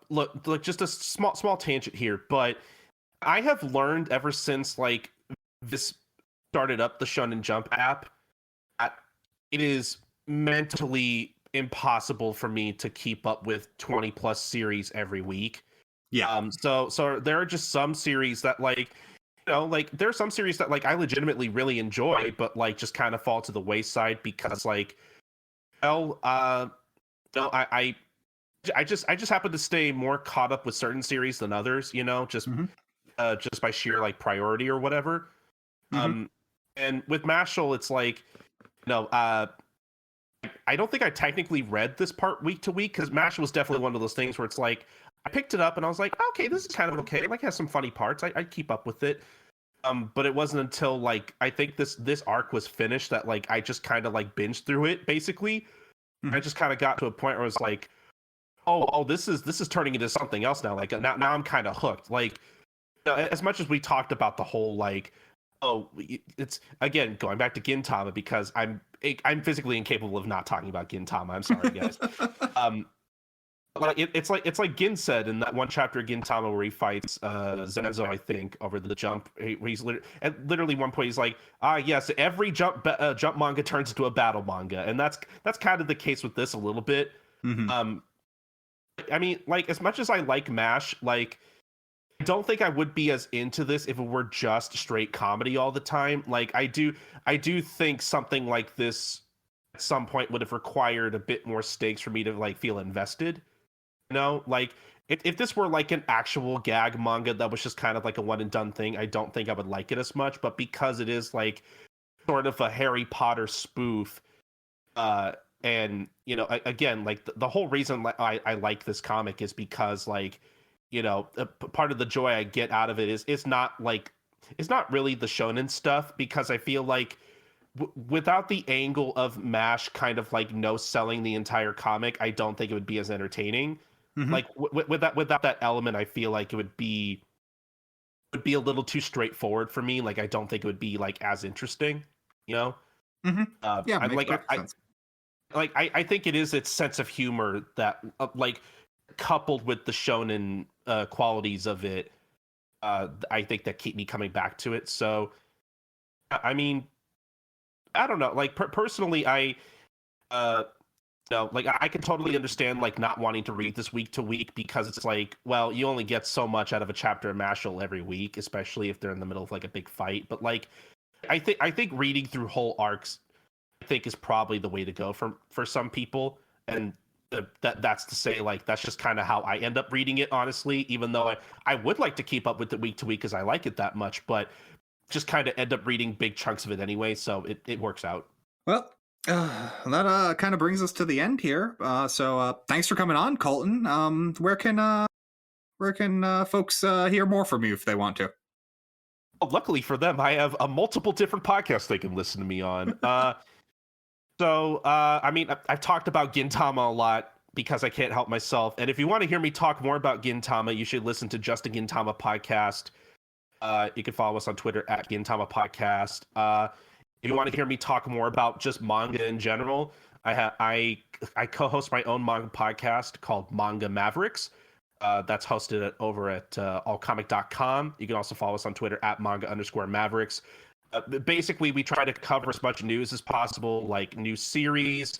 look, just a small tangent here, but I have learned ever since like this started up the Shonen Jump app, that it is mentally impossible for me to keep up with 20 plus series every week. Yeah. So there are just some series that like, like there are some series that like I legitimately really enjoy, but like just kind of fall to the wayside because like, well, no, I just happen to stay more caught up with certain series than others, just by sheer like priority or whatever. And with Mashle, it's like, I don't think I technically read this part week to week because Mashle was definitely one of those things where it's like I picked it up and I was like, okay, this is kind of okay. It like has some funny parts. I keep up with it. But it wasn't until like I think this arc was finished that like I just kind of like binged through it basically. I just kind of got to a point where I was like, oh, this is turning into something else now. Like now I'm kind of hooked. Like as much as we talked about the whole like, it's again going back to Gintama because I'm physically incapable of not talking about Gintama. I'm sorry, guys. Like it's like Gin said in that one chapter of Gintama where he fights Zenzo, I think, over the jump. He's at literally one point he's like, yes, every jump manga turns into a battle manga, and that's kind of the case with this a little bit. I mean, like as much as I like MASH, like I don't think I would be as into this if it were just straight comedy all the time. Like I do think something like this at some point would have required a bit more stakes for me to like feel invested. Like if this were like an actual gag manga that was just kind of like a one and done thing, I don't think I would like it as much. But because it is like sort of a Harry Potter spoof, and again, like the whole reason I like this comic is because like, part of the joy I get out of it is it's not really the shonen stuff because I feel like without the angle of MASH kind of like no selling the entire comic, I don't think it would be as entertaining. Like without that element, I feel like it would be a little too straightforward for me. Like I don't think it would be like as interesting, Yeah, I think it is its sense of humor that like coupled with the shonen qualities of it, I think that keep me coming back to it. So, I mean, I don't know. Like personally, I can totally understand like not wanting to read this week to week because it's like, well, you only get so much out of a chapter of Mashle every week, especially if they're in the middle of like a big fight. But like, I think reading through whole arcs, I think is probably the way to go for some people, and that's to say like that's just kind of how I end up reading it, honestly. Even though I would like to keep up with it week to week because I like it that much, but just kind of end up reading big chunks of it anyway, so it works out. Well, that kind of brings us to the end here. So thanks for coming on, Colton. Where can folks hear more from you if they want to? Well, luckily for them, I have multiple different podcasts they can listen to me on. So, I mean, I've talked about Gintama a lot because I can't help myself. And if you want to hear me talk more about Gintama, you should listen to Just a Gintama Podcast. You can follow us on Twitter at Gintama Podcast. If you want to hear me talk more about just manga in general, I co-host my own manga podcast called Manga Mavericks. That's hosted over at allcomic.com. You can also follow us on Twitter at manga_Mavericks. Basically, we try to cover as much news as possible, like new series,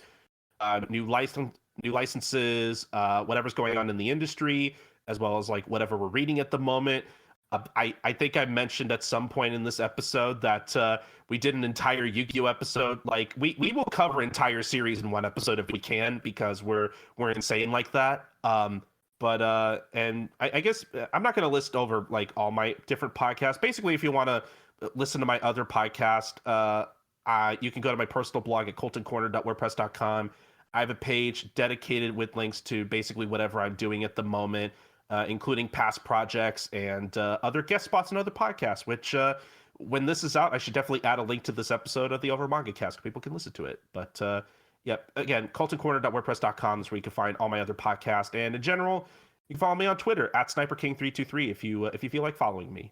new licenses, whatever's going on in the industry, as well as like whatever we're reading at the moment. I think I mentioned at some point in this episode that we did an entire Yu-Gi-Oh episode. Like we will cover entire series in one episode if we can because we're insane like that. But I guess I'm not going to list over like all my different podcasts. Basically, if you want to listen to my other podcast, you can go to my personal blog at coltoncorner.wordpress.com. I have a page dedicated with links to basically whatever I'm doing at the moment, including past projects and other guest spots and other podcasts, which when this is out, I should definitely add a link to this episode of the OverMangaCast so people can listen to it. But again, coltoncorner.wordpress.com is where you can find all my other podcasts. And in general, you can follow me on Twitter at SniperKing323 if you feel like following me.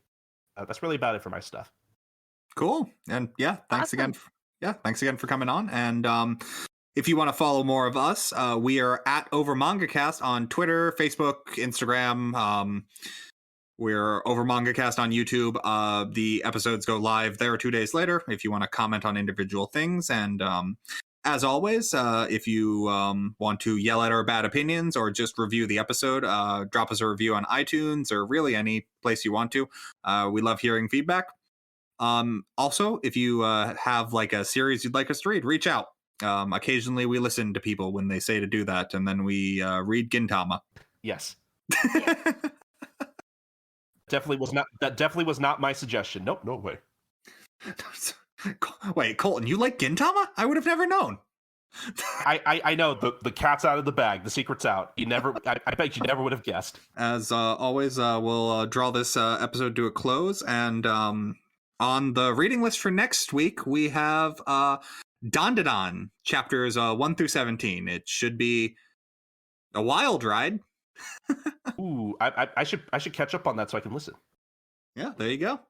that's really about it for my stuff. Cool. And yeah, thanks Awesome. again. Thanks again for coming on. And if you want to follow more of us, we are at OverMangaCast on Twitter, Facebook, Instagram. We're OverMangaCast on YouTube. The episodes go live there 2 days later if you want to comment on individual things. And as always, if you want to yell at our bad opinions or just review the episode, drop us a review on iTunes or really any place you want to. We love hearing feedback. Also, if you have like a series you'd like us to read, reach out. Occasionally we listen to people when they say to do that, and then we read Gintama. Yes. That definitely was not my suggestion. Nope, no way. Wait, Colton, you like Gintama? I would have never known. I know the cat's out of the bag. The secret's out. I bet you never would have guessed. As always, we'll draw this episode to a close, and on the reading list for next week, we have Dandadan, chapters 1 through 17. It should be a wild ride. Ooh, I should catch up on that so I can listen. Yeah, there you go.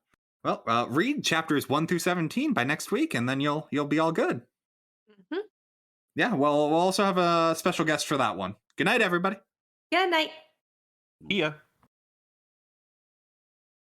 Well, read chapters 1 through 17 by next week, and then you'll be all good. Mm-hmm. Yeah, well, we'll also have a special guest for that one. Good night, everybody. Good night. Yeah.